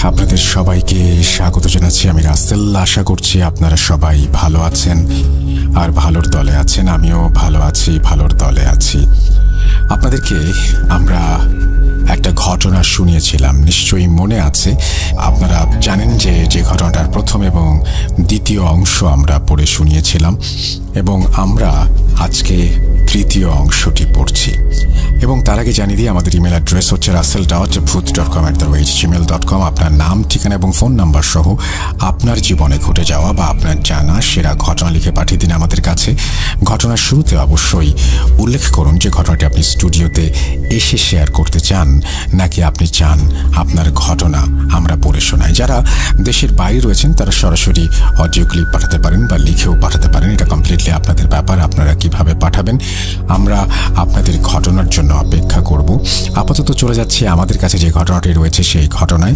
আপনাদের সবাইকে স্বাগত জানাচ্ছি। আমি রাসেল। আশা করছি আপনারা সবাই ভালো আছেন আর ভালোর দলে আছেন। আমিও ভালো আছি, ভালোর দলে আছি। আপনাদেরকে আমরা একটা ঘটনা শুনিয়েছিলাম, নিশ্চয়ই মনে আছে। আপনারা জানেন যে ঘটনাটার প্রথম এবং দ্বিতীয় অংশ আমরা পড়ে শুনিয়েছিলাম এবং আমরা আজকে তৃতীয় অংশটি পড়ছি। এবং তার আগে জানিয়ে দিই, আমাদের ইমেল অ্যাড্রেস হচ্ছে russell.booth.com@gmail.com। আপনার নাম, ঠিকানা এবং ফোন নাম্বার সহ আপনার জীবনে ঘটে যাওয়া বা আপনার জানা সেরা ঘটনা লিখে পাঠিয়ে দিন আমাদের কাছে। ঘটনার শুরুতে অবশ্যই উল্লেখ করুন যে ঘটনাটি আপনি স্টুডিওতে এসে শেয়ার করতে চান, নাকি আপনি চান আপনার ঘটনা আমরা পড়ে শোনাই। যারা দেশের বাইরে রয়েছেন তারা সরাসরি অডিও ক্লিপ পাঠাতে পারেন বা লিখেও পাঠাতে পারেন। এটা কমপ্লিটলি আপনাদের ব্যাপার, আপনারা কিভাবে পাঠাবেন। আমরা আপনাদের ঘটনার জন্য অপেক্ষা করব। আপাতত চলে যাচ্ছি আমাদের কাছে যে ঘটনাটি রয়েছে সেই ঘটনায়,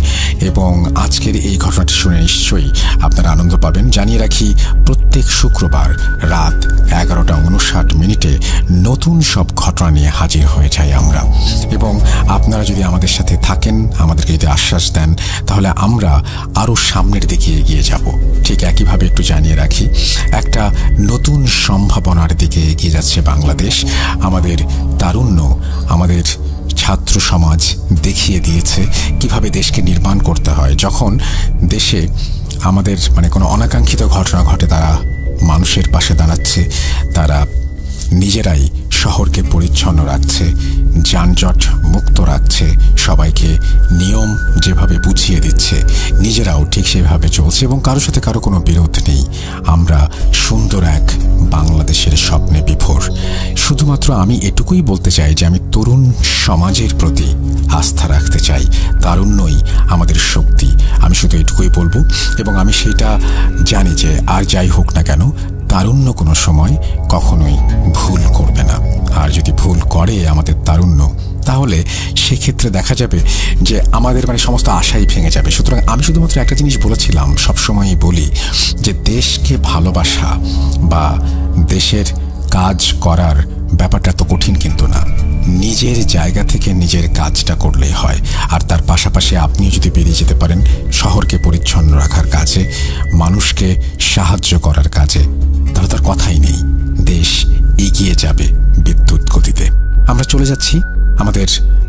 এবং আজকের এই ঘটনাটি শুনে নিশ্চয়ই আপনারা আনন্দ পাবেন। জানিয়ে রাখি, প্রত্যেক শুক্রবার রাত 11:59 নতুন সব ঘটনা নিয়ে হাজির হয়ে যাই আমরা। এবং আপনারা যদি আমাদের সাথে থাকেন, আমাদেরকে যদি আশ্বাস দেন, তাহলে আমরা আরও সামনের দিকে এগিয়ে যাব। ঠিক একইভাবে একটু জানিয়ে রাখি, একটা নতুন সম্ভাবনার দিকে এগিয়ে যাচ্ছে বাংলাদেশ। আমাদের তারুণ্য, আমাদের ছাত্র সমাজ দেখিয়ে দিয়েছে কিভাবে দেশকে নির্মাণ করতে হয়। যখন দেশে আমাদের কোনো অনাকাঙ্ক্ষিত ঘটনা ঘটে, তারা মানুষের পাশে দাঁড়াচ্ছে, তারা নিজেরাই শহরকে পরিচ্ছন্ন রাখছে, যানজট মুক্ত রাখছে, সবাইকে নিয়ম যেভাবে বুঝিয়ে দিচ্ছে, নিজেরাও ঠিক সেভাবে চলছে এবং কারোর সাথে কারো কোনো বিরোধ নেই। আমরা সুন্দর এক বাংলাদেশের স্বপ্নে বিভোর। শুধুমাত্র আমি এটুকুই বলতে চাই যে আমি তরুণ সমাজের প্রতি আস্থা রাখতে চাই। তারুণ্যই আমাদের শক্তি। আমি শুধু এটুকুই বলবো, এবং আমি সেটা জানি যে আর যাই হোক না কেন, তারুণ্য কোনো সময় কখনোই ভুল করবে না। আর যদি ভুল করে আমাদের তারুণ্য, তাহলে সেক্ষেত্রে দেখা যাবে যে আমাদের সমস্ত আশাই ভেঙে যাবে। সুতরাং আমি শুধুমাত্র একটা জিনিস বলেছিলাম, সবসময়ই বলি যে দেশকে ভালোবাসা বা দেশের কাজ করার ব্যাপারটা তো কঠিন কিন্তু না। নিজের জায়গা থেকে নিজের কাজটা করলেই হয়। আর তার পাশাপাশি আপনিও যদি বেরিয়ে যেতে পারেন শহরকে পরিচ্ছন্ন রাখার কাজে, মানুষকে সাহায্য করার কাজে, তাহলে তার কথাই নেই, দেশ এগিয়ে যাবে বিদ্যুৎ গতিতে। আমরা চলে যাচ্ছি আমাদের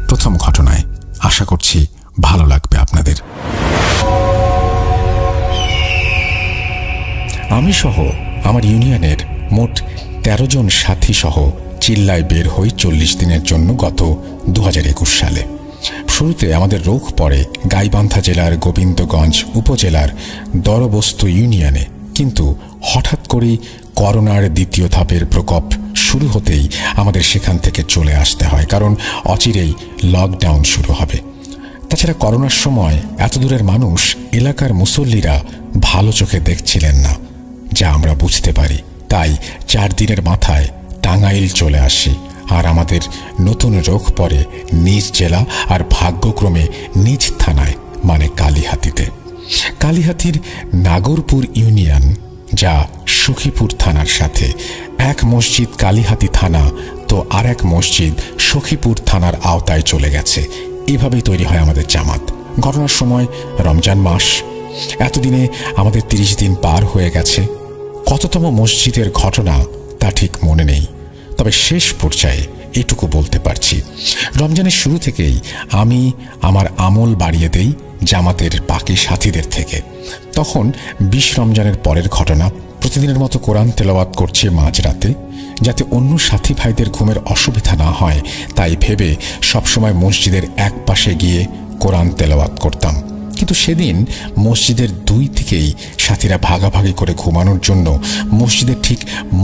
প্রথম ঘটনায়। আশা করছি ভালো লাগবে আপনাদের। আমি সহ আমার ইউনিয়নের মোট 13 জন সাথী সহ চিল্লায় বের হই 40 দিনের জন্য গত 2021 সালে। শুরুতে আমাদের রোখ পড়ে গাইবান্ধা জেলার গোবিন্দগঞ্জ উপজেলার দরবস্তু ইউনিয়নে, কিন্তু হঠাৎ করেই করোনার দ্বিতীয় ধাপের প্রকোপ শুরু হতেই আমাদের সেখান থেকে চলে আসতে হয়, কারণ অচিরেই লকডাউন শুরু হবে। তাছাড়া করোনার সময় এত দূরের মানুষ এলাকার মুসল্লিরা ভালো চোখে দেখছিলেন না, যা আমরা বুঝতে পারি। তাই 4 দিনের মাথায় টাঙ্গাইল চলে আসি, আর আমাদের নতুন রোখ পড়ে নিজ জেলা আর ভাগ্যক্রমে নিজ থানায়, কালিহাতীতে। কালিহাতীর নাগরপুর ইউনিয়ন, যা সখীপুর থানার সাথে। এক মসজিদ কালিহাতী থানা তো আর এক মসজিদ সখীপুর থানার আওতায় চলে গেছে। এভাবেই তৈরি হয় আমাদের জামাত। ঘটনার সময় রমজান মাস। এতদিনে আমাদের 30 দিন পার হয়ে গেছে। কততম মসজিদের ঘটনা তা ঠিক মনে নেই, তবে শেষ পর্যায়ে এটুকু বলতে পারছি, রমজানের শুরু থেকেই আমি আমার আমল বাড়িয়ে দেই জামাতের বাকি সাথীদের থেকে। তখন 20 রমজানের পরের ঘটনা। প্রতিদিনের মতো কোরআন তেলাওয়াত করছি মাঝরাতে, যাতে অন্য সাথী ভাইদের ঘুমের অসুবিধা না হয়, তাই ভেবে সবসময় মসজিদের এক পাশে গিয়ে কোরআন তেলাওয়াত করতাম। কিন্তু সেদিন মসজিদের 2 দিকেই সাথীরা ভাগাভাগি করে ঘুমানোর জন্য মসজিদের ঠিক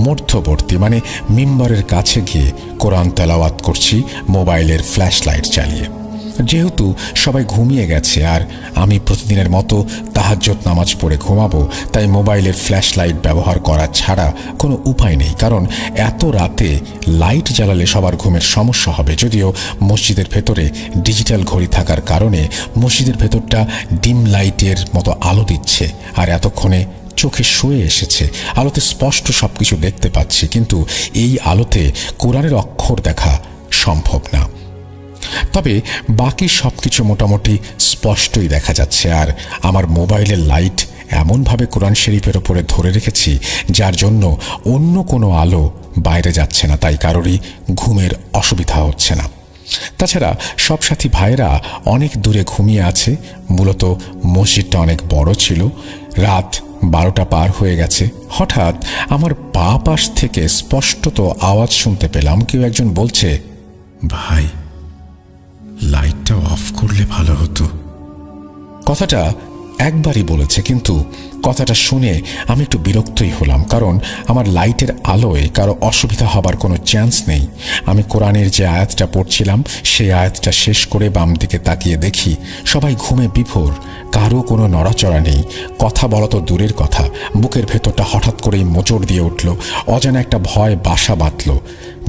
মধ্যবর্তী মিম্বরের কাছে গিয়ে কোরআন তেলাওয়াত করছি মোবাইলের ফ্ল্যাশ লাইট চালিয়ে। যেহেতু সবাই ঘুমিয়ে গেছে আর আমি প্রতিদিনের মতো তাহাজ্জুদ নামাজ পড়ে ঘুমাবো, তাই মোবাইলের ফ্ল্যাশ লাইট ব্যবহার করা ছাড়া কোনো উপায় নেই, কারণ এত রাতে লাইট জ্বালালে সবার ঘুমের সমস্যা হবে। যদিও মসজিদের ভেতরে ডিজিটাল ঘড়ি থাকার কারণে মসজিদের ভেতরটা ডিম লাইটের মতো আলো দিচ্ছে, আর এতক্ষণে চোখে শুয়ে এসেছে, আলোতে স্পষ্ট সবকিছু দেখতে পাচ্ছি, কিন্তু এই আলোতে কোরআনের অক্ষর দেখা সম্ভব না। তবে বাকি সবকিছু মোটামুটি স্পষ্টই দেখা যাচ্ছে। আর আমার মোবাইলের লাইট এমনভাবে কোরআন শরীফের ওপরে ধরে রেখেছি যার জন্য অন্য কোনো আলো বাইরে যাচ্ছে না, তাই কারোরই ঘুমের অসুবিধা হচ্ছে না। তাছাড়া সব সাথী ভাইরা অনেক দূরে ঘুমিয়ে আছে। মূলত মসজিদটা অনেক বড় ছিল। রাত 12টা পার হয়ে গেছে। হঠাৎ আমার বাঁ পাশ থেকে স্পষ্টত আওয়াজ শুনতে পেলাম। কেউ একজন বলছে, ভাই, লাইটটা অফ করলে ভালো হতো। কথাটা একবারই বলেছে, কিন্তু কথাটা শুনে আমি একটু বিরক্তই হলাম, কারণ আমার লাইটের আলোয় কারো অসুবিধা হবার কোনো চান্স নেই। আমি কোরআনের যে আয়াতটা পড়ছিলাম সেই আয়াতটা শেষ করে বাম দিকে তাকিয়ে দেখি সবাই ঘুমে বিভোর, কারো কোনো নড়াচড়া নেই। কথা বলা তো দূরের কথা, বুকের ভেতরটা হঠাৎ করেই মোচড় দিয়ে উঠল। অজানা একটা ভয় বাসা বাঁধল।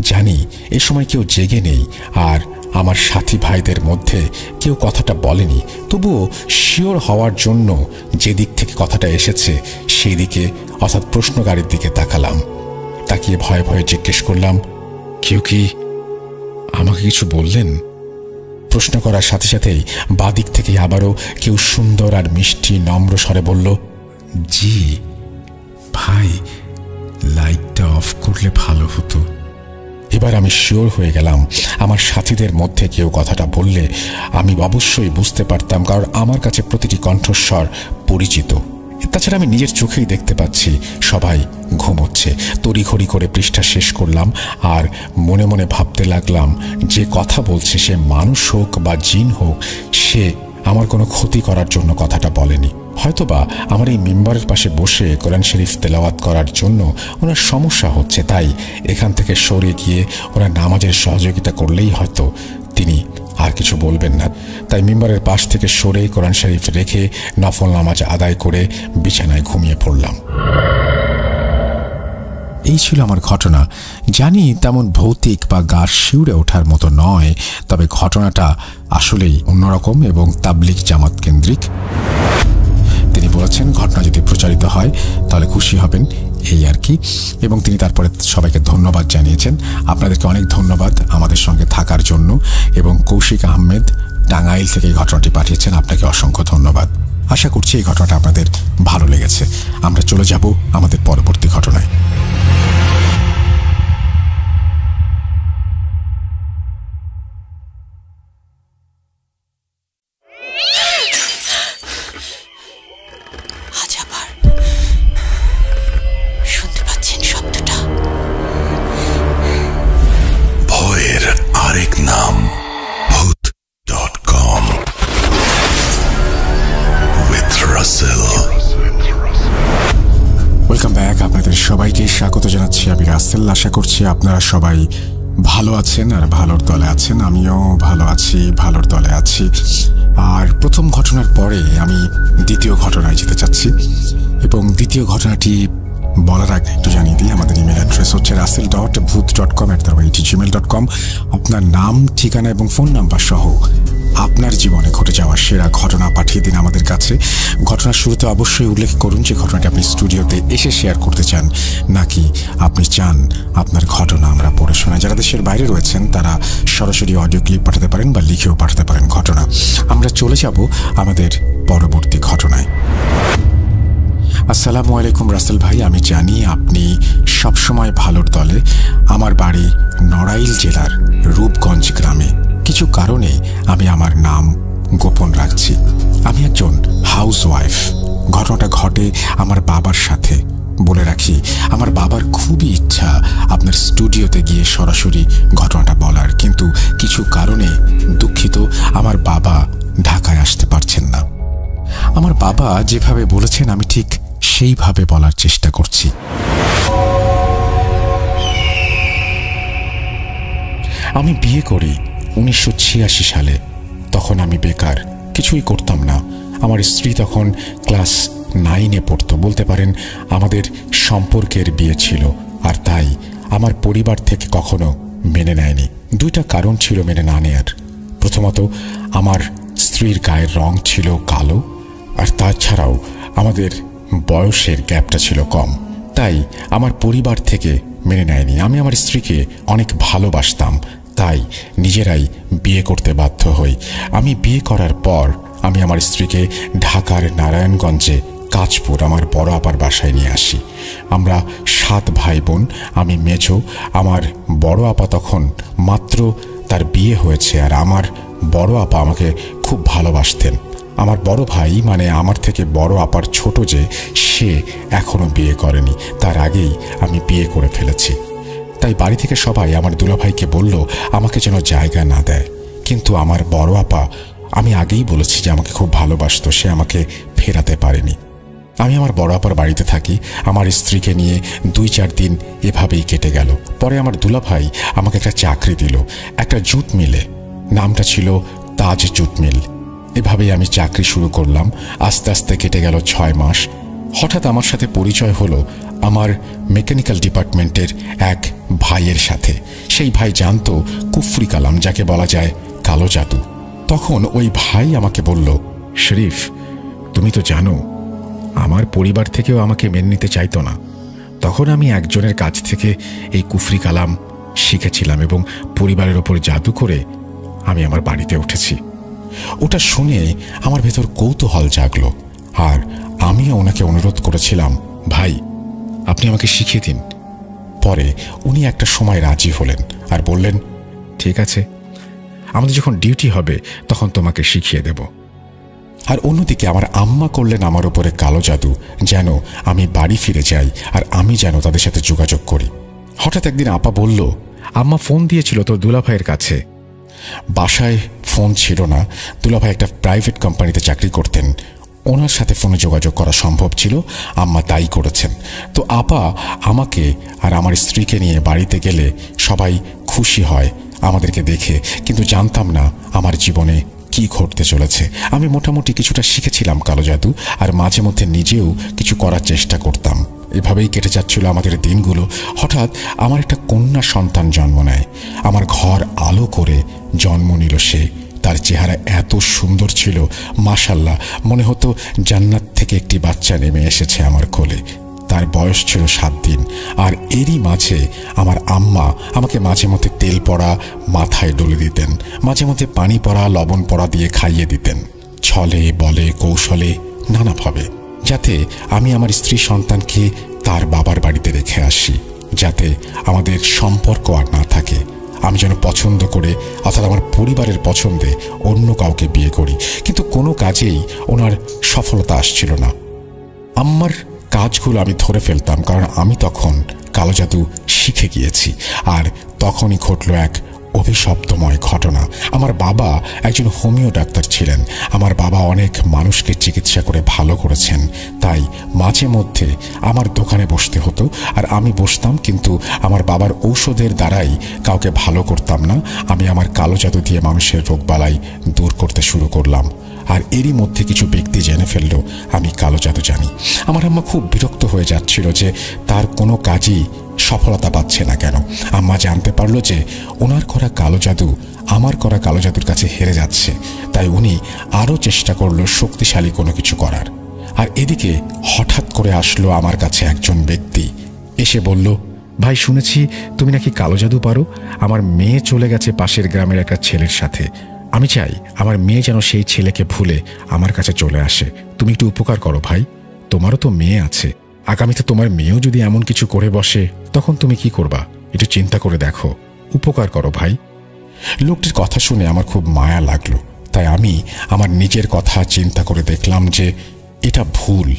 জানি এ সময় কেউ জেগে নেই, আর আমার সাথী ভাইদের মধ্যে কেউ কথাটা বলেনি। তবুও শিওর হওয়ার জন্য যে দিক থেকে কথাটা এসেছে সেই দিকে, অর্থাৎ প্রশ্নকারীর দিকে তাকালাম। তাকিয়ে ভয়ে ভয়ে জিজ্ঞেস করলাম, কেউ কি আমাকে কিছু বললেন? প্রশ্ন করার সাথে সাথেই বাদিক থেকে আবারও কেউ সুন্দর আর মিষ্টি নম্র স্বরে বলল, জি ভাই, লাইটটা অফ করলে ভালো হতো। এবার আমি শিওর হয়ে গেলাম আমার সাথীদের মধ্যে কেউ কথাটা বললে আমি অবশ্যই বুঝতে পারতাম, কারণ আমার কাছে প্রতিটি কণ্ঠস্বর পরিচিত। তাছাড়া আমি নিজের চোখেই দেখতে পাচ্ছি সবাই ঘুমোচ্ছে। তড়িঘড়ি করে পৃষ্ঠা শেষ করলাম আর মনে মনে ভাবতে লাগলাম, যে কথা বলছে সে মানুষ হোক বা জিন হোক, সে আমার কোনো ক্ষতি করার জন্য কথাটা বলেনি। হয়তোবা আমার এই মিম্বরের পাশে বসে কোরআন শরীফ তেলাওয়াত করার জন্য ওনার সমস্যা হচ্ছে, তাই এখান থেকে সরে গিয়ে ওরা নামাজের সহযোগিতা করলেই হয়তো তিনি আর কিছু বলবেন না। তাই মিম্বরের পাশ থেকে সরে কোরআন শরীফ রেখে নফল নামাজ আদায় করে বিছানায় ঘুমিয়ে পড়লাম। এই ছিল আমার ঘটনা। জানি তেমন ভৌতিক বা গা শিউরে ওঠার মতো নয়, তবে ঘটনাটা আসলেই অন্যরকম এবং তাবলিগ জামাত কেন্দ্রিক। তিনি বলেছেন ঘটনা যদি প্রচারিত হয় তাহলে খুশি হবেন, এই আর কি। এবং তিনি তারপরে সবাইকে ধন্যবাদ জানিয়েছেন। আপনাদেরকে অনেক ধন্যবাদ আমাদের সঙ্গে থাকার জন্য। এবং কৌশিক আহমেদ টাঙ্গাইল থেকে এই ঘটনাটি পাঠিয়েছেন, আপনাকে অসংখ্য ধন্যবাদ। আশা করছি এই ঘটনাটা আপনাদের ভালো লেগেছে। আমরা চলে যাব আমাদের পরবর্তী ঘটনায়। সবাইকে স্বাগত জানাচ্ছি, আমি রাসেল। আশা করছি আপনারা সবাই ভালো আছেন আর ভালোর দলে আছেন। আমিও ভালো আছি, ভালোর দলে আছি। আর প্রথম ঘটনার পরে আমি দ্বিতীয় ঘটনায় যেতে চাচ্ছি, এবং দ্বিতীয় ঘটনাটি বলার আগে একটু জানিয়ে দিই, আমাদের ইমেল অ্যাড্রেস হচ্ছে rasel.bhoot.com@gmail.com। আপনার নাম, ঠিকানা এবং ফোন নাম্বার সহ আপনার জীবনে ঘটে যাওয়া সেরা ঘটনা পাঠিয়ে দিন আমাদের কাছে। ঘটনার শুরুতে অবশ্যই উল্লেখ করুন যে ঘটনাটি আপনি স্টুডিওতে এসে শেয়ার করতে চান, নাকি আপনি চান আপনার ঘটনা আমরা পড়ে শোনাই। যারা দেশের বাইরে রয়েছেন তারা সরাসরি অডিও ক্লিপ পাঠাতে পারেন বা লিখেও পাঠাতে পারেন ঘটনা। আমরা চলে যাব আমাদের পরবর্তী ঘটনায়। আসসালামু আলাইকুম রাসেল ভাই, আমি জানি আপনি সবসময় ভালোর দলে। আমার বাড়ি নড়াইল জেলার রূপগঞ্জ গ্রামে। কিছু কারণে আমি আমার নাম গোপন রাখছি। আমি একজন হাউসওয়াইফ। ঘটনাটা ঘটে আমার বাবার সাথে। বলে রাখি, আমার বাবার খুবই ইচ্ছা আপনার স্টুডিওতে গিয়ে সরাসরি ঘটনাটা বলার, কিন্তু কিছু কারণে দুঃখিত আমার বাবা ঢাকায় আসতে পারছেন না। আমার বাবা যেভাবে বলেছেন আমি ঠিক সেইভাবে বলার চেষ্টা করছি। আমি বিয়ে করি 1986 সালে। তখন আমি বেকার, কিছুই করতাম না। আমার স্ত্রী তখন ক্লাস 9-এ পড়তো। বলতে পারেন আমাদের সম্পর্কের বিয়ে ছিল, আর তাই আমার পরিবার থেকে কখনো মেনে নেয়নি। দুইটা কারণ ছিল মেনে না নেয়ার। প্রথমত, আমার স্ত্রীর গায়ের রং ছিল কালো, আর তাছাড়াও আমাদের বয়সের গ্যাপটা ছিল কম, তাই আমার পরিবার থেকে মেনে নেয়নি। আমি আমার স্ত্রীকে অনেক ভালোবাসতাম, তাই নিজেরাই বিয়ে করতে বাধ্য হই। আমি বিয়ে করার পর আমি আমার স্ত্রীকে ঢাকার নারায়ণগঞ্জে কাঁচপুর আমার বড় আপার বাসায় নিয়ে আসি। আমরা 7 ভাই বোন, আমি মেজো। আমার বড় আপা তখন মাত্র তার বিয়ে হয়েছে, আর আমার বড় আপা আমাকে খুব ভালোবাসতেন। আমার বড় ভাই মানে আমার থেকে বড় আপার ছোট যে, সে এখনো বিয়ে করেনি, তার আগেই আমি বিয়ে করে ফেলেছি। তাই বাড়ি থেকে সবাই আমার দুলাভাইকে বলল আমাকে যেন জায়গা না দেয়। কিন্তু আমার বড় আপা, আমি আগেই বলেছি যে আমাকে খুব ভালোবাসত, সে আমাকে ফেরাতে পারেনি। আমি আমার বড় আপার বাড়িতে থাকি, আমার স্ত্রীকে নিয়ে 2-4 দিন এভাবেই কেটে গেল। পরে আমার দুলাভাই আমাকে একটা চাকরি দিল, একটা জুট মিলে, নামটা ছিল তাজ জুট মিল। এভাবেই আমি চাকরি শুরু করলাম। আস্তে আস্তে কেটে গেল 6 মাস। হঠাৎ আমার সাথে পরিচয় হলো আমার মেকানিক্যাল ডিপার্টমেন্টের এক ভাইয়ের সাথে। সেই ভাই জানতো কুফরি কালাম, যাকে বলা যায় কালো জাদু। তখন ওই ভাই আমাকে বলল, শরীফ, তুমি তো জানো আমার পরিবার থেকেও আমাকে মেনে নিতে চাইতো না। তখন আমি একজনের কাছ থেকে এই কুফরি কালাম শিখেছিলাম এবং পরিবারের ওপর জাদু করে আমি আমার বাড়িতে উঠেছি। ওটা শুনে আমার ভেতর কৌতূহল জাগলো, আর আমিও ওনাকে অনুরোধ করেছিলাম, ভাই আপনি আমাকে শিখিয়ে দিন। পরে উনি একটা সময় রাজি হলেন আর বললেন, ঠিক আছে, আমাদের যখন ডিউটি হবে তখন তোমাকে শিখিয়ে দেব। আর অন্যদিকে আমার আম্মা করলেন আমার উপরে কালো জাদু, যেন আমি বাড়ি ফিরে যাই আর আমি যেন তাদের সাথে যোগাযোগ করি। হঠাৎ একদিন আপা বলল, আম্মা ফোন দিয়েছিল তোর দুলাভাইয়ের কাছে। বাসায় ফোন ছিল না, দুলাভাই একটা প্রাইভেট কোম্পানিতে চাকরি করতেন, ওনার সাথে ফোনে যোগাযোগ করা সম্ভব ছিল, আম্মা তাই করেছেন। তো আপা আমাকে আর আমার স্ত্রীকে নিয়ে বাড়িতে গেলে সবাই খুশি হয় আমাদেরকে দেখে, কিন্তু জানতাম না আমার জীবনে কি ঘটতে চলেছে। আমি মোটামুটি কিছুটা শিখেছিলাম কালো জাদু, আর মাঝে মধ্যে নিজেও কিছু করার চেষ্টা করতাম। এভাবেই কেটে যাচ্ছিল আমাদের দিনগুলো। হঠাৎ আমার একটা কন্যা সন্তান জন্ম নেয়। আমার ঘর আলো করে জন্ম নিল সে। তার চেহারা এত সুন্দর ছিল, মাশাআল্লাহ, মনে হতো জান্নাত থেকে একটি বাচ্চা নেমে এসেছে আমার কোলে। তার বয়স ছিল 7 দিন। আর এরই মাঝে আমার আম্মা আমাকে মাঝে মধ্যে তেল পড়া মাথায় ডলে দিতেন, মাঝে মধ্যে পানি পড়া, লবণ পড়া দিয়ে খাইয়ে দিতেন, ছলে বলে কৌশলে নানাভাবে, যাতে আমি আমার স্ত্রী সন্তানকে তার বাবার বাড়িতে রেখে আসি, যাতে আমাদের সম্পর্ক আর না থাকে। আমি যেন পছন্দ করে, অর্থাৎ আমার পরিবারের পছন্দে অন্য কাউকে বিয়ে করি। কিন্তু কোনো কাজেই ওনার সফলতা আসছিল না। আম্মার কাজগুলো আমি ধরে ফেলতাম, কারণ আমি তখন কালো জাদু শিখে গিয়েছি। আর তখনই ঘটল এক অভিশপ্তময় ঘটনা। আমার বাবা একজন হোমিও ডাক্তার ছিলেন। আমার বাবা অনেক মানুষকে চিকিৎসা করে ভালো করেছেন, তাই মাঝে মধ্যে আমার দোকানে বসতে হতো, আর আমি বসতাম, কিন্তু আমার বাবার ঔষধের দ্বারাই কাউকে ভালো করতাম না। আমি আমার কালো জাদু দিয়ে মানুষের রোগবালাই দূর করতে শুরু করলাম। আর এরই মধ্যে কিছু ব্যক্তি জেনে ফেলল আমি কালো জাদু জানি। আমার আম্মা খুব বিরক্ত হয়ে যাচ্ছিল যে তার কোনো কাজই সফলতা পাচ্ছে না কেন। আম্মা জানতে পারলো যে ওনার করা কালো জাদু আমার করা কালো জাদুর কাছে হেরে যাচ্ছে, তাই উনি আরও চেষ্টা করলো শক্তিশালী কোনো কিছু করার। আর এদিকে হঠাৎ করে আসলো আমার কাছে একজন ব্যক্তি, এসে বলল, ভাই শুনেছি তুমি নাকি কালো জাদু পারো। আমার মেয়ে চলে গেছে পাশের গ্রামের একটা ছেলের সাথে। আমি চাই আমার মেয়ে যেন সেই ছেলেকে ভুলে আমার কাছে চলে আসে। তুমি একটু উপকার করো ভাই, তোমারও তো মেয়ে আছে। আগামীতে তোমার মেয়েও যদি এমন কিছু করে বসে তখন তুমি কি করবা? একটু চিন্তা করে দেখো, উপকার করো ভাই। লোকটির কথা শুনে আমার খুব মায়া লাগলো, তাই আমি আমার নিজের কথা চিন্তা করে দেখলাম যে এটা ভুল।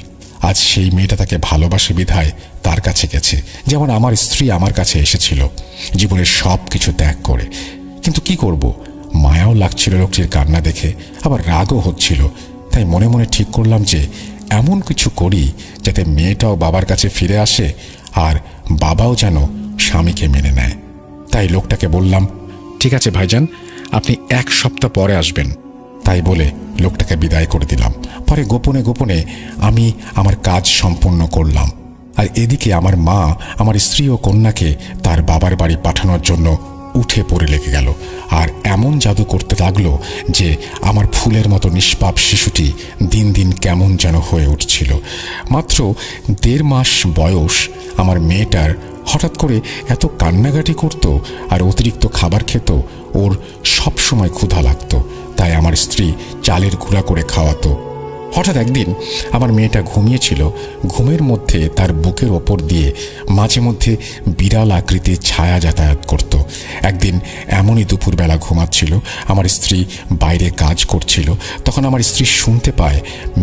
আজ সেই মেয়েটা তাকে ভালোবাসে বিধায় তার কাছে গেছে, যেমন আমার স্ত্রী আমার কাছে এসেছিল জীবনের সব কিছু ত্যাগ করে। কিন্তু কি করব, মায়াও লাগছিল লোকটির কান্না দেখে, আবার রাগও হচ্ছিল। তাই মনে মনে ঠিক করলাম যে এমন কিছু করি যাতে মেয়েটাও বাবার কাছে ফিরে আসে আর বাবাও যেন স্বামীকে মেনে নেয়। তাই লোকটাকে বললাম, ঠিক আছে ভাইজান, আপনি 1 সপ্তাহ পরে আসবেন। তাই বলে লোকটাকে বিদায় করে দিলাম। পরে গোপনে গোপনে আমি আমার কাজ সম্পূর্ণ করলাম। আর এদিকে আমার মা আমার স্ত্রী ও কন্যাকে তার বাবার বাড়ি পাঠানোর জন্য উঠে পড়ে লেগে গেল। আর এমন জাদু করতে লাগলো যে আমার ফুলের মতো নিষ্পাপ শিশুটি দিন দিন কেমন যেন হয়ে উঠছিল। মাত্র 1.5 মাস বয়স আমার মেয়েটার হঠাৎ করে এত কান্নাকাটি করত আর অতিরিক্ত খাবার খেত। ওর সব সময় ক্ষুধা লাগতো, তাই আমার স্ত্রী চালের গুঁড়া করে খাওয়াতো। হঠাৎ একদিন আমার মেয়েটা ঘুমিয়েছিল, ঘুমের মধ্যে তার বুকের ওপর দিয়ে মাঝে মধ্যে বিড়াল আকৃতির ছায়া যাতায়াত করত। একদিন এমনই দুপুরবেলা ঘুমাচ্ছিল, আমার স্ত্রী বাইরে কাজ করছিল। তখন আমার স্ত্রী শুনতে পায়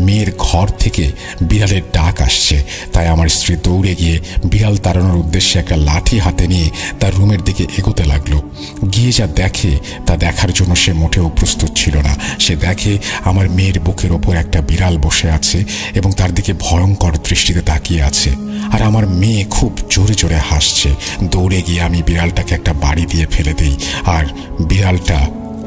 মেয়ের ঘর থেকে বিড়ালের ডাক আসছে। তাই আমার স্ত্রী দৌড়ে গিয়ে বিড়াল তাড়ানোর উদ্দেশ্যে একটা লাঠি হাতে নিয়ে তার রুমের দিকে এগোতে লাগলো। গিয়ে যা দেখে তা দেখার জন্য সে মোটেও প্রস্তুত ছিল না। সে দেখে আমার মেয়ের বুকের ওপর একটা বিড়াল বসে আছে এবং তার দিকে ভয়ঙ্কর দৃষ্টিতে তাকিয়ে আছে। আর আমার মেয়ে খুব জোরে জোরে হাসছে। দৌড়ে গিয়ে আমি বিড়ালটাকে একটা বাড়ি দিয়ে ফেলে দিই, আর বিড়ালটা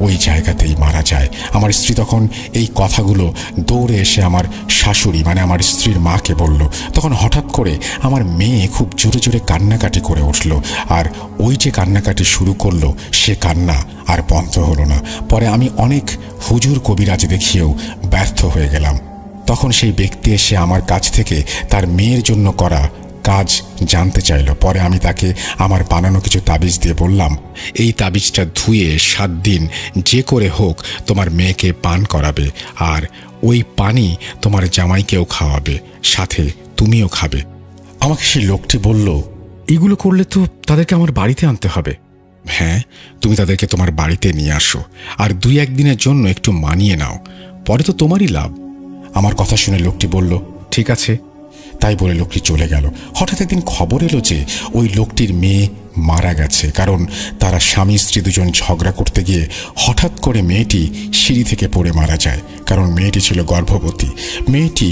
ওই জায়গাতেই মারা যায়। আমার স্ত্রী তখন এই কথাগুলো দৌড়ে এসে আমার শাশুড়ি মানে আমার স্ত্রীর মাকে বলল। তখন হঠাৎ করে আমার মেয়ে খুব জোরে জোরে কান্নাকাটি করে উঠল, আর ওই যে কান্নাকাটি শুরু করলো সে কান্না আর বন্ধ হলো না। পরে আমি অনেক হুজুর কবিরাজ দেখিয়েও ব্যর্থ হয়ে গেলাম। তখন সেই ব্যক্তি এসে আমার কাছ থেকে তার মেয়ের জন্য করা কাজ জানতে চাইল। পরে আমি তাকে আমার বানানো কিছু তাবিজ দিয়ে বললাম, এই তাবিজটা ধুয়ে 7 দিন যে করে হোক তোমার মেয়েকে পান করাবে, আর ওই পানি তোমার জামাইকেও খাওয়াবে, সাথে তুমিও খাবে। আমাকে সেই লোকটি বলল, এগুলো করলে তো তাদেরকে আমার বাড়িতে আনতে হবে। হ্যাঁ, তুমি তাদেরকে তোমার বাড়িতে নিয়ে আসো, আর 2-1 দিনের জন্য একটু মানিয়ে নাও, পরে তো তোমারই লাভ। আমার কথা শুনে লোকটি বলল, ঠিক আছে। তাই বলে লোকটি চলে গেল। হঠাৎ একদিন খবর এলো যে ওই লোকটির মেয়ে মারা গেছে, কারণ তারা স্বামী স্ত্রী দুজন ঝগড়া করতে গিয়ে হঠাৎ করে মেয়েটি সিঁড়ি থেকে পড়ে মারা যায়। কারণ মেয়েটি ছিল গর্ভবতী। মেয়েটি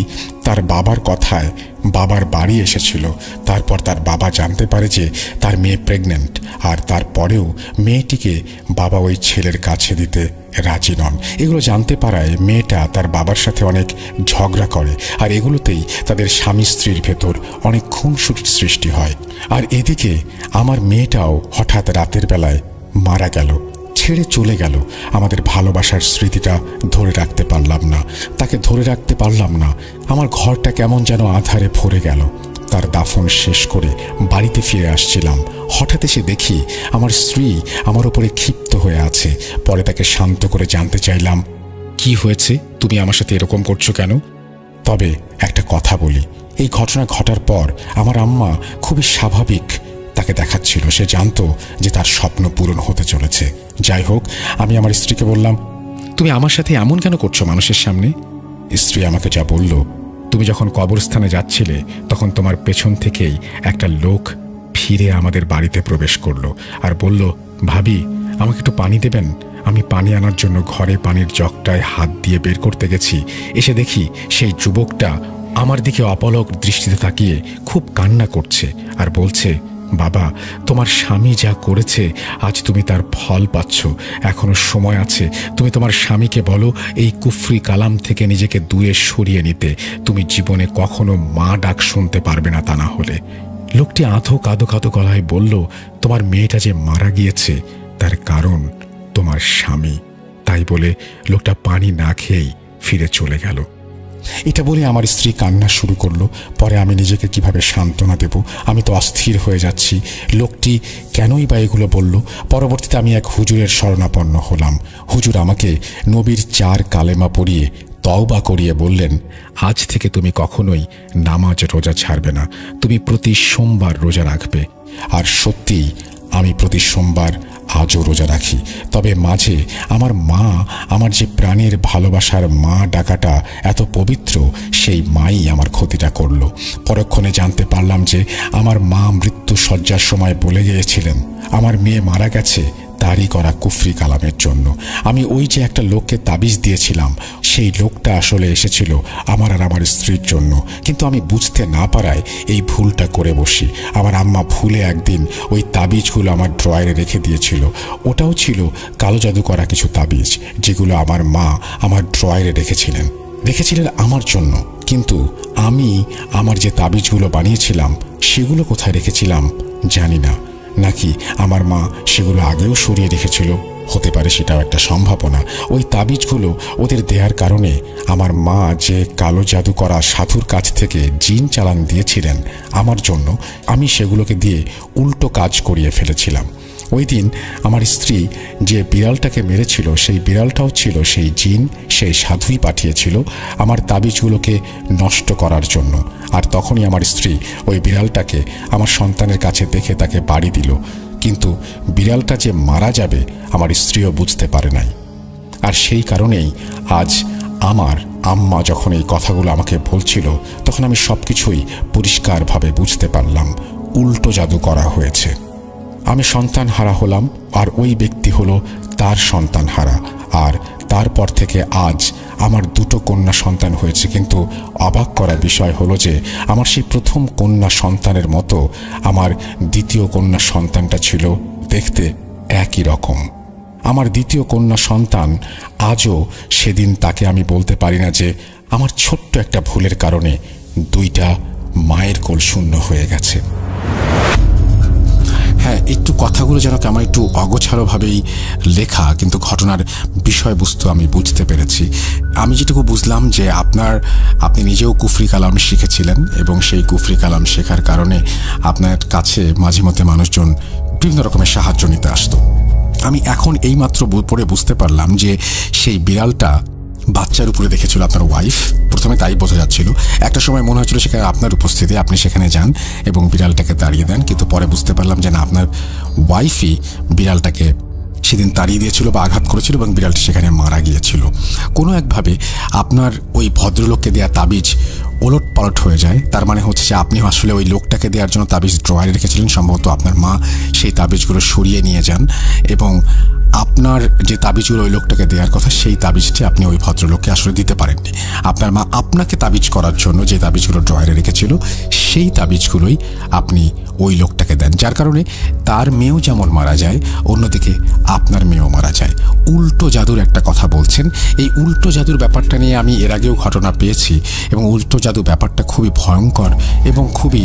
তার বাবার কথায় বাবার বাড়ি এসেছিল। তারপর তার বাবা জানতে পারে যে তার মেয়ে প্রেগন্যান্ট, আর তারপরেও মেয়েটিকে বাবা ওই ছেলের কাছে দিতে রাজি নন। এগুলো জানতে পারায় মেয়েটা তার বাবার সাথে অনেক ঝগড়া করে, আর এগুলোতেই তাদের স্বামী স্ত্রীর ভেতর অনেক খুনসুটির সৃষ্টি হয়। আর এদিকে আমার মেয়েটাও হঠাৎ রাতের বেলায় মারা গেল, ছেড়ে চলে গেল। আমাদের ভালোবাসার স্মৃতিটা ধরে রাখতে পারলাম না, তাকে ধরে রাখতে পারলাম না। আমার ঘরটা কেমন যেন আঁধারে ভরে গেল। তার দাফন শেষ করে বাড়িতে ফিরে আসছিলাম, হঠাৎ এসে দেখি আমার স্ত্রী আমার উপরে ক্ষিপ্ত হয়ে আছে। পরে তাকে শান্ত করে জানতে চাইলাম, কি হয়েছে, তুমি আমার সাথে এরকম করছো কেন? তবে একটা কথা বলি, এই ঘটনা ঘটার পর আমার আম্মা খুবই স্বাভাবিক তাকে দেখাচ্ছিল। সে জানতো যে তার স্বপ্ন পূরণ হতে চলেছে। যাই হোক, আমি আমার স্ত্রীকে বললাম, তুমি আমার সাথে এমন কেন করছো মানুষের সামনে? স্ত্রী আমাকে যা বলল, তুমি যখন কবরস্থানে যাচ্ছিলে তখন তোমার পেছন থেকেই একটা লোক ফিরে আমাদের বাড়িতে প্রবেশ করলো আর বলল, ভাবি আমাকে একটু পানি দেবেন? আমি পানি আনার জন্য ঘরে পানির জগটায় হাত দিয়ে বের করতে গেছি, এসে দেখি সেই যুবকটা আমার দিকে অপলক দৃষ্টিতে তাকিয়ে খুব কান্না করছে আর বলছে, বাবা তোমার স্বামী যা করেছে আজ তুমি তার ফল পাচ্ছ, এখনো সময় আছে। তুমি তোমার স্বামীকে বলো এই কুফরি কালাম থেকে নিজেকে দূরে সরিয়ে নিতে। তুমি জীবনে কখনো মা ডাক শুনতে পারবে না তা না হলে। লোকটি আধো কাঁদো কাঁদো গলায় বলল, তোমার মেয়েটা যে মারা গিয়েছে তার কারণ তোমার স্বামী। তাই বলে লোকটা পানি না খেয়েই ফিরে চলে গেল। এটা বলে আমার স্ত্রী কান্না শুরু করলো। পরে আমি নিজেকে কিভাবে সান্ত্বনা দেব, আমি তো অস্থির হয়ে যাচ্ছি। লোকটি কেনই বা এগুলো বলল? পরবর্তীতে আমি এক হুজুরের শরণাপন্ন হলাম। হুজুর আমাকে নবীর 4 কালেমা পড়িয়ে তওবা করিয়ে বললেন, আজ থেকে তুমি কখনোই নামাজ রোজা ছাড়বে না, তুমি প্রতি সোমবার রোজা রাখবে। আর সত্যিই আমি প্রতি সোমবার আজও রোজা রাখি। তবে মাঝে আমার মা, আমার যে প্রাণের ভালোবাসার মা ডাকাটা এত পবিত্র, সেই মাই আমার ক্ষতিটা করল। পরক্ষণে জানতে পারলাম যে আমার মা মৃত্যু শয্যার সময় বলে গিয়েছিলেন আমার মেয়ে মারা গেছে তারই করা কুফরি কালামের জন্য। আমি ওই যে একটা লোককে তাবিজ দিয়েছিলাম, সেই লোকটা আসলে এসেছিল আমার আর আমার স্ত্রীর জন্য। কিন্তু আমি বুঝতে না পারায় এই ভুলটা করে বসি। আমার আম্মা ভুলে একদিন ওই তাবিজগুলো আমার ড্রয়ারে রেখে দিয়েছিল। ওটাও ছিল কালো জাদু করা কিছু তাবিজ, যেগুলো আমার মা আমার ড্রয়ারে রেখেছিলেন আমার জন্য। কিন্তু আমি আমার যে তাবিজগুলো বানিয়েছিলাম সেগুলো কোথায় রেখেছিলাম জানি না, নাকি আমার মা সেগুলো আগেও সরিয়ে রেখেছিল হতে পারে সেটাও একটা সম্ভাবনা। ওই তাবিজগুলো ওদের দেওয়ার কারণে আমার মা যে কালো জাদু করা সাধুর কাছ থেকে জিন চালান দিয়েছিলেন আমার জন্য, আমি সেগুলোকে দিয়ে উল্টো কাজ করিয়ে ফেলেছিলাম। ওই দিন আমার স্ত্রী যে বিড়ালটাকে মেরেছিল সেই বিড়ালটাও ছিল সেই জিন, সেই সাধুই পাঠিয়েছিল আমার তাবিজগুলোকে নষ্ট করার জন্য। আর তখনই আমার স্ত্রী ওই বিড়ালটাকে আমার সন্তানের কাছে দেখে তাকে বাড়ি দিল, কিন্তু বিড়ালটা যে মারা যাবে আমার স্ত্রীও বুঝতে পারে নাই। আর সেই কারণেই আজ আমার আম্মা যখন এই কথাগুলো আমাকে বলছিল তখন আমি সব কিছুই পরিষ্কারভাবে বুঝতে পারলাম, উল্টো জাদু করা হয়েছে। আমি সন্তান হারা হলাম, আর ওই ব্যক্তি হলো তার সন্তান হারা। আর তারপর থেকে আজ আমার দুটো কন্যা সন্তান হয়েছে, কিন্তু অবাক করা বিষয় হলো যে আমার সেই প্রথম কন্যা সন্তানের মতো আমার দ্বিতীয় কন্যা সন্তানটা ছিল দেখতে একই রকম। আমার দ্বিতীয় কন্যা সন্তান আজও সেদিন তাকে আমি বলতে পারি না যে আমার ছোট্ট একটা ভুলের কারণে দুইটা মায়ের কোল শূন্য হয়ে গেছে। হ্যাঁ, একটু কথাগুলো যেন কেমন একটু অগোছালোভাবেই লেখা, কিন্তু ঘটনার বিষয়বস্তু আমি বুঝতে পেরেছি। আমি যেটুকু বুঝলাম যে আপনি নিজেও কুফরি কালাম শিখেছিলেন এবং সেই কুফরি কালাম শেখার কারণে আপনার কাছে মাঝে মধ্যে মানুষজন বিভিন্ন রকমের সাহায্য নিতে আসতো। আমি এখন এইমাত্র পড়ে বুঝতে পারলাম যে সেই বিড়ালটা বাচ্চার উপরে দেখেছিল আপনার ওয়াইফ। প্রথমে তাই বোঝা যাচ্ছিল, একটা সময় মনে হচ্ছিল সেখানে আপনার উপস্থিতি, আপনি সেখানে যান এবং বিড়ালটাকে তাড়িয়ে দেন, কিন্তু পরে বুঝতে পারলাম যে না, আপনার ওয়াইফই বিড়ালটাকে সেদিন তাড়িয়ে দিয়েছিল বা আঘাত করেছিল এবং বিড়ালটি সেখানে মারা গিয়েছিল। কোনো একভাবে আপনার ওই ভদ্রলোককে দেয়া তাবিজ ওলট পালট হয়ে যায়। তার মানে হচ্ছে যে আপনি আসলে ওই লোকটাকে দেওয়ার জন্য তাবিজ ড্রয়ারে রেখেছিলেন, সম্ভবত আপনার মা সেই তাবিজগুলো সরিয়ে নিয়ে যান এবং আপনার যে তাবিজগুলো ওই লোকটাকে দেওয়ার কথা সেই তাবিজটি আপনি ওই ভদ্রলোককে আসলে দিতে পারেননি। আপনার মা আপনাকে তাবিজ করার জন্য যে তাবিজগুলো ড্রয়ারে রেখেছিল সেই তাবিজগুলোই আপনি ওই লোকটাকে দেন, যার কারণে তার মেয়েও যেমন মারা যায়, অন্যদিকে আপনার মেয়েও মারা যায়। উল্টো জাদুর একটা কথা বলছেন, এই উল্টো জাদুর ব্যাপারটা নিয়ে আমি এর আগেও ঘটনা পেয়েছি এবং উল্টো জাদু ব্যাপারটা খুবই ভয়ঙ্কর এবং খুবই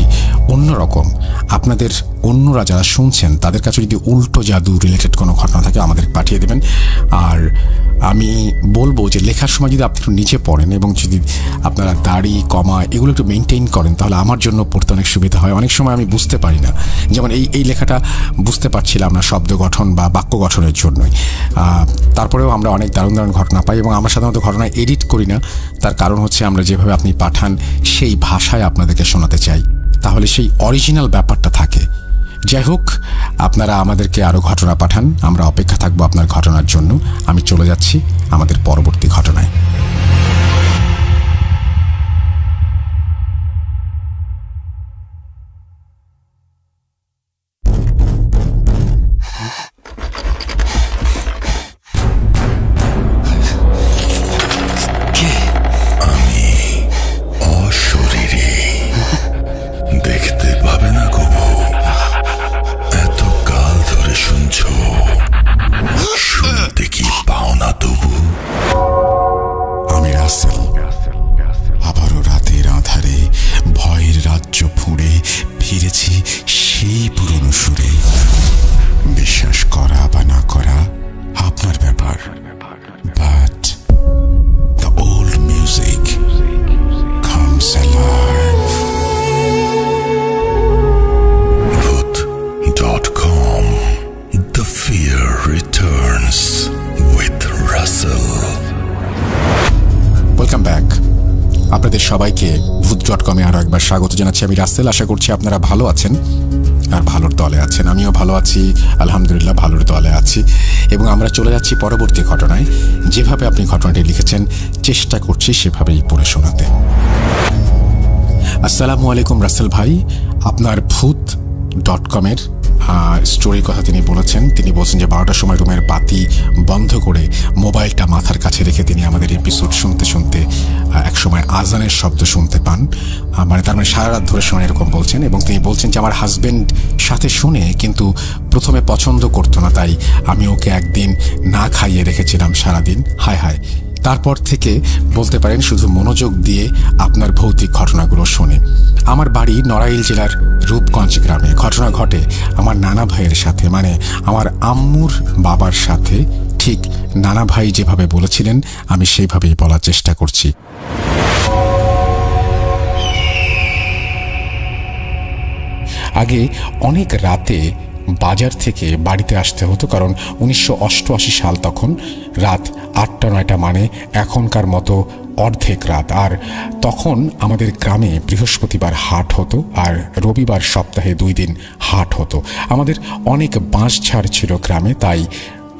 অন্যরকম। আপনাদের অন্যরা যারা শুনছেন তাদের কাছে যদি উল্টো জাদু রিলেটেড কোনো ঘটনা থাকে আমাদের পাঠিয়ে দেবেন। আর আমি বলবো যে লেখার সময় যদি আপনি একটু নিচে পড়েন এবং যদি আপনারা দাড়ি কমা এগুলো একটু মেনটেন করেন তাহলে আমার জন্য পড়তে অনেক সুবিধা হয়। অনেক সময় আমি বুঝতে পারি না, যেমন এই লেখাটা বুঝতে পারছিলাম না শব্দ গঠন বা বাক্য গঠনের জন্যই। তারপরেও আমরা অনেক দারুণ দারুণ ঘটনা পাই এবং আমরা সাধারণত ঘটনা এডিট করি না, তার কারণ হচ্ছে আমরা যেভাবে আপনি পাঠান সেই ভাষায় আপনাদেরকে শোনাতে চাই, তাহলে সেই অরিজিনাল ব্যাপারটা থাকে। যাই হোক, আপনারা আমাদেরকে আরও ঘটনা পাঠান, আমরা অপেক্ষা থাকবো আপনার ঘটনার জন্য। আমি চলে যাচ্ছি আমাদের পরবর্তী ঘটনায়। আপনাদের সবাইকে ভূত.com-এ আরও একবার স্বাগত জানাচ্ছি। আমি রাসেল, আশা করছি আপনারা ভালো আছেন আর ভালোর দলে আছেন। আমিও ভালো আছি, আলহামদুলিল্লাহ ভালোর দলে আছি। এবং আমরা চলে যাচ্ছি পরবর্তী ঘটনায়। যেভাবে আপনি ঘটনাটি লিখেছেন চেষ্টা করছি সেভাবেই পড়ে শোনাতে। আসসালামু আলাইকুম রাসেল ভাই, আপনার ভূত.com-এর স্টোরির কথা তিনি বলেছেন। তিনি বলছেন যে 12টার সময় রুমের বাতি বন্ধ করে মোবাইলটা মাথার কাছে রেখে তিনি আমাদের এপিসোড শুনতে শুনতে একসময় আজানের শব্দ শুনতে পান। তার মানে সারা রাত ধরে শোনেন এরকম বলছেন। এবং তিনি বলছেন যে আমার হাজব্যান্ড সাথে শুনে কিন্তু প্রথমে পছন্দ করতো না, তাই আমি ওকে একদিন না খাইয়ে রেখেছিলাম সারাদিন। হায় হায়, তারপর থেকে বলতে পারেন শুধু মনোযোগ দিয়ে আপনার ভৌতিক ঘটনাগুলো শোনে। আমার বাড়ি নড়াইল জেলার রূপগঞ্জ গ্রামে। ঘটনা ঘটে আমার নানা ভাইয়ের সাথে, মানে আমার আম্মুর বাবার সাথে। ঠিক নানা ভাই যেভাবে বলেছিলেন আমি সেইভাবেই বলার চেষ্টা করছি। আগে অনেক রাতে বাজার থেকে বাড়িতে আসতে হতো, কারণ 1988 সাল, তখন রাত 8টা-9টা, মানে এখনকার মতো অর্ধেক রাত। আর তখন আমাদের গ্রামে বৃহস্পতিবার হাট হতো আর রবিবার সপ্তাহে 2 দিন হাট হতো। আমাদের অনেক বাঁশঝাড় ছিল গ্রামে, তাই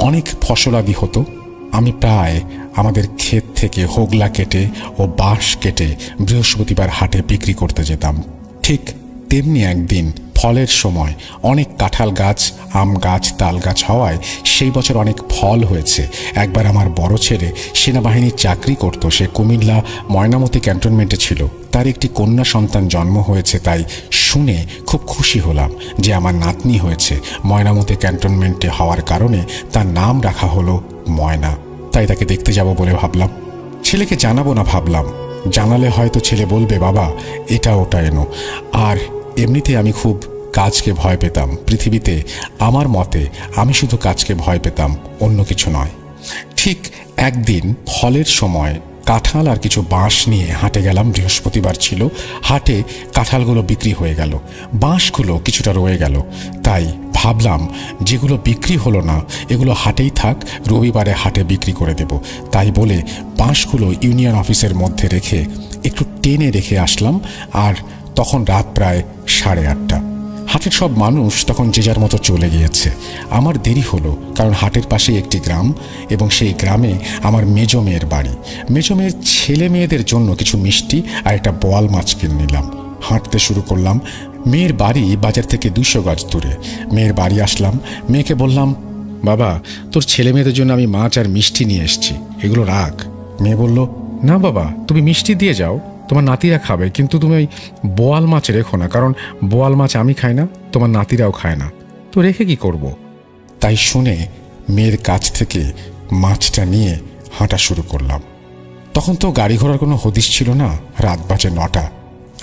অনেক ফসলাদি হতো। আমি প্রায় আমাদের ক্ষেত থেকে হোগলা কেটে ও বাঁশ কেটে বৃহস্পতিবার হাটে বিক্রি করতে যেতাম। ঠিক তেমনি একদিন ফলের সময় অনেক কাঁঠাল গাছ, আম গাছ, তাল গাছ হওয়ায় সেই বছর অনেক ফল হয়েছে। একবার আমার বড় ছেলে সেনাবাহিনীর চাকরি করত, সে কুমিল্লা ময়নামতি ক্যান্টনমেন্টে ছিল। তার একটি কন্যা সন্তান জন্ম হয়েছে, তাই শুনে খুব খুশি হলাম যে আমার নাতনি হয়েছে। ময়নামতি ক্যান্টনমেন্টে হওয়ার কারণে তার নাম রাখা হলো ময়না। তাই তাকে দেখতে যাব বলে ভাবলাম। ছেলেকে জানাবো না ভাবলাম, জানালে হয়তো ছেলে বলবে বাবা এটা ওটা এনো। আর এমনিতে আমি খুব কাজকে ভয় পেতাম। পৃথিবীতে আমার মতে আমি শুধু কাজকে ভয় পেতাম, অন্য কিছু নয়। ঠিক একদিন ফলের সময় কাঁঠাল আর কিছু বাঁশ নিয়ে হাটে গেলাম। বৃহস্পতিবার ছিল, হাটে কাঁঠালগুলো বিক্রি হয়ে গেল, বাঁশগুলো কিছুটা রয়ে গেল। তাই ভাবলাম যেগুলো বিক্রি হলো না এগুলো হাটেই থাক, রবিবারে হাটে বিক্রি করে দেব। তাই বলে বাঁশগুলো ইউনিয়ন অফিসের মধ্যে রেখে একটু টেনে রেখে আসলাম। আর তখন রাত প্রায় 8:30। হাটের সব মানুষ তখন যে যার মতো চলে গিয়েছে। আমার দেরি হলো, কারণ হাটের পাশেই একটি গ্রাম এবং সেই গ্রামে আমার মেজো মেয়ের বাড়ি। মেজো মেয়ের ছেলে মেয়েদের জন্য কিছু মিষ্টি আর একটা বোয়াল মাছ কিনে নিলাম। হাঁটতে শুরু করলাম। মেয়ের বাড়ি বাজার থেকে 200 গজ দূরে। মেয়ের বাড়ি আসলাম, মেয়েকে বললাম বাবা তোর ছেলে মেয়েদের জন্য আমি মাছ আর মিষ্টি নিয়ে এসেছি, এগুলো রাখ। মেয়ে বলল না বাবা, তুমি মিষ্টি দিয়ে যাও, তোমার নাতিরা খাবে, কিন্তু তুমি ওই বোয়াল মাছ রেখো না, কারণ বোয়াল মাছ আমি খাই না, তোমার নাতিরাও খায় না, তো রেখে কি করব। তাই শুনে মেয়ের কাছ থেকে মাছটা নিয়ে হাঁটা শুরু করলাম। তখন তো গাড়ি ঘোড়ার কোনো হদিশ ছিল না, রাত বাজে 9টা,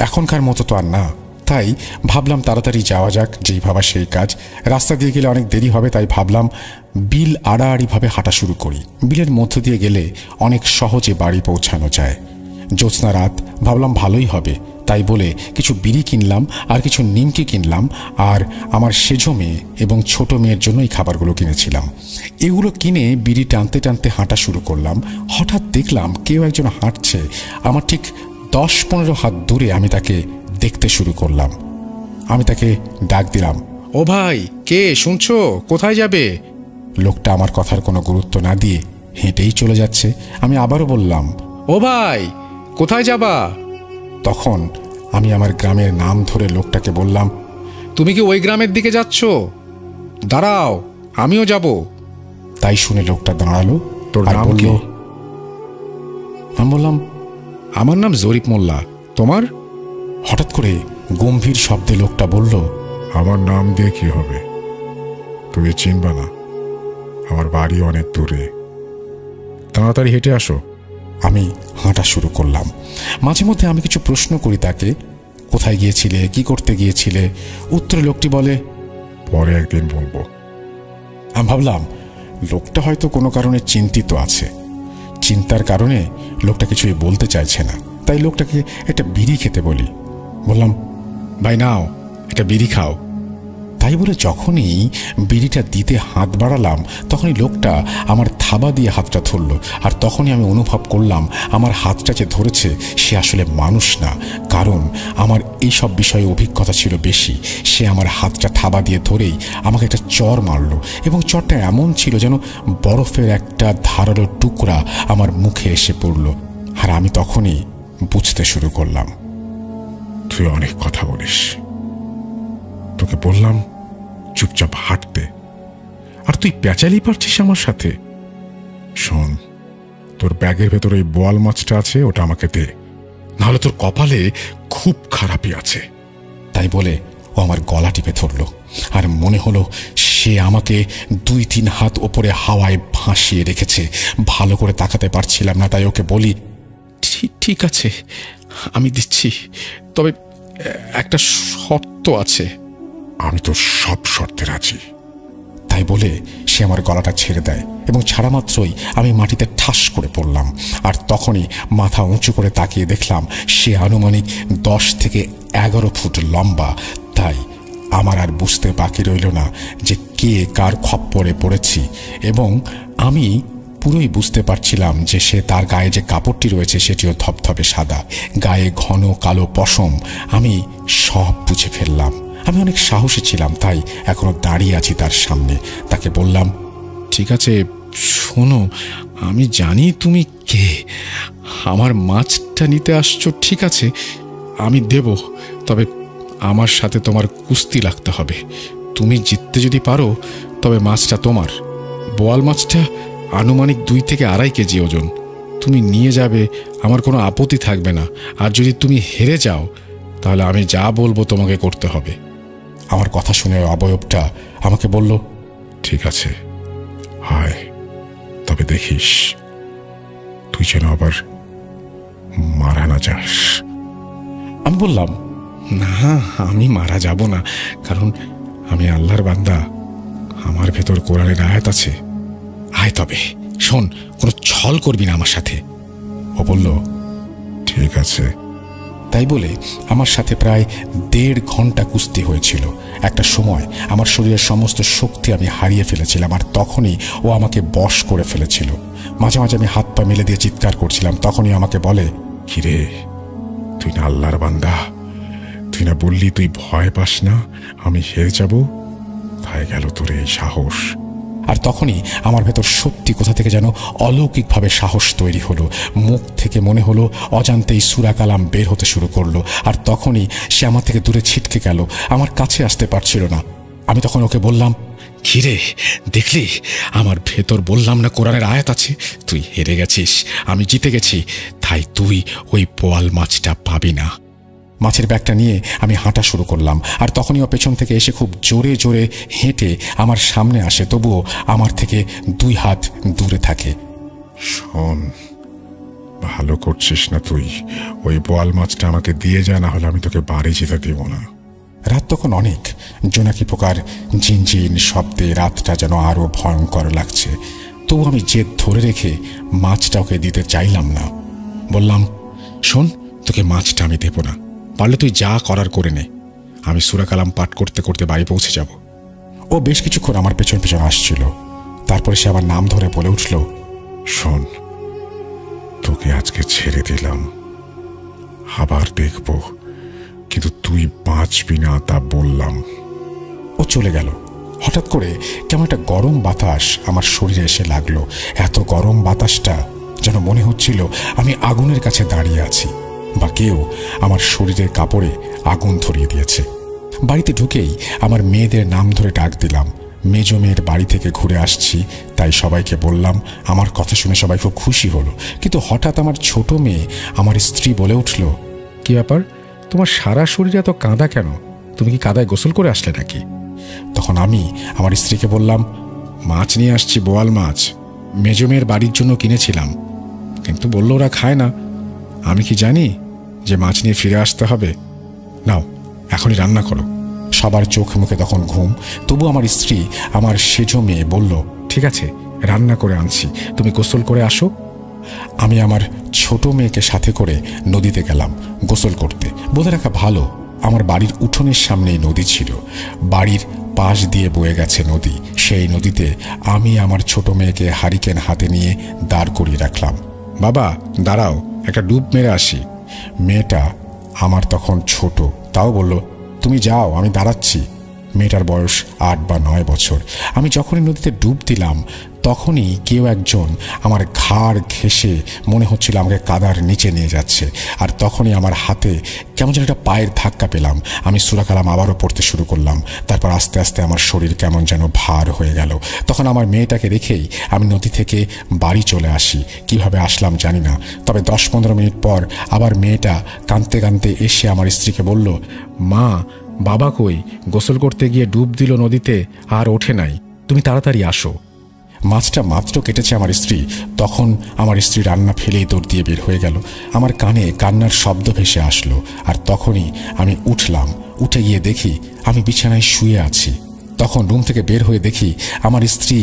এখনকার মতো তো আর না। তাই ভাবলাম তাড়াতাড়ি যাওয়া যাক, যেই ভাবা সেই কাজ। রাস্তা দিয়ে গেলে অনেক দেরি হবে, তাই ভাবলাম বিল আড়াআড়িভাবে হাঁটা শুরু করি। বিলের মধ্য দিয়ে গেলে অনেক সহজে বাড়ি পৌঁছানো যায়। জ্যোৎস্না রাত, ভাবলাম ভালোই হবে। তাই বলে কিছু বিড়ি কিনলাম আর কিছু নিমকি কিনলাম, আর আমার সেজো মেয়ে এবং ছোট মেয়ের জন্য এই খাবারগুলো কিনেছিলাম। এগুলো কিনে বিড়ি টানতে টানতে হাঁটা শুরু করলাম। হঠাৎ দেখলাম কেউ একজন হাঁটছে আমার ঠিক 10-15 হাত দূরে। আমি তাকে দেখতে শুরু করলাম। আমি তাকে ডাক দিলাম, ও ভাই, কে, শুনছো, কোথায় যাবে? লোকটা আমার কথার কোনো গুরুত্ব না দিয়ে হেঁটেই চলে যাচ্ছে। আমি আবারও বললাম, ও ভাই, কোথায় যাবা? তখন আমি আমার গ্রামের নাম ধরে লোকটাকে বললাম, তুমি কি ওই গ্রামের দিকে যাচ্ছ? দাঁড়াও, আমিও যাব। তাই শুনে লোকটা দাঁড়ালো। তোর নাম কি? আমি বললাম, আমার নাম জরিফ মোল্লা। তোমার? হঠাৎ করে গম্ভীর শব্দে লোকটা বলল, আমার নাম দিয়ে কি হবে, তুমি চিনবা না, আমার বাড়ি অনেক দূরে, তাড়াতাড়ি হেঁটে আসো। আমি হাঁটা শুরু করলাম। মাঝে মধ্যে আমি কিছু প্রশ্ন করি তাকে, কোথায় গিয়েছিলে, কি করতে গিয়েছিলে? উত্তরে লোকটি বলে, পরে একদিন বলবো। আমি ভাবলাম লোকটা হয়তো কোনো কারণে চিন্তিত আছে। চিন্তার কারণে লোকটা কিছুই বলতে চাইছে না। তাই লোকটাকে একটা বিড়ি খেতে বলি। বললাম, ভাই নাও, একটা বিড়ি খাও। তাই বলে যখনই বিড়িটা দিতে হাত বাড়ালাম তখনই লোকটা আমার থাবা দিয়ে হাতটা ধরল। আর তখনই আমি অনুভব করলাম আমার হাতটা যে ধরেছে সে আসলে মানুষ না, কারণ আমার এই সব বিষয়ে অভিজ্ঞতা ছিল বেশি। সে আমার হাতটা থাবা দিয়ে ধরেই আমাকে একটা চর মারল, এবং চরটা এমন ছিল যেন বরফের একটা ধারালো টুকরা আমার মুখে এসে পড়ল। আর আমি তখনই বুঝতে শুরু করলাম, তুই অনেক কথা বলিস। তোকে বললাম চুপচাপ হাঁটতে, আর তুই পেঁচালি পারছিস আমার সাথে। শোন, তোর ব্যাগের ভেতর ওই বোয়াল মাছটা আছে, ওটা আমাকে দে, নাহলে তোর কপালে খুব খারাপই আছে। তাই বলে ও আমার গলা টিপে ধরল, আর মনে হলো সে আমাকে 2-3 হাত ওপরে হাওয়ায় ভাসিয়ে রেখেছে। ভালো করে তাকাতে পারছিলাম না, তাই ওকে বলি, ঠিক আছে আমি দিচ্ছি, তবে একটা শর্ত আছে। আমি তো সব শর্তে রাজি। তাই বলে সে আমার গলাটা ছেড়ে দেয় এবং ছাড়া মাত্রই আমি মাটিতে ঠাস করে পড়লাম। আর তখনই মাথা উঁচু করে তাকিয়ে দেখলাম সে আনুমানিক 10 থেকে 11 ফুট লম্বা। তাই আমার আর বুঝতে বাকি রইল না যে কে কার খপ্পরে পড়েছি, এবং আমি পুরোই বুঝতে পারছিলাম যে সে তার গায়ে যে কাপড়টি রয়েছে সেটিও ধপধপে সাদা, গায়ে ঘন কালো পশম। আমি সব বুঝে ফেললাম। আমি অনেক সাহসী ছিলাম, তাই এখনো দাঁড়িয়ে আছি তার সামনে। তাকে বললাম, ঠিক আছে শোনো, আমি জানি তুমি কে, আমার মাছটা নিতে আসছো, ঠিক আছে আমি দেব, তবে আমার সাথে তোমার কুস্তি লাগতে হবে। তুমি জিততে যদি পারো তবে মাছটা তোমার। বোয়াল মাছটা আনুমানিক 2 থেকে 2.5 কেজি ওজন। তুমি নিয়ে যাবে, আমার কোনো আপত্তি থাকবে না। আর যদি তুমি হেরে যাও তাহলে আমি যা বলবো তোমাকে করতে হবে। আমার কথা শুনে অবয়বটা আমাকে বলল, ঠিক আছে হায়, তবে দেখিস তুই যেন আবার মারা না যাস। আমি বললাম, না আমি মারা যাব না, কারণ আমি আল্লাহর বান্দা, আমার ভেতর কোরআনের আয়াত আছে। আয় তবে শোন, কোনো ছল করবি না আমার সাথে। ও বলল, ঠিক আছে। তাই বলে আমার সাথে প্রায় 1.5 ঘন্টা কুস্তি হয়েছিল। একটা সময় আমার শরীরের সমস্ত শক্তি আমি হারিয়ে ফেলেছিলাম, আর তখনই ও আমাকে বশ করে ফেলেছিল। মাঝে মাঝে আমি হাত পা মেলে দিয়ে চিৎকার করছিলাম। তখনই আমাকে বলে, কিরে তুই না আল্লাহর বান্দা, তুই না বললি তুই ভয় পাস না আমি হেরে যাব? তাই গেল তোর এই সাহস। আর তখনই আমার ভেতর সত্যি কোথা থেকে যেন অলৌকিকভাবে সাহস তৈরি হলো। মুখ থেকে মনে হলো অজান্তেই সূরা কালাম বের হতে শুরু করলো। আর তখনই সে আমার থেকে দূরে ছিটকে গেল, আমার কাছে আসতে পারছিল না। আমি তখন ওকে বললাম, কিরে দেখলি আমার ভেতর বললাম না কোরআনের আয়াত আছে? তুই হেরে গেছিস, আমি জিতে গেছি, তাই তুই ওই বোয়াল মাছটা পাবি না। মাছের ব্যাগটা নিয়ে আমি হাঁটা শুরু করলাম। আর তখনই ও পেছন থেকে এসে খুব জোরে জোরে হেঁটে আমার সামনে আসে, তবুও আমার থেকে 2 হাত দূরে থাকে। শোন, ভালো করছিস না তুই, ওই বোয়াল মাছটা আমাকে দিয়ে যা, না হলে আমি তোকে বাড়ি যেতে দেব না। রাত তখন অনেক, জোনাকি পোকার ঝিনঝিন শব্দে রাতটা যেন আরো ভয়ঙ্কর লাগছে। তবু আমি জেদ ধরে রেখে মাছটা ওকে দিতে চাইলাম না। বললাম, শোন, তোকে মাছটা আমি দেব না, পারলে তুই যা করার করে নে, আমি সূরা কালাম পাঠ করতে করতে বাড়ি পৌঁছে যাব। ও বেশ কিছুক্ষণ আমার পেছন পেছন আসছিল। তারপরে সে আমার নাম ধরে বলে উঠল, শোন, তোকে আজকে ছেড়ে দিলাম, আবার দেখব, কিন্তু তুই বাঁচবি না তা বললাম। ও চলে গেল। হঠাৎ করে কেমন একটা গরম বাতাস আমার শরীরে এসে লাগলো। এত গরম বাতাসটা যেন মনে হচ্ছিল আমি আগুনের কাছে দাঁড়িয়ে আছি, বা কেউ আমার শরীরের কাপড়ে আগুন ধরিয়ে দিয়েছে। বাড়িতে ঢুকেই আমার মেয়েদের নাম ধরে ডাক দিলাম। মেজো মেয়ের বাড়ি থেকে ঘুরে আসছি, তাই সবাইকে বললাম। আমার কথা শুনে সবাই খুব খুশি হলো। কিন্তু হঠাৎ আমার ছোট মেয়ে, আমার স্ত্রী, বলে উঠল, কি ব্যাপার, তোমার সারা শরীরে এত কাঁদা কেন? তুমি কি কাদায় গোসল করে আসলে নাকি? তখন আমি আমার স্ত্রীকে বললাম, মাছ নিয়ে আসছি, বোয়াল মাছ, মেজো মেয়ের বাড়ির জন্য কিনেছিলাম, কিন্তু বললো ওরা খায় না। আমি কি জানি যে মাছ নিয়ে ফিরে আসতে হবে? নাও এখনই রান্না করো। সবার চোখ মুখে তখন ঘুম, তবু আমার স্ত্রী, আমার সেজো মেয়ে, বলল, ঠিক আছে রান্না করে আনছি, তুমি গোসল করে আসো। আমি আমার ছোট মেয়েকে সাথে করে নদীতে গেলাম গোসল করতে। বলে রাখা ভালো, আমার বাড়ির উঠোনের সামনেই নদী ছিল। বাড়ির পাশ দিয়ে বয়ে গেছে নদী। সেই নদীতে আমি আমার ছোট মেয়েকে হারিকেন হাতে নিয়ে দাঁড় করিয়ে রাখলাম। বাবা দাঁড়াও, একটা ডুব মেরে আসি। মেয়েটা আমার তখন ছোট, তাও বলল, তুমি যাও, আমি দাঁড়াচ্ছি। মেয়েটার বয়স 8 বা 9 বছর। আমি যখনই নদীতে ডুব দিলাম তখনই কেউ একজন আমার ঘাড় ঘেঁষে মনে হচ্ছিল আমাকে কাদার নিচে নিয়ে যাচ্ছে। আর তখনই আমার হাতে কেমন যেন একটা পায়ের ধাক্কা পেলাম। আমি সূরা কালাম আবারও পড়তে শুরু করলাম। তারপর আস্তে আস্তে আমার শরীর কেমন যেন ভার হয়ে গেল। তখন আমার মেয়েটাকে রেখেই আমি নদী থেকে বাড়ি চলে আসি। কিভাবে আসলাম জানি না, তবে 10-15 মিনিট পর আবার মেয়েটা কাঁদতে কাঁদতে এসে আমার স্ত্রীকে বলল, মা বাবা কই, গোসল করতে গিয়ে ডুব দিল নদীতে, আর ওঠে নাই, তুমি তাড়াতাড়ি আসো। মাছটা মাত্র কেটেছে আমার স্ত্রী, তখন আমার স্ত্রী রান্না ফেলেই দৌড় দিয়ে বের হয়ে গেল। আমার কানে কান্নার শব্দ ভেসে আসলো, আর তখনই আমি উঠলাম। উঠে গিয়ে দেখি আমি বিছানায় শুয়ে আছি। তখন রুম থেকে বের হয়ে দেখি আমার স্ত্রী,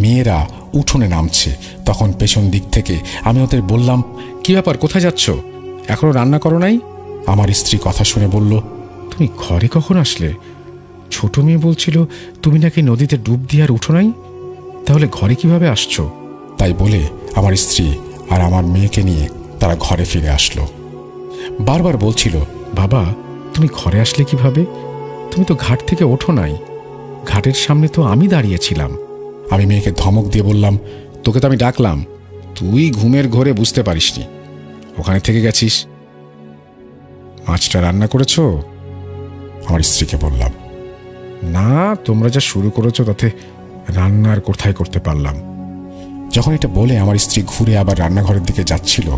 মেয়েরা উঠোনে নামছে। তখন পেছন দিক থেকে আমি ওদের বললাম, কি ব্যাপার, কোথায় যাচ্ছ, এখনো রান্না করো নাই? আমার স্ত্রী কথা শুনে বলল, তুমি ঘরে কখন আসলে? ছোট মেয়ে বলছিল তুমি নাকি নদীতে ডুব দিয়ে আর উঠো নাই, তাহলে ঘরে কিভাবে আসছো? তাই বলে আমার স্ত্রী আর আমার মেয়েকে নিয়ে তারা ঘরে ফিরে আসলো। বারবার বলছিল, বাবা তুমি ঘরে আসলে কিভাবে, তুমি তো ঘাট থেকে ওঠো নাই, ঘাটের সামনে তো আমি দাঁড়িয়েছিলাম। আমি মেয়েকে ধমক দিয়ে বললাম, তোকে তো আমি ডাকলাম, তুই ঘুমের ঘোরে বুঝতে পারিসনি, ওখানে থেকে গেছিস। মাছটা রান্না করেছো? আমার স্ত্রীকে বললাম। না, তোমরা যা শুরু করেছো তাতে রান্নার কোথায় করতে পারলাম। যখন এটা বলে আমার স্ত্রী ঘুরে আবার রান্নাঘরের দিকে যাচ্ছিল,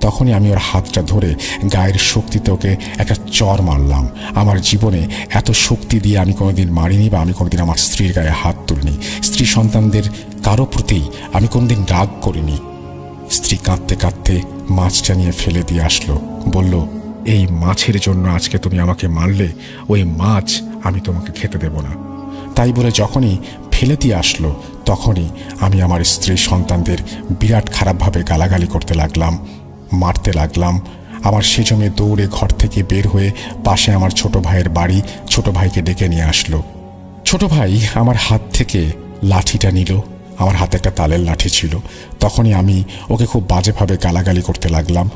তখনই আমি ওর হাতটা ধরে গায়ের শক্তিতে ওকে একটা চর মারলাম। আমার জীবনে এত শক্তি দিয়ে আমি কোনোদিন মারিনি, বা আমি কোনোদিন আমার স্ত্রীর গায়ে হাত তুলিনি। স্ত্রী সন্তানদের কারো প্রতি আমি কোনোদিন রাগ করিনি। স্ত্রী কাঁদতে কাঁদতে মাছটা নিয়ে ফেলে দিয়ে আসলো, বলল, এই মাছের জন্য আজকে তুমি আমাকে মারলে, ওই মাছ আমি তোমাকে খেতে দেব না। তাই বলে যখনই ফেলে দিয়ে আসলো, তখনই আমি আমার স্ত্রী সন্তানদের বিরাট খারাপভাবে গালাগালি করতে লাগলাম, মারতে লাগলাম। আমার সেজো মেয়ে দৌড়ে ঘর থেকে বের হয়ে পাশে আমার ছোট ভাইয়ের বাড়ি, ছোট ভাইকে ডেকে নিয়ে আসলো। ছোট ভাই আমার হাত থেকে লাঠিটা নিল, আমার হাতে একটা তালের লাঠি ছিল। তখনই আমি ওকে খুব বাজেভাবে গালাগালি করতে লাগলাম।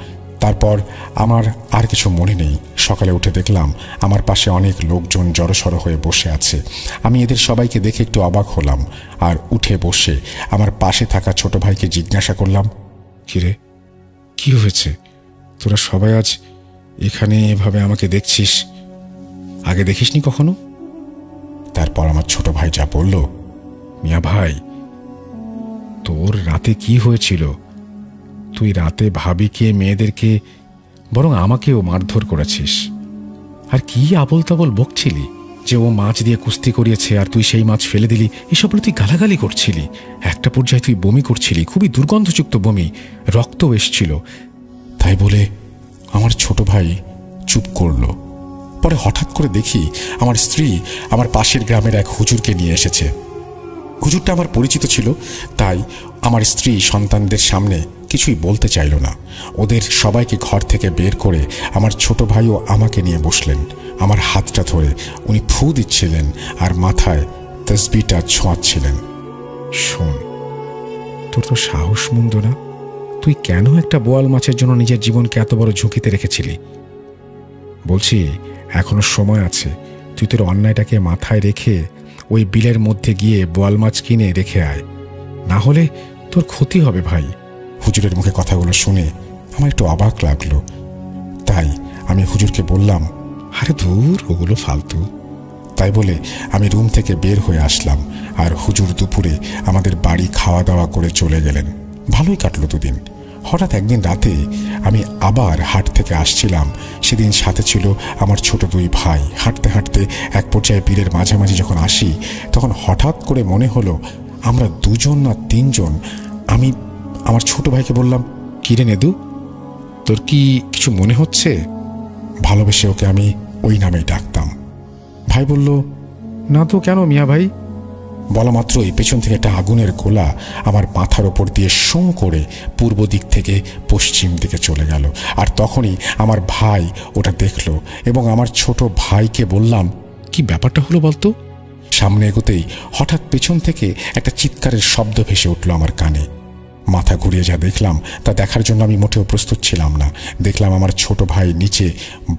তারপর আমার আর কিছু মনে নেই। সকালে উঠে দেখলাম আমার পাশে অনেক লোকজন জড়সড় হয়ে বসে আছে। আমি এদের সবাইকে দেখে একটু অবাক হলাম, আর উঠে বসে আমার পাশে থাকা ছোট ভাইকে জিজ্ঞাসা করলাম, কিরে, কি হয়েছে, তোরা সবাই আজ এখানে এভাবে আমাকে দেখছিস, আগে দেখিসনি কখনো? তারপর আমার ছোট ভাই যা বলল, মিয়া ভাই, তোর রাতে কি হয়েছিল? তুই রাতে ভাবিকে, মেয়েদেরকে, বরং আমাকেও মারধর করেছিস। আর কি আবল তাবল বকছিলি যে ও মাছ দিয়ে কুস্তি করিয়েছে আর তুই সেই মাছ ফেলে দিলি, এসব বলে তুই গালাগালি করছিলি। একটা পর্যায়ে তুই বমি করছিলি, খুবই দুর্গন্ধযুক্ত বমি, রক্তও এসছিল। তাই বলে আমার ছোট ভাই চুপ করল। পরে হঠাৎ করে দেখি আমার স্ত্রী আমার পাশের গ্রামের এক হুজুরকে নিয়ে এসেছে। হুজুরটা আমার পরিচিত ছিল, তাই আমার স্ত্রী সন্তানদের সামনে কিছুই বলতে চাইল না। ওদের সবাইকে ঘর থেকে বের করে আমার ছোট ভাইও আমাকে নিয়ে বসলেন। আমার হাতটা ধরে উনি ফু দিচ্ছিলেন আর মাথায় তসবিটা ছোঁয়াচ্ছিলেন। শোন, তোর তো সাহস মন্দ না, তুই কেন একটা বোয়াল মাছের জন্য নিজের জীবনকে এত বড় ঝুঁকিতে রেখেছিলি? বলছি, এখনো সময় আছে, তুই তোর অন্যায়টাকে মাথায় রেখে ওই বিলের মধ্যে গিয়ে বোয়াল মাছ কিনে রেখে আয়, না হলে তোর ক্ষতি হবে ভাই। হুজুরের মুখে কথাগুলো শুনে আমার একটু অবাক লাগলো, তাই আমি হুজুরকে বললাম, আরে ধুর, ওগুলো ফালতু। তাই বলে আমি রুম থেকে বের হয়ে আসলাম, আর হুজুর দুপুরে আমাদের বাড়ি খাওয়া দাওয়া করে চলে গেলেন। ভালোই কাটলো দুদিন। হঠাৎ একদিন রাতে আমি আবার হাট থেকে আসছিলাম। সেদিন সাথে ছিল আমার ছোট দুই ভাই। হাঁটতে হাঁটতে এক পর্যায়ে বিলের মাঝামাঝি যখন আসি, তখন হঠাৎ করে মনে হলো আমরা দুজন না তিনজন। আমি আমার ছোট ভাইকে বললাম, কিরে নেদু, তোর কি কিছু মনে হচ্ছে? ভালোবেসে ওকে আমি ওই নামেই ডাকতাম। ভাই বলল, না তো, কেন মিয়া ভাই? বলা মাত্রই পেছন থেকে একটা আগুনের গোলা আমার মাথার ওপর দিয়ে শোঁ করে পূর্ব দিক থেকে পশ্চিম দিকে চলে গেল। আর তখনই আমার ভাই ওটা দেখলো এবং আমার ছোট ভাইকে বললাম, কি ব্যাপারটা হলো বলতো? সামনে এগোতেই হঠাৎ পেছন থেকে একটা চিৎকারের শব্দ ভেসে উঠল আমার কানে। মাথা ঘুরিয়ে যা দেখলাম তা দেখার জন্য আমি মোটেও প্রস্তুত ছিলাম না। দেখলাম আমার ছোট ভাই নিচে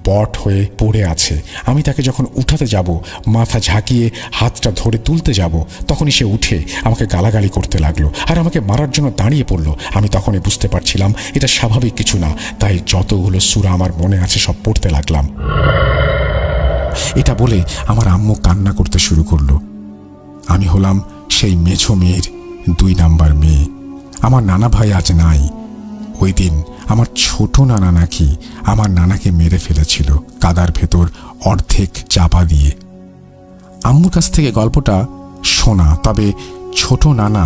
বট হয়ে পড়ে আছে। আমি তাকে যখন উঠাতে যাব, মাথা ঝাঁকিয়ে হাতটা ধরে তুলতে যাব, তখনই সে উঠে আমাকে গালাগালি করতে লাগলো আর আমাকে মারার জন্য দাঁড়িয়ে পড়লো। আমি তখনই বুঝতে পারছিলাম এটা স্বাভাবিক কিছু না, তাই যতগুলো সূরা আমার মনে আছে সব পড়তে লাগলাম। এটা বলে আমার আম্মু কান্না করতে শুরু করলো। আমি হলাম সেই মেঝো মেয়ের 2 নাম্বার মেয়ে। আমার নানা ভাই আজ নাই। ওই দিন আমার ছোট নানা নাকি আমার নানাকে মেরে ফেলেছিল কাদার ভেতর অর্ধেক চাপা দিয়ে। আম্মুর কাছ থেকে গল্পটা শোনা, তবে ছোট নানা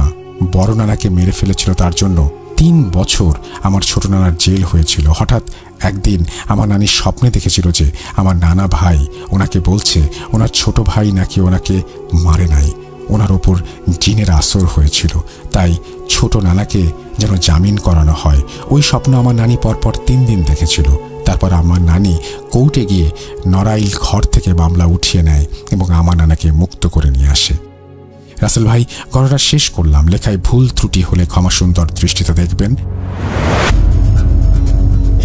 বড় নানাকে মেরে ফেলেছিল তার জন্য 3 বছর আমার ছোট নানার জেল হয়েছিল। হঠাৎ একদিন আমার নানি স্বপ্নে দেখেছিল যে আমার নানা ভাই ওনাকে বলছে ওনার ছোট ভাই নাকি ওনাকে মারে নাই, ওনার ওপর জিনের আসর হয়েছিল, তাই ছোট নানাকে যেন জামিন করানো হয়। ওই স্বপ্ন আমার নানি পরপর 3 দিন দেখেছিল। তারপর আমার নানি কোর্টে গিয়ে নড়াইল ঘর থেকে মামলা উঠিয়ে নেয় এবং আমার নানাকে মুক্ত করে নিয়ে আসে। রাসেল ভাই, গল্পটা শেষ করলাম। লেখায় ভুল ত্রুটি হলে ক্ষমা সুন্দর দৃষ্টিতে দেখবেন।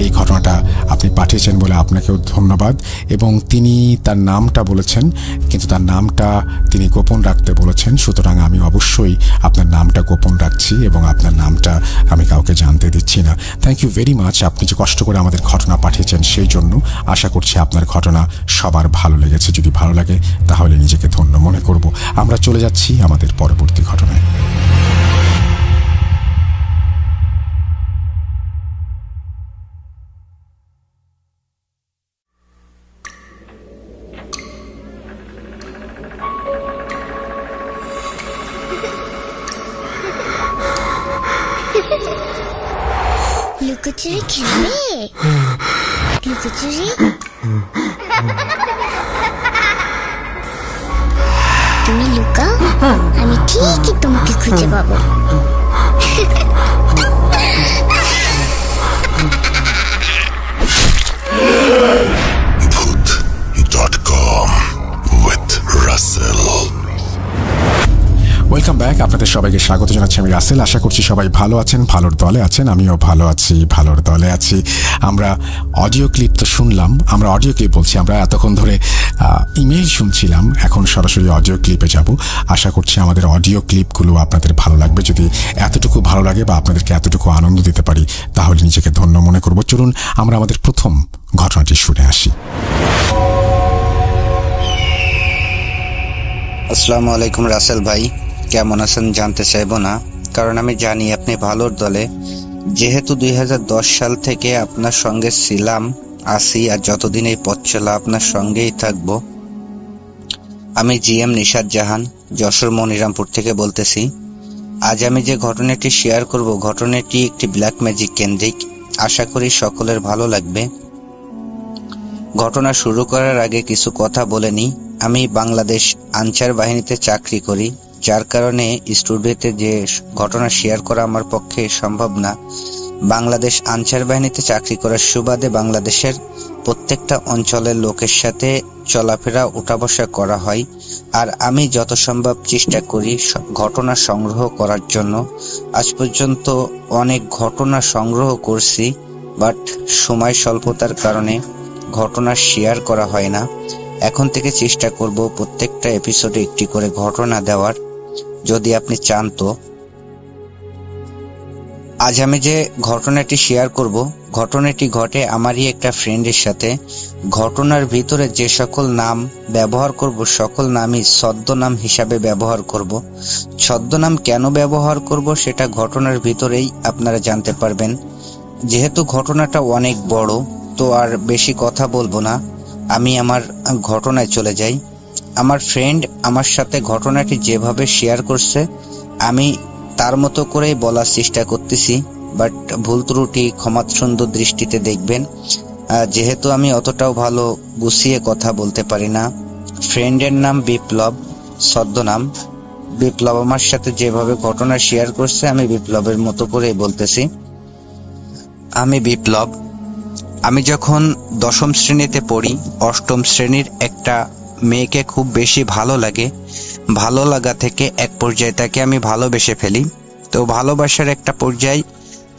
এই ঘটনাটা আপনি পাঠিয়েছেন বলে আপনাকেও ধন্যবাদ। এবং তিনি তার নামটা বলেছেন, কিন্তু তার নামটা তিনি গোপন রাখতে বলেছেন, সুতরাং আমি অবশ্যই আপনার নামটা গোপন রাখছি এবং আপনার নামটা আমি কাউকে জানতে দিচ্ছি না। Thank you very much. আপনি যে কষ্ট করে আমাদের ঘটনা পাঠিয়েছেন সেই জন্য। আশা করছি আপনার ঘটনা সবার ভালো লেগেছে। যদি ভালো লাগে তাহলে নিজেকে ধন্য মনে করব। আমরা চলে যাচ্ছি আমাদের পরবর্তী ঘটনায়। লুকোচুরি খেলবে? লুকোচুরি তুমি লুকাও, আমি ঠিকই তোমাকে খুঁজে পাবো। Voot.com with Russell. Welcome back. আপনাদের সবাইকে স্বাগত জানাচ্ছি আমি রাসেল। আশা করছি সবাই ভালো আছেন, ভালোর দলে আছেন। আমিও ভালো আছি, ভালোর দলে আছি। আমরা অডিও ক্লিপ তো শুনলাম, আমরা অডিও ক্লিপ বলছি, আমরা এতক্ষণ ধরে ইমেল শুনছিলাম, এখন সরাসরি অডিও ক্লিপে যাব। আশা করছি আমাদের অডিও ক্লিপগুলো আপনাদের ভালো লাগবে। যদি এতটুকু ভালো লাগে বা আপনাদেরকে এতটুকু আনন্দ দিতে পারি তাহলে নিজেকে ধন্য মনে করব। চলুন আমরা আমাদের প্রথম ঘটনাটি শুনে আসি। আসসালামু আলাইকুম রাসেল ভাই, কেমন আছেন জানতে চাইবো না, কারণ আমি জানি আপনি ভালোর দলে। যেহেতু 2010 সাল থেকে আপনার সঙ্গে ছিলাম, আছি, আর যতদিন এই পথ চলা আপনার সঙ্গেই থাকবো। আমি জিএম নিশাত জাহান, যশোর মনিরামপুর থেকে বলতেছি। আজ আমি যে ঘটনাটি শেয়ার করব, ঘটনাটি একটি ব্ল্যাক ম্যাজিক কেন্দ্রিক। আশা করি সকলের ভালো লাগবে। ঘটনা শুরু করার আগে কিছু কথা বলে নিই। আমি বাংলাদেশ আনসার বাহিনীতে চাকরি করি, যার কারণে স্টুডিওতে যে ঘটনা শেয়ার করা আমার পক্ষে সম্ভব না। বাংলাদেশ আনসার বাহিনীতে চাকরি করার সুবাদে বাংলাদেশের প্রত্যেকটা অঞ্চলের লোকের সাথে চলাফেরা উঠা বসা করা হয়, আর আমি যত সম্ভব চেষ্টা করি ঘটনা সংগ্রহ করার জন্য। আজ পর্যন্ত অনেক ঘটনা সংগ্রহ করছি, বাট সময় স্বল্পতার কারণে ঘটনা শেয়ার করা হয় না। এখন থেকে চেষ্টা করব প্রত্যেকটা এপিসোডে একটি করে ঘটনা দেওয়ার, যদি আপনি চান তো। আজ আমি যে ঘটনাটি শেয়ার করব, ঘটনাটি ঘটে আমারই একটা ফ্রেন্ডের সাথে। ঘটনার ভিতরে যে সকল নাম ব্যবহার করব, সকল নামই ছদ্মনাম হিসাবে ব্যবহার করব। ছদ্মনাম কেন ব্যবহার করব সেটা ঘটনার ভিতরেই আপনারা জানতে পারবেন। যেহেতু ঘটনাটা অনেক বড়, তো আর বেশি কথা বলবো না, আমি আমার ঘটনায় চলে যাই। আমার ফ্রেন্ড আমার সাথে ঘটনাটি যেভাবে শেয়ার করছে আমি তার মতো করেই বলার চেষ্টা করতেছি, বাট ভুল ত্রুটি ক্ষমা সুন্দর দৃষ্টিতে দেখবেন। যেহেতু আমি অতটাও ভালো গুছিয়ে কথা বলতে পারি না। ফ্রেন্ডের নাম বিপ্লব, ছদ্মনাম বিপ্লব। আমার সাথে যেভাবে ঘটনা শেয়ার করছে আমি বিপ্লবের মতো করেই বলতেছি। আমি বিপ্লব। আমি যখন 10ম শ্রেণীতে পড়ি, 8ম শ্রেণীর একটা মেয়েকে খুব বেশি ভালো লাগে। ভালো লাগা থেকে এক পর্যায়ে তাকে আমি ভালোবেসে ফেলি। তো ভালোবাসার একটা পর্যায়ে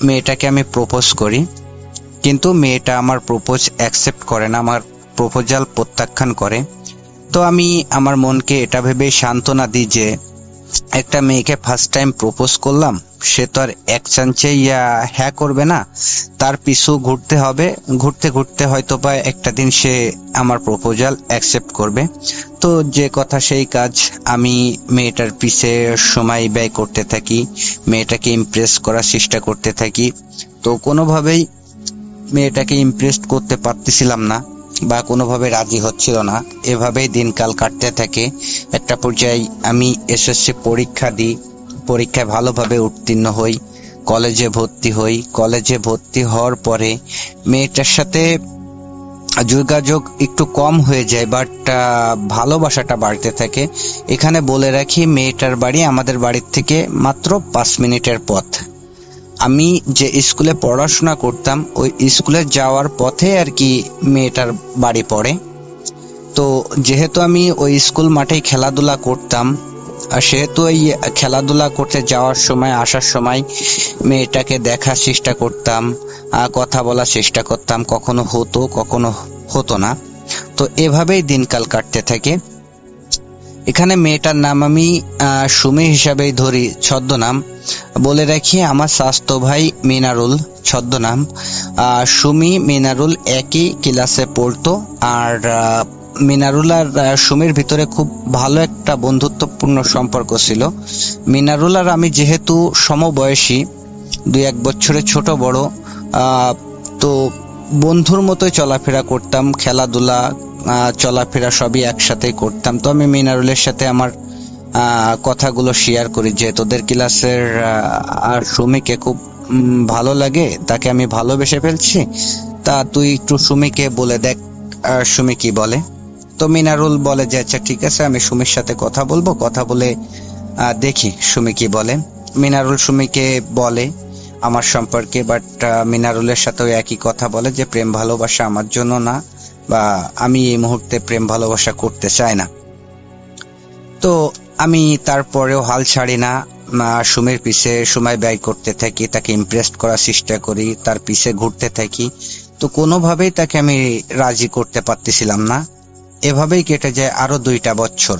মেয়েটাকে আমি প্রপোজ করি, কিন্তু মেয়েটা আমার প্রপোজ অ্যাকসেপ্ট করে না, আমার প্রপোজাল প্রত্যাখ্যান করে। তো আমি আমার মনকে এটা ভেবে সান্ত্বনা দিই যে একটা মেয়েকে ফার্স্ট টাইম প্রপোজ করলাম, সে তো আর এক চান্সে হ্যাঁ করবে না, তার পিছু ঘুরতে হবে। ঘুরতে ঘুরতে হয়তো বা একটা দিন সে আমার প্রপোজাল অ্যাকসেপ্ট করবে। তো যে কথা সেই কাজ, আমি মেয়েটার পিছে সময় ব্যয় করতে থাকি, মেয়েটাকে ইমপ্রেস করার চেষ্টা করতে থাকি। তো কোনোভাবেই মেয়েটাকে ইমপ্রেস করতে পারতেছিলাম না বা কোনোভাবে রাজি হচ্ছিল না। এভাবেই দিনকাল কাটতে থাকে। একটা পর্যায়ে আমি এসএসসি পরীক্ষা দিই, পরীক্ষায় ভালোভাবে উত্তীর্ণ হই, কলেজে ভর্তি হই। কলেজে ভর্তি হওয়ার পরে মেয়েটার সাথে যোগাযোগ একটু কম হয়ে যায়, বাট ভালোবাসাটা বাড়তে থাকে। এখানে বলে রাখি, মেয়েটার বাড়ি আমাদের বাড়ির থেকে মাত্র 5 মিনিটের পথ। আমি যে স্কুলে পড়াশোনা করতাম ওই স্কুলে যাওয়ার পথে আর কি মেয়েটার বাড়ি পড়ে। তো যেহেতু আমি ওই স্কুল মাঠেই খেলাধুলা করতাম, আর সেহেতু এই খেলাধুলা করতে যাওয়ার সময় আসার সময় মেয়েটাকে দেখার চেষ্টা করতাম, কথা বলার চেষ্টা করতাম। কখনো হতো, কখনো হতো না। তো এভাবেই দিনকাল কাটতে থাকে। এখানে মেয়েটার নাম আমি সুমি হিসাবেই ধরি, ছদ্মনাম। বলে রাখি, আমার স্বাস্থ্য ভাই মিনারুল, ছদ্মনাম। সুমি মিনারুল একই ক্লাসে পড়তো। আর মিনারুল আর সুমির ভিতরে খুব ভালো একটা বন্ধুত্বপূর্ণ সম্পর্ক ছিল। মিনারুল আর আমি যেহেতু সমবয়সী, 2-1 বছরের ছোট বড়, তো বন্ধুর মতোই চলাফেরা করতাম, খেলাধুলা চলাফেরা সবই একসাথেই করতাম। তো আমি মিনারুলের সাথে আমার কথাগুলো শেয়ার করি যে তোদের ক্লাসের আর সুমিকে খুব ভালো লাগে, তাকে আমি ভালোবেসে ফেলছি, তা তুই একটু সুমিকে বলে দেখ সুমি কি বলে। তো মিনারুল বলে যে আচ্ছা ঠিক আছে, আমি সুমির সাথে কথা বলবো, কথা বলে দেখি সুমি কি বলে। মিনারুল সুমিকে বলে আমার সম্পর্কে, বাট মিনারুলের সাথেও একই কথা বলে যে প্রেম ভালোবাসা আমার জন্য না, বা আমি এই মুহূর্তে প্রেম ভালোবাসা করতে চাই না। তো আমি তারপরেও হাল ছাড়ি না, সুমির পিছে সময় ব্যয় করতে থাকি, তাকে ইমপ্রেস করার চেষ্টা করি, তার পিছে ঘুরতে থাকি। তো কোনোভাবেই তাকে আমি রাজি করতে পারতেছিলাম না। এভাবেই কেটে যায় আরো 2টা বছর।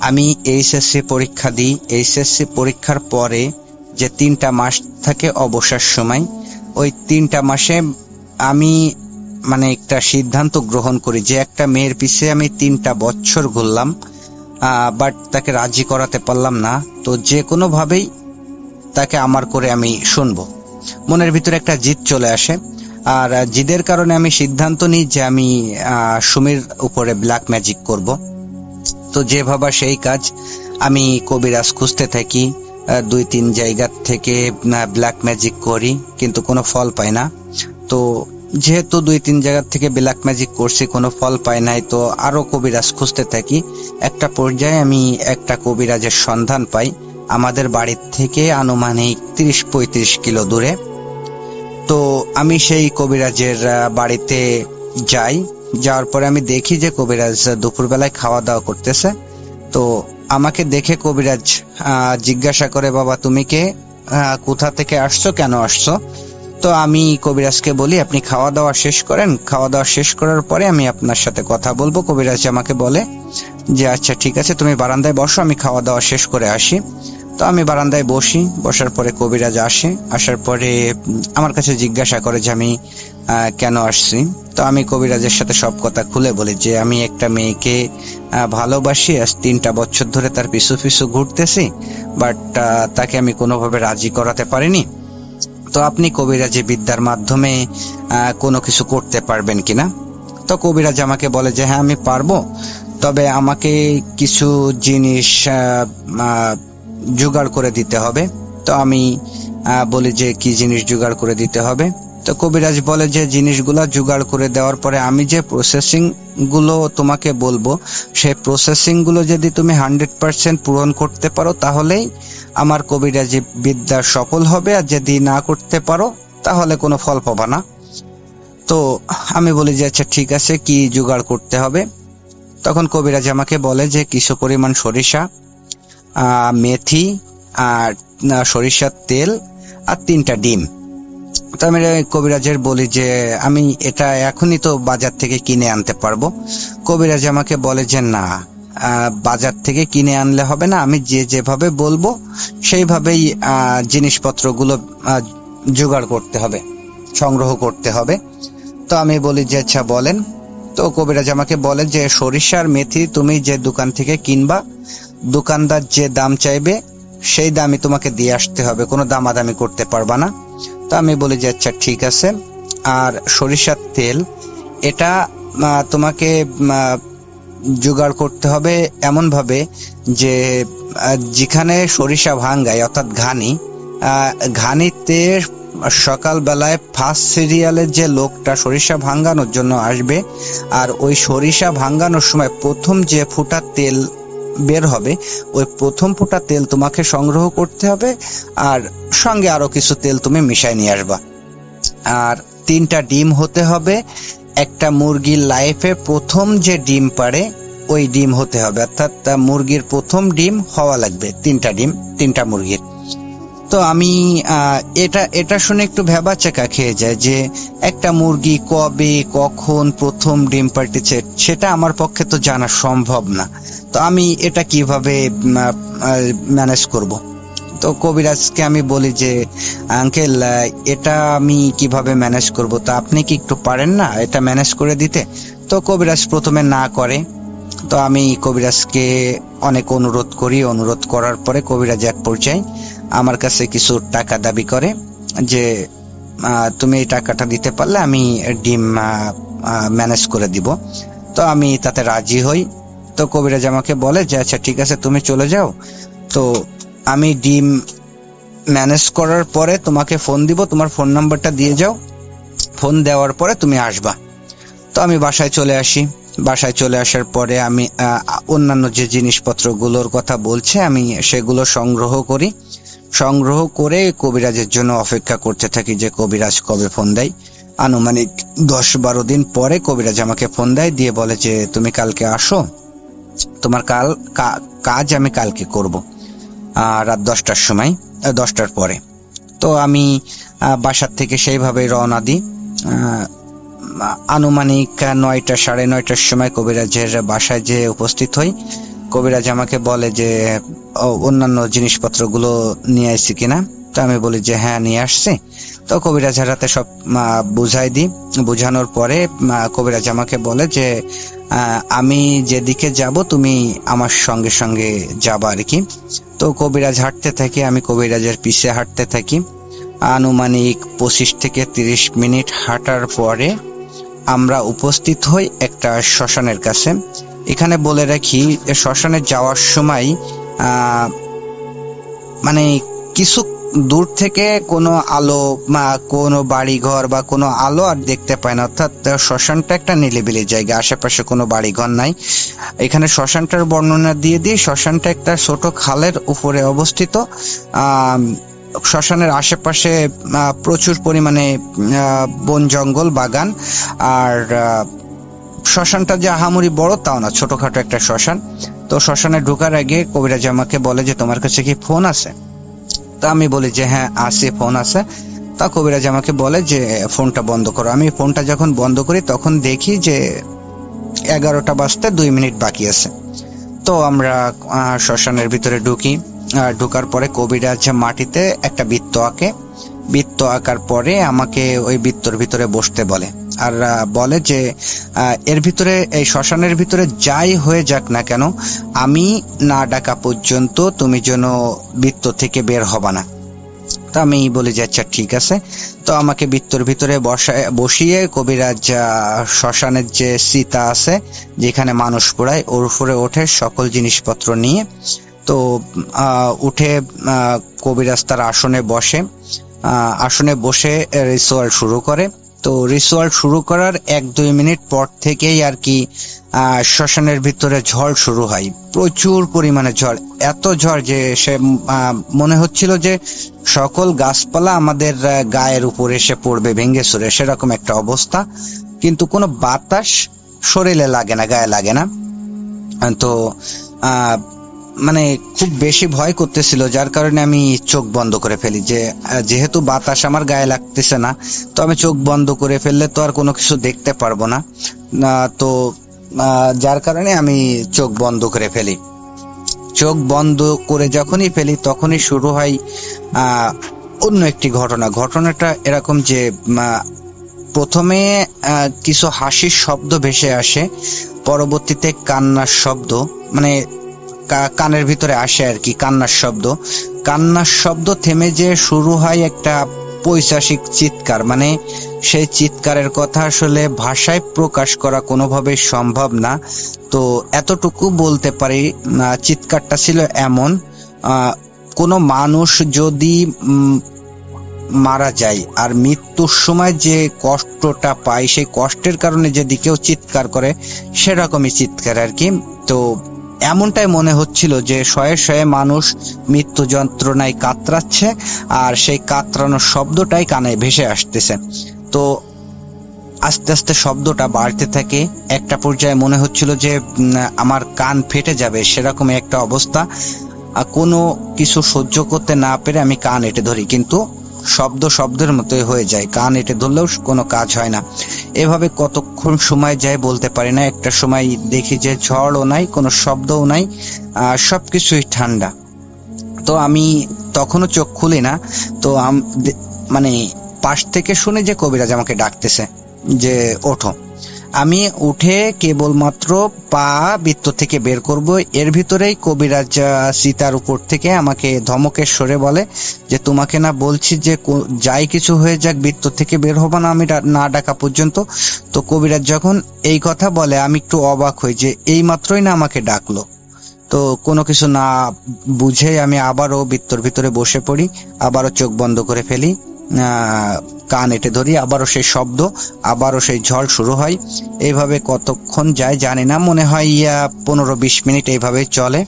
আমি এইচএসসি পরীক্ষা দিই। এইচএসসি পরীক্ষার পরে যে 3টা মাস থাকে অবসর সময়, ওই 3টা মাসে আমি একটা সিদ্ধান্ত গ্রহণ করি যে একটা মেয়ের পিছে আমি 3টা বছর ঘুরলাম, বাট তাকে রাজি করাতে পারলাম না। তো যে কোনো ভাবেই তাকে আমার করে আমি শুনবো। মনের ভিতরে একটা জিদ চলে আসে, আর জিদের কারণে আমি সিদ্ধান্ত নিই যে আমি সুমির উপরে ব্ল্যাক ম্যাজিক করব। তো যে ভাবা সেই কাজ, আমি কবিরাজ খুঁজতে থাকি, 2-3 জায়গা থেকে ব্ল্যাক ম্যাজিক করি, কিন্তু কোনো ফল পাই না। তো যেহেতু 2-3 জায়গা থেকে ব্ল্যাক ম্যাজিক করছি, কোনো ফল পাই নাই, তো আরো কবিরাজ খুঁজতে থাকি। একটা পর্যায়ে আমি একটা কবিরাজের সন্ধান পাই আমাদের বাড়ির থেকে আনুমানিক 30-35 কিলো দূরে। তো আমি সেই কবিরাজের বাড়িতে যাই। যাওয়ার পরে আমি দেখি যে কবিরাজ দুপুরবেলায় খাওয়া দাওয়া করতেছে। তো আমাকে দেখে কবিরাজ জিজ্ঞাসা করে, বাবা তুমি কে, কোথা থেকে আসছো, কেন আসছো? তো আমি কবিরাজকে বলি আপনি খাওয়া দাওয়া শেষ করেন, খাওয়া দাওয়া শেষ করার পরে আমি আপনার সাথে কথা বলবো। কবিরাজ আমাকে বলে যে আচ্ছা ঠিক আছে, তুমি বারান্দায় বসো, আমি খাওয়া দাওয়া শেষ করে আসি। তো আমি বারান্দায় বসি। বসার পরে কবিরাজ আসে। আসার পরে আমার কাছে জিজ্ঞাসা করে যে আমি কেন আসছি। তো আমি কবিরাজের সাথে সব কথা খুলে বলি যে আমি একটা মেয়েকে ভালোবাসি, আজ 3টা বছর ধরে তার পিছু পিছু ঘুরতেছি, বাট তাকে আমি কোনোভাবে রাজি করাতে পারিনি। তো আপনি কবিরাজি বিদ্যার মাধ্যমে কোনো কিছু করতে পারবেন কিনা? তো কবিরাজ আমাকে বলে যে হ্যাঁ আমি পারবো, তবে আমাকে কিছু জিনিস জোগাড় করে দিতে হবে। তো আমি বলি যে কি জিনিস জোগাড় করে দিতে হবে? তো কবিরাজ বলে যে জিনিসগুলো জোগাড় করে দেওয়ার পরে আমি যে প্রসেসিং গুলো তোমাকে বলবো, সেই প্রসেসিং গুলো যদি তুমি 100% পূরণ করতে পারো তাহলেই আমার কবিরাজি বিদ্যা সফল হবে, আর যদি না করতে পারো তাহলে কোনো ফল পাবা না। তো আমি বলি যে আচ্ছা ঠিক আছে, কি জোগাড় করতে হবে? তখন কবিরাজ আমাকে বলে যে কিছু পরিমাণ সরিষা, মেথি, আর সরিষার তেল, আর 3টা ডিম। তো আমি কবিরাজের বলি যে আমি এটা এখনই তো বাজার থেকে কিনে আনতে পারবো। কবিরাজ আমাকে বলে যে না, বাজার থেকে কিনে আনলে হবে না, আমি যেভাবে বলবো সেইভাবেই জিনিসপত্রগুলো জোগাড় করতে হবে, সংগ্রহ করতে হবে। তো আমি বলি যে আচ্ছা বলেন। তো কবিরাজ আমাকে বলে যে সরিষার মেথি তুমি যে দোকান থেকে কিনবা, দোকানদার যে দাম চাইবে সেই দামই তোমাকে দিয়ে আসতে হবে, কোনো দামাদামি করতে পারবা না। তো আমি বলি যে আচ্ছা ঠিক আছে, আর সরিষার তেল, এটা তোমাকে জোগাড় করতে হবে এমন ভাবে যে যেখানে সরিষা ভাঙ্গায় অর্থাৎ ঘানিতে সকালবেলায় ফার্স্ট সিরিয়ালের যে লোকটা সরিষা ভাঙ্গানোর জন্য আসবে, আর ওই সরিষা ভাঙ্গানোর সময় প্রথম যে ফুটা তেল বের হবে, ওই প্রথম ফুটা তেল তোমাকে সংগ্রহ করতে হবে, আর সঙ্গে আরো কিছু তেল তুমি মিশাই নিয়ে আসবা। আর 3টা ডিম হতে হবে। একটা মুরগির লাইফে প্রথম যে ডিম পাড়ে ওই ডিম হতে হবে, অর্থাৎ মুরগির প্রথম ডিম হওয়া লাগবে 3টা ডিম, 3টা মুরগির। তো আমি এটা শুনে একটু ভেবাচেকা খেয়ে যায় যে একটা মুরগি কবে কখন প্রথম ডিম পাড়তেছে সেটা আমার পক্ষে তো জানা সম্ভব না। তো আমি এটা কিভাবে ম্যানেজ করব? তো কবিরাজকে আমি বলি যে আঙ্কেল, এটা আমি কিভাবে ম্যানেজ করব, তো আপনি কি একটু পারেন না এটা ম্যানেজ করে দিতে? তো কবিরাজ প্রথমে না করে। তো আমি কবিরাজকে অনেক অনুরোধ করি, অনুরোধ করার পরে কবিরাজ এক পর্যায়ে আমার কাছে কিছু টাকা দাবি করে যে তুমি এই টাকাটা দিতে পারলে আমি ডিম ম্যানেজ করে দিব। তো আমি তাতে রাজি হই। তো কবিরাজ আমাকে বলে যে আচ্ছা ঠিক আছে, তুমি চলে যাও, তো আমি ডিম ম্যানেজ করার পরে তোমাকে ফোন দিব, তোমার ফোন নাম্বারটা দিয়ে যাও, ফোন দেওয়ার পরে তুমি আসবা। তো আমি বাসায় চলে আসি। বাসায় চলে আসার পরে আমি অন্যান্য যে জিনিসপত্রগুলোর কথা বলছে আমি সেগুলো সংগ্রহ করি। সংগ্রহ করে কবিরাজের জন্য অপেক্ষা করতে থাকি যে কবিরাজ কবে ফোন দেয়। আনুমানিক 10-12 দিন পরে কবিরাজ আমাকে ফোন দেয়, দিয়ে বলে যে তুমি কালকে আসো, তোমার কাজ আমি কালকে করব রাত 10টার সময়, 10টার পরে। তো আমি বাসার থেকে সেইভাবে রওনা দিই। আনুমানিক 9টা 9:30টার সময় কবিরাজের বাসায় যে উপস্থিত হই। কবিরাজ আমাকে বলে যে অন্যান্য জিনিসপত্রগুলো নিয়ে আসছি কিনা। তো আমি বলি যে হ্যাঁ নিয়ে আসছি। তো কবিরাজের হাতে সব বুঝাই দিই। বুঝানোর পরে কবিরাজ আমাকে বলে যে আমি যেদিকে যাব তুমি আমার সঙ্গে সঙ্গে যাবা আর কি। তো কবিরাজ হাঁটতে থাকে, আমি কবিরাজের পিছে হাঁটতে থাকি। আনুমানিক 25 থেকে 30 মিনিট হাঁটার পরে আমরা উপস্থিত হই একটা শ্মশানের কাছে। এখানে বলে রাখি, শ্মশানে যাওয়ার সময় মানে কিছু দূর থেকে কোনো আলো বা কোনো বাড়িঘর বা কোনো আলো আর দেখতে পায় না, অর্থাৎ শ্মশানটা একটা নিরিবিলি জায়গা, আশেপাশে কোনো বাড়িঘর নাই। এখানে শ্মশানটার বর্ণনা দিয়ে দিই। শ্মশানটা একটা ছোট খালের উপরে অবস্থিত। শ্মশানের আশেপাশে প্রচুর পরিমাণে বন জঙ্গল বাগান, আর শ্মশানটা যে আহামরি বড় তাও না, ছোটখাটো একটা শ্মশান। তো শ্মশানে ঢোকার আগে কবিরাজ আমাকে বলে যে তোমার কাছে কি ফোন আছে? তা আমি বলি যে হ্যাঁ আছে, ফোন আছে। তা কবিরাজ আমাকে বলে যে ফোনটা বন্ধ করো। আমি ফোনটা যখন বন্ধ করি তখন দেখি যে 11টা বাজতে 2 মিনিট বাকি আছে। তো আমরা শ্মশানের ভিতরে ঢুকি। ঢোকার পরে কবিরাজ মাটিতে একটা বৃত্ত আঁকে। বৃত্ত আঁকার পরে আমাকে ওই বৃত্তর ভিতরে বসতে বলে, আর বলে যে এর ভিতরে, এই শ্মশানের ভিতরে যাই হয়ে যাক না কেন, আমি না ডাকা পর্যন্ত তুমি যেন বৃত্ত থেকে বের হবা না। তা আমি বলি যে আচ্ছা ঠিক আছে। তো আমাকে বৃত্তর ভিতরে বসিয়ে কবিরাজ শ্মশানের যে চিতা আছে যেখানে মানুষ পোড়ায় ওর উপরে ওঠে সকল জিনিসপত্র নিয়ে। তো উঠে কবিরাজ তার আসনে বসে। আসনে বসে রিচুয়াল শুরু করে। তো রিচুয়াল শুরু করার 1-2 মিনিট পর থেকেই আর কি শ্মশানের ভিতরে ঝড় শুরু হয়, প্রচুর পরিমাণে ঝড়। এত ঝড় যে সে মনে হচ্ছিল যে সকল গাছপালা আমাদের গায়ের উপর এসে পড়বে ভেঙে চুরে, সেরকম একটা অবস্থা। কিন্তু কোনো বাতাস শরীরে লাগে না, গায়ে লাগে না। তো মানে খুব বেশি ভয় করতেছিল, যার কারণে আমি চোখ বন্ধ করে ফেলি। যেহেতু বাতাস আমার গায়ে লাগতেছে না, তো আমি চোখ বন্ধ করে ফেললে তো আর কোনো কিছু দেখতে পারবো না। তো যার কারণে আমি চোখ বন্ধ করে ফেলি। চোখ বন্ধ করে যখনই ফেলি তখনই শুরু হয় অন্য একটি ঘটনা। ঘটনাটা এরকম যে প্রথমে কিছু হাসির শব্দ ভেসে আসে, পরবর্তীতে কান্নার শব্দ, মানে কানের ভিতরে আসে আর কি কান্নার শব্দ। কান্নার শব্দ থেমে যে শুরু হয় একটা পৈশাচিক চিৎকার, মানে সেই চিৎকারের কথা আসলে ভাষায় প্রকাশ করা কোনোভাবেই সম্ভব না। তো এতটুকু বলতে পারি, চিৎকারটা ছিল এমন, কোনো মানুষ যদি মারা যায় আর মৃত্যুর সময় যে কষ্টটা পায়, সেই কষ্টের কারণে যদি কেউ চিৎকার করে সেরকমই চিৎকার আর কি। তো এমনটাই মনে হচ্ছিল যে শয়ে শয়ে মানুষ মৃত্যু যন্ত্রণায় কাতরাচ্ছে, আর সেই কাতরানোর শব্দটাই কানে ভেসে আসতেছে। তো আস্তে আস্তে শব্দটা বাড়তে থাকে, একটা পর্যায়ে মনে হচ্ছিল যে আমার কান ফেটে যাবে, সেরকম একটা অবস্থা। কোনো কিছু সহ্য করতে না পেরে আমি কান এঁটে ধরি, কিন্তু শব্দের মতোই হয়ে যায়, কান এঁটে ধরলেও কোনো কাজ হয় না। এভাবে কতক্ষণ সময় যায় বলতে পারি না। একটা সময় দেখি যে ঝড়ও নাই, কোনো শব্দও নাই, সবকিছুই ঠান্ডা। তো আমি তখনও চোখ খুলি না। তো মানে পাশ থেকে শুনে যে কবিরাজ আমাকে ডাকতেছে যে ওঠো। আমি উঠে কেবলমাত্র পা বৃত্ত থেকে বের করব, এর ভিতরেই কবিরাজ সীতার উপর থেকে আমাকে ধমকের স্বরে বলে যে তোমাকে না বলছি যে যাই কিছু হয়ে যাক বৃত্ত থেকে বের হবা না আমি না ডাকা পর্যন্ত। তো কবিরাজ যখন এই কথা বলে আমি একটু অবাক হই যে এই মাত্রই না আমাকে ডাকলো। তো কোনো কিছু না বুঝে আমি আবারও বৃত্তর ভিতরে বসে পড়ি, আবারও চোখ বন্ধ করে ফেলি, কান এঁটে ধরি, আবারও সেই শব্দ, আবারও সেই ঝড় শুরু হয়। এইভাবে কতক্ষণ যায় জানি না, মনে হয় 15-20 মিনিট এইভাবে চলে।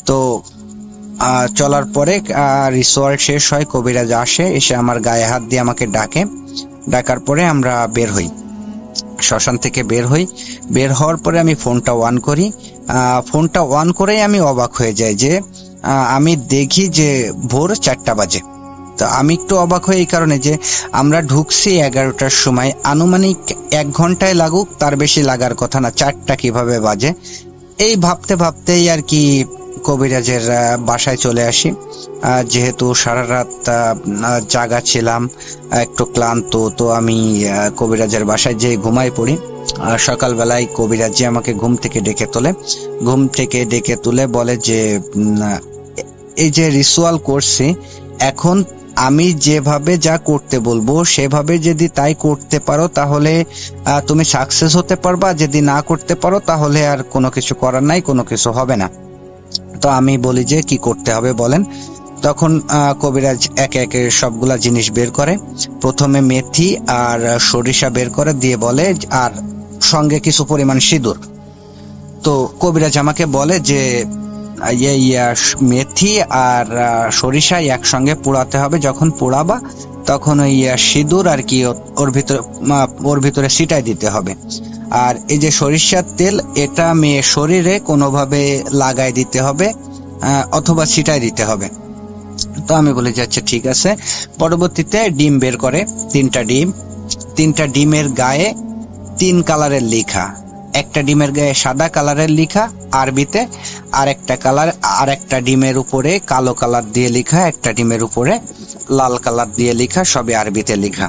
তো চলার পরে রিচুয়াল শেষ হয়, কবিরাজ আসে, এসে আমার গায়ে হাত দিয়ে আমাকে ডাকে। ডাকার পরে আমরা বের হই, শ্মশান থেকে বের হই। বের হওয়ার পরে আমি ফোনটা অন করি। ফোনটা অন করেই আমি অবাক হয়ে যাই যে আমি দেখি যে ভোর 4টা বাজে। তো আমি একটু অবাক হই এই কারণে যে আমরা ঢুকছি 11টার সময়, আনুমানিক 1 ঘন্টায় লাগুক, তার বেশি লাগার কথা না, 4টা কিভাবে বাজে এই ভাবতে ভাবতেই আর কি কবিরাজের বাসায় চলে আসি। যেহেতু সারা রাত জাগা ছিলাম, একটু ক্লান্ত, তো আমি কবিরাজের বাসায় যেয়ে ঘুমাই পড়ি। সকালবেলায় কবিরাজি আমাকে ঘুম থেকে ডেকে তোলে। ঘুম থেকে ডেকে তুলে বলে যে এই যে রিচুয়াল করছি, এখন আমি যেভাবে যা করতে বলবো সেভাবে যদি তাই করতে পারো তাহলে তুমি সাকসেস হতে পারবা, যদি না করতে পারো তাহলে আর কোনো কিছু করার নাই, কোনো কিছু হবে না। তো আমি বলি যে কি করতে হবে বলেন। তখন কবিরাজ একে একে সবগুলা জিনিস বের করে, প্রথমে মেথি আর সরিষা বের করে দিয়ে বলে, আর সঙ্গে কিছু পরিমাণ সিঁদুর। তো কবিরাজ আমাকে বলে যে মেথি আর সরিষা একসঙ্গে পোড়াতে হবে, যখন পোড়াবা তখন ওই সিঁদুর আর কি ওর ভিতরে ছিটাই দিতে হবে। আর এই যে সরিষার তেল, এটা মেয়ে শরীরে কোনোভাবে লাগাই দিতে হবে অথবা ছিটাই দিতে হবে। তো আমি বলে যাচ্ছে ঠিক আছে। পরবর্তীতে ডিম বের করে, 3টা ডিমের গায়ে 3 কালারের লেখা, একটা ডিমের গায়ে সাদা কালারের লেখা আরবিতে, আর একটা ডিমের উপরে কালো কালার দিয়ে লেখা, একটা ডিমের উপরে লাল কালার দিয়ে লেখা, সবই আরবিতে লেখা।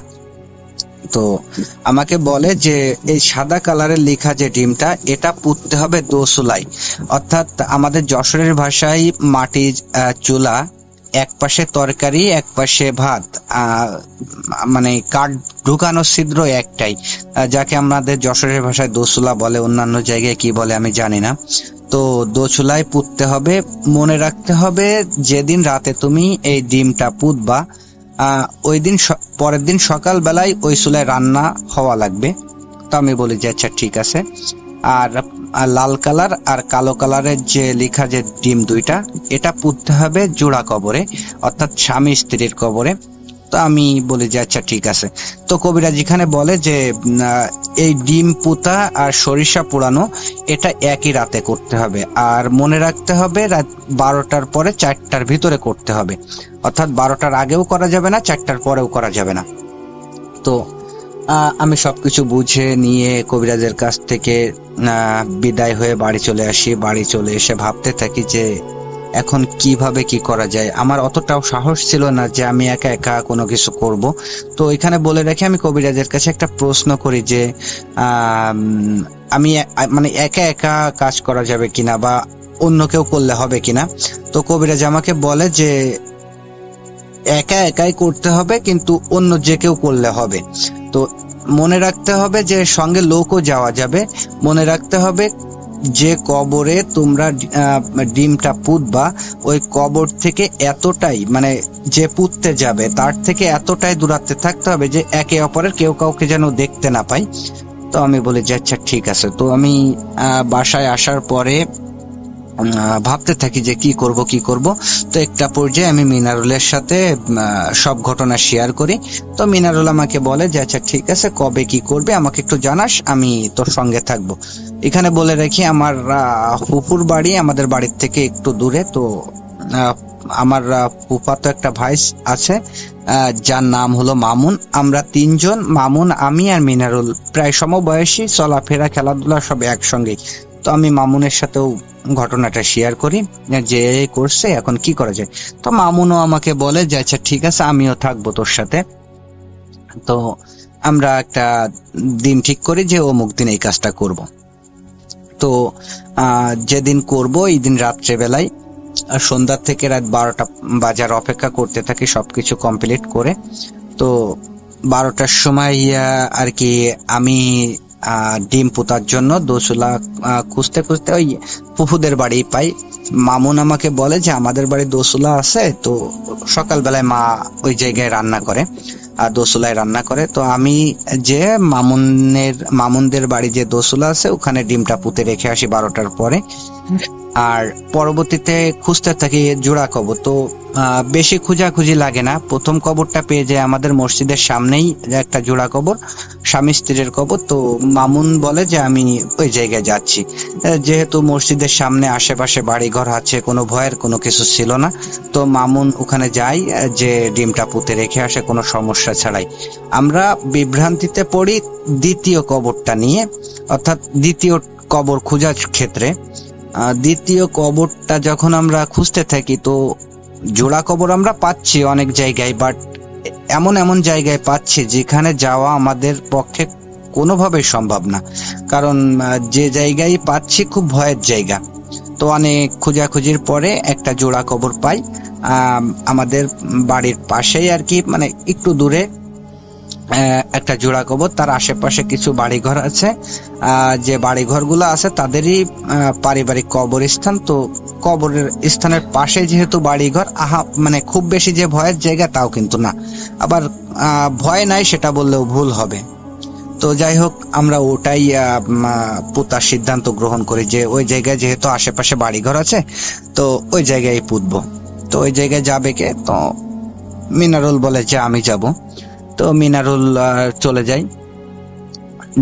তো আমাকে বলে যে এই সাদা কালারের লেখা যে ডিমটা, এটা পুঁততে হবে দোসুলাই, অর্থাৎ আমাদের যশোরের ভাষায় মাটির চুলা, এক পাশে তরকারি এক পাশে ভাত, মানে কাঠ ঢুকানো ছিদ্র একটাই, যাকে আমাদের যশোরের ভাষায় দোসুলা বলে, অন্যান্য জায়গায় কি বলে আমি জানি না। তো দোচুলায় পুঁততে হবে। মনে রাখতে হবে যেদিন রাতে তুমি এই ডিমটা পুঁতবা, ওই দিন পরের দিন সকাল বেলায় ওই চুলায় রান্না হওয়া লাগবে। তো আমি বলি যে আচ্ছা ঠিক আছে। আর লাল কালার আর কালো কালারের যে লেখা যে ডিম দুইটা, এটা পুঁততে হবে জোড়া কবরে, অর্থাৎ স্বামী স্ত্রীর কবরে। তো আমি বলি যে আচ্ছা ঠিক আছে। তো কবিরাজ এখানে বলে যে এই ডিম পুঁতা আর সরিষা পোড়ানো এটা একই রাতে করতে হবে, আর মনে রাখতে হবে রাত 12টার পরে 4টার ভিতরে করতে হবে, অর্থাৎ 12টার আগেও করা যাবে না, 4টার পরেও করা যাবে না। তো আমি সবকিছু বুঝে নিয়ে কবিরাজের কাছ থেকে বিদায় হয়ে বাড়ি চলে আসি। বাড়ি চলে এসে ভাবতে থাকি যে এখন কিভাবে কি করা যায়। আমার অতটাও সাহস ছিল না যে আমি একা একা কোনো কিছু করব। তো এখানে বলে রাখি, আমি কবিরাজের কাছে একটা প্রশ্ন করি যে আমি মানে একা একা কাজ করা যাবে কিনা বা অন্য কেউ করলে হবে কিনা। তো কবিরাজ আমাকে বলে যে একা একাই করতে হবে, কিন্তু অন্য যে কেউ করলে হবে। তো মনে রাখতে হবে যে সঙ্গে লোকও যাওয়া যাবে। মনে রাখতে হবে যে কবরে তোমরা ডিমটা পুঁতবা, ওই কবর থেকে এতটাই, মানে যে পুঁততে যাবে তার থেকে এতটাই দূরত্বে থাকতে হবে যে একে অপরের কেউ কাউকে যেন দেখতে না পায়। তো আমি বলি যে আচ্ছা ঠিক আছে। তো আমি বাসায় আসার পরে ভাবতে থাকি যে কি করব। তো একটা পর্যায়ে আমি মিনারুলের সাথে সব ঘটনা শেয়ার করি। তো মিনারুল আমাকে বলে যে আচ্ছা ঠিক আছে, কবে কি করবে আমাকে একটু জানাস, আমি তোর সঙ্গে থাকবো। এখানে বলে রাখি আমার ফুপুর বাড়ি আমাদের বাড়ির থেকে একটু দূরে। তো আমার ফুফাতো একটা ভাই আছে যার নাম হলো মামুন। আমরা তিনজন, মামুন, আমি আর মিনারুল, প্রায় সমবয়সী, চলাফেরা খেলাধুলা সব একসঙ্গেই। তো আমি মামুনের সাথেও ঘটনাটা শেয়ার করি যে করছে, এখন কি করা যায়। তো মামুনও আমাকে বলে যে আচ্ছা ঠিক আছে, আমিও থাকবো তোর সাথে। তো আমরা একটা দিন ঠিক করি যে অমুক দিন এই কাজটা করব। তো যেদিন করব এই দিন রাত্রেবেলায় সন্ধ্যা থেকে রাত 12টা বাজার অপেক্ষা করতে থাকি সবকিছু কমপ্লিট করে। তো 12টার সময় আর কি আমি ডিম পোতার জন্য দোসুলা খুঁজতে ওই ফুফুদের বাড়ি পাই। মামুন আমাকে বলে যে আমাদের বাড়ি দোসুলা আছে, তো সকালবেলায় মা ওই জায়গায় রান্না করে, দোসুলায় রান্না করে। তো আমি যে মামুনদের বাড়ি যে দোসুলা আছে ওখানে ডিমটা পুঁতে রেখে আসি 12টার পরে। আর পরবর্তীতে খুঁজতে থাকি জোড়া কবর। তো বেশি খোঁজাখুঁজি লাগে না, প্রথম কবরটা পেয়ে যায় আমাদের মসজিদের সামনেই একটা জোড়া কবর, স্বামী স্ত্রীর কবর। তো মামুন বলে যে আমি ওই জায়গায় যাচ্ছি। যেহেতু মসজিদের সামনে আশেপাশে বাড়িঘর আছে, কোনো ভয়ের কোনো কিছু ছিল না। তো মামুন ওখানে যায় যে ডিমটা পুঁতে রেখে আসে কোনো সমস্যা ছাড়াই। আমরা বিভ্রান্তিতে পড়ি দ্বিতীয় কবরটা নিয়ে, অর্থাৎ দ্বিতীয় কবর খোঁজার ক্ষেত্রে। দ্বিতীয় কবরটা যখন আমরা খুঁজতে থাকি, তো জোড়া কবর আমরা পাচ্ছি অনেক জায়গায়, বাট এমন জায়গায় পাচ্ছি যেখানে যাওয়া আমাদের পক্ষে কোনোভাবেই সম্ভব না। কারণ যে জায়গায় পাচ্ছি খুব ভয়ের জায়গা। তো অনেক খোঁজাখুঁজির পরে একটা জোড়া কবর পাই আমাদের বাড়ির পাশেই আর কি, মানে একটু দূরে একটা জোড়া কবর। তার আশেপাশে কিছু বাড়িঘর আছে, যে বাড়িঘরগুলো আছে তাদেরই পারিবারিক কবরস্থান। তো কবরের স্থানের পাশে যেহেতু বাড়িঘর, মানে খুব বেশি যে ভয়ের জায়গা তাও কিন্তু না, আবার ভয় নাই সেটা বললেও ভুল হবে। তো যাই হোক, আমরা ওটাই পুঁতার সিদ্ধান্ত গ্রহণ করি যে ওই জায়গায় যেহেতু আশেপাশে বাড়িঘর আছে, তো ওই জায়গায় পুঁতবো। তো ওই জায়গায় যাবে কে? তো মিনারুল বলে যে আমি যাব। তো মিনারুল চলে যায়।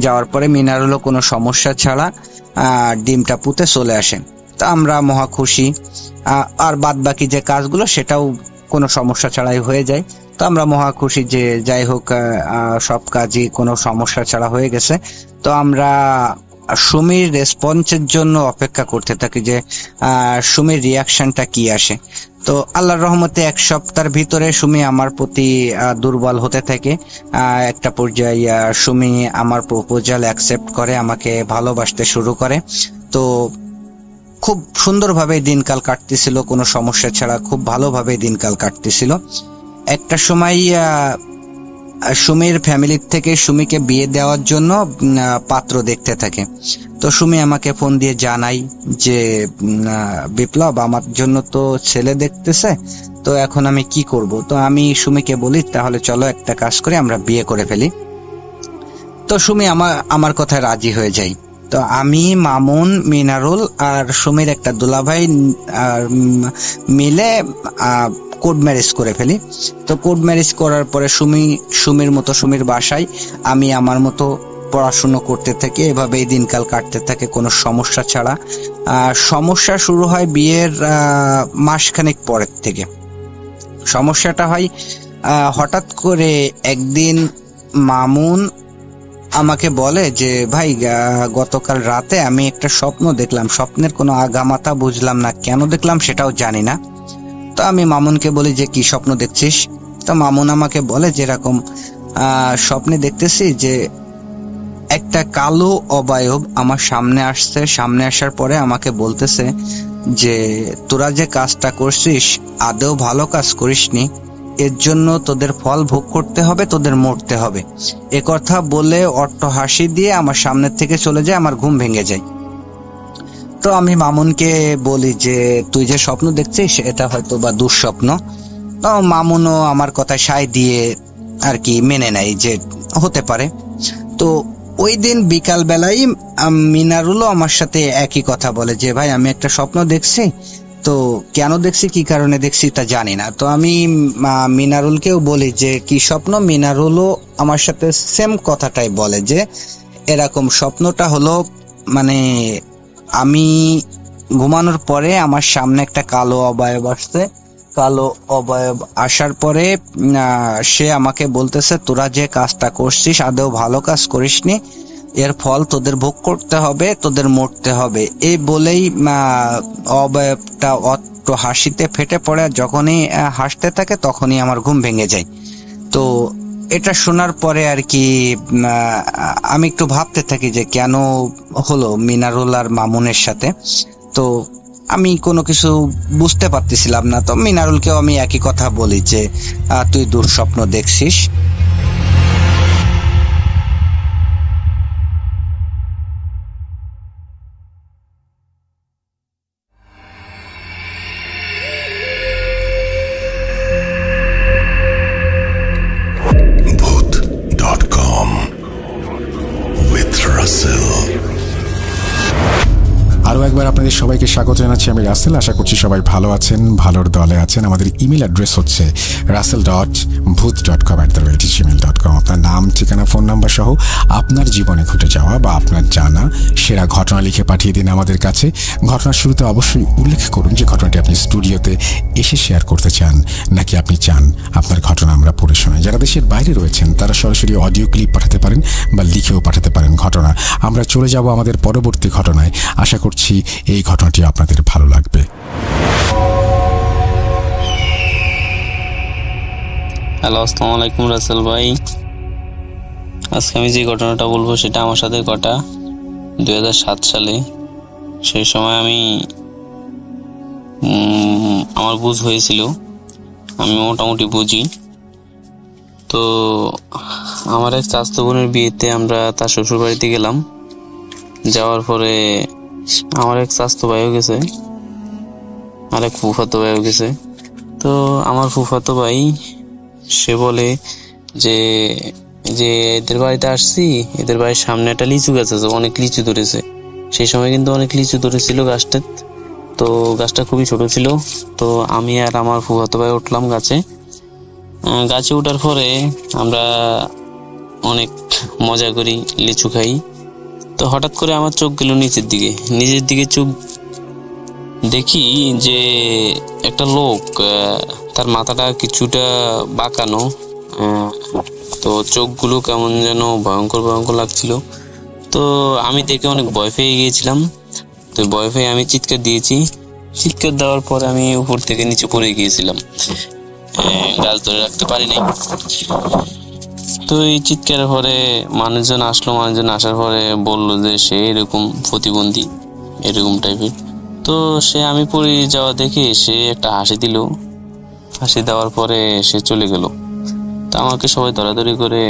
যাওয়ার পরে মিনারুলও কোনো সমস্যা ছাড়া ডিমটা পুঁতে চলে আসে। তো আমরা মহা খুশি। আর বাদ বাকি যে কাজগুলো সেটাও কোনো সমস্যা ছাড়াই হয়ে যায়। তো আমরা মহা খুশি যে যাই হোক সব কাজই কোনো সমস্যা ছাড়া হয়ে গেছে। তো আমরা সুমির রেসপন্সের জন্য অপেক্ষা করতে থাকি যে সুমির রিয়াকশনটা কি আসে। তো আল্লাহর রহমতে 1 সপ্তাহের ভিতরে সুমি আমার প্রতি দুর্বল হতে থাকে। একটা পর্যায়ে সুমি আমার প্রপোজাল অ্যাকসেপ্ট করে, আমাকে ভালোবাসতে শুরু করে। তো খুব সুন্দরভাবে দিনকাল কাটতেছিল, কোনো সমস্যা ছাড়া খুব ভালোভাবে দিনকাল কাটতেছিল। একটা সময় সুমির ফ্যামিলির থেকে সুমিকে বিয়ে দেওয়ার জন্য পাত্র দেখতে থাকে। তো সুমি আমাকে ফোন দিয়ে জানাই যে বিপ্লব, আমার জন্য তো ছেলে দেখতেছে, তো এখন আমি কি করব। তো আমি সুমিকে বলি তাহলে চলো একটা কাজ করি, আমরা বিয়ে করে ফেলি। তো সুমি আমার কথায় রাজি হয়ে যায়। তো আমি, মামুন, মিনারুল আর সুমির একটা দুলাভাই মিলে কোড ম্যারেজ করে ফেলি। তো কোড ম্যারেজ করার পরে সুমির মতো সুমির বাসায়, আমি আমার মতো পড়াশুনো করতে থাকি। এভাবেই দিনকাল কাটতে থাকে কোনো সমস্যা ছাড়া। সমস্যা শুরু হয় বিয়ের মাসখানেক পরের থেকে। সমস্যাটা হয় হঠাৎ করে একদিন মামুন আমাকে বলে যে ভাই, গতকাল রাতে আমি একটা স্বপ্ন দেখলাম। স্বপ্নের কোনো আগামাতা বুঝলাম না, কেন দেখলাম সেটাও জানি না। তো আমি মামুনকে বলি যে কি স্বপ্ন দেখছিস? তো মামুন আমাকে বলে যে এরকম স্বপ্নে দেখতেছি যে একটা কালো অবয়ব আমার সামনে আসছে। সামনে আসার পরে আমাকে বলতেছে যে তোরা যে কাজটা করছিস আদৌ ভালো কাজ করিসনি, এর জন্য তোদের ফল ভোগ করতে হবে, তোদের মরতে হবে। এ কথা বলে অট্ট হাসি দিয়ে আমার সামনের থেকে চলে যায়, আমার ঘুম ভেঙে যায়। তো আমি মামুনকে বলি যে তুই যে স্বপ্ন দেখছিস এটা হয়তো বা দুঃস্বপ্ন। তো মামুনও আমার কথায় সায় দিয়ে আর কি মেনে নেয় যে হতে পারে। তো ওই দিন বিকাল বেলায় মিনারুলও আমার সাথে একই কথা বলে যে ভাই আমি একটা স্বপ্ন দেখছি, তো কেন দেখছি কি কারণে দেখছি তা জানি না। তো আমি মিনারুলকেও বলি যে কি স্বপ্ন, মিনারুলও আমার সাথে সেম কথাটাই বলে যে এরকম স্বপ্নটা হলো মানে আমি ঘুমানোর পরে আমার সামনে একটা কালো অবয়ব আসছে। কালো অবয়ব আসার পরে সে আমাকে বলতেছে তোরা যে কাজটা করছিস আদৌ ভালো কাজ করিসনি, এর ফল তোদের ভোগ করতে হবে, তোদের মরতে হবে। এই বলেই অবয়বটা অট্ট হাসিতে ফেটে পড়ে। যখনই হাসতে থাকে তখনই আমার ঘুম ভেঙে যায়। তো এটা শোনার পরে আর কি আমি একটু ভাবতে থাকি যে কেন হলো মিনারুল আর মামুনের সাথে। তো আমি কোনো কিছু বুঝতে পারতেছিলাম না। তো মিনারুলকেও আমি একই কথা বলি যে তুই দুঃস্বপ্ন দেখছিস। আরও একবার আপনাদের সবাইকে স্বাগত জানাচ্ছি। আমি রাসেল। আশা করছি সবাই ভালো আছেন, ভালোর দলে আছেন। আমাদের ইমেল অ্যাড্রেস হচ্ছে rasel.bhut.com@gmail.com। আপনার নাম, ঠিকানা, ফোন নাম্বার সহ আপনার জীবনে ঘটে যাওয়া বা আপনার জানা সেরা ঘটনা লিখে পাঠিয়ে দিন আমাদের কাছে। ঘটনার শুরুতে অবশ্যই উল্লেখ করুন যে ঘটনাটি আপনি স্টুডিওতে এসে শেয়ার করতে চান, নাকি আপনি চান আপনার ঘটনা আমরা পড়ে শোনাই। যারা দেশের বাইরে রয়েছেন তারা সরাসরি অডিও ক্লিপ পাঠাতে পারেন বা লিখেও পাঠাতে পারেন ঘটনা। আমরা চলে যাব আমাদের পরবর্তী ঘটনায়। আশা করছি এই ঘটনাটি আপনাদের ভালো লাগবে। হ্যালো, আসসালামু আলাইকুম রাসেল ভাই। আজকে আমি যে ঘটনাটা বলবো সেটা আমার সাথে ঘটা 2007 সালে। সেই সময় আমি আমার বুঝ হয়েছিল, আমি মোটামুটি বুঝি। তো আমার এক চাচাতো বোনের বিয়েতে আমরা তার শ্বশুর বাড়িতে গেলাম। যাওয়ার পরে আমার এক চাচাতো ভাইও গেছে, আর এক ফুফাতো ভাইও গেছে। তো আমার ফুফাতো ভাই সে বলে যে যে এদের বাড়িতে আসছি, এদের বাড়ির সামনে একটা লিচু গাছ আছে, অনেক লিচু ধরেছে। সেই সময় কিন্তু অনেক লিচু ধরেছিল গাছটা। তো গাছটা খুবই ছোট ছিল। তো আমি আর আমার ফুফাতো ভাই উঠলাম গাছে। ওঠার পরে আমরা অনেক মজা করি, লিচু খাই। তো হঠাৎ করে আমার চোখ গেল নিচের দিকে চোখ দেখি যে একটা লোক, তার মাথাটা কিছুটা বাঁকানো, তো চোখগুলো কেমন যেন ভয়ঙ্কর লাগছিল। তো আমি দেখে অনেক ভয় পেয়ে গিয়েছিলাম। তো ভয় পেয়ে আমি চিৎকার দিয়েছি। চিৎকার দেওয়ার পরে আমি উপর থেকে নিচে পড়ে গিয়েছিলাম, গাছ ধরে রাখতে পারি নাই। তো এই চিৎকারের পরে মানুষজন আসার পরে বললো যে সে এরকম প্রতিবন্ধী, এরকম টাইপের। তো সে আমি পড়ে যাওয়া দেখে সে একটা হাসি দিল। হাসি দেওয়ার পরে সে চলে গেল। তো আমাকে সবাই দৌড়াদৌড়ি করে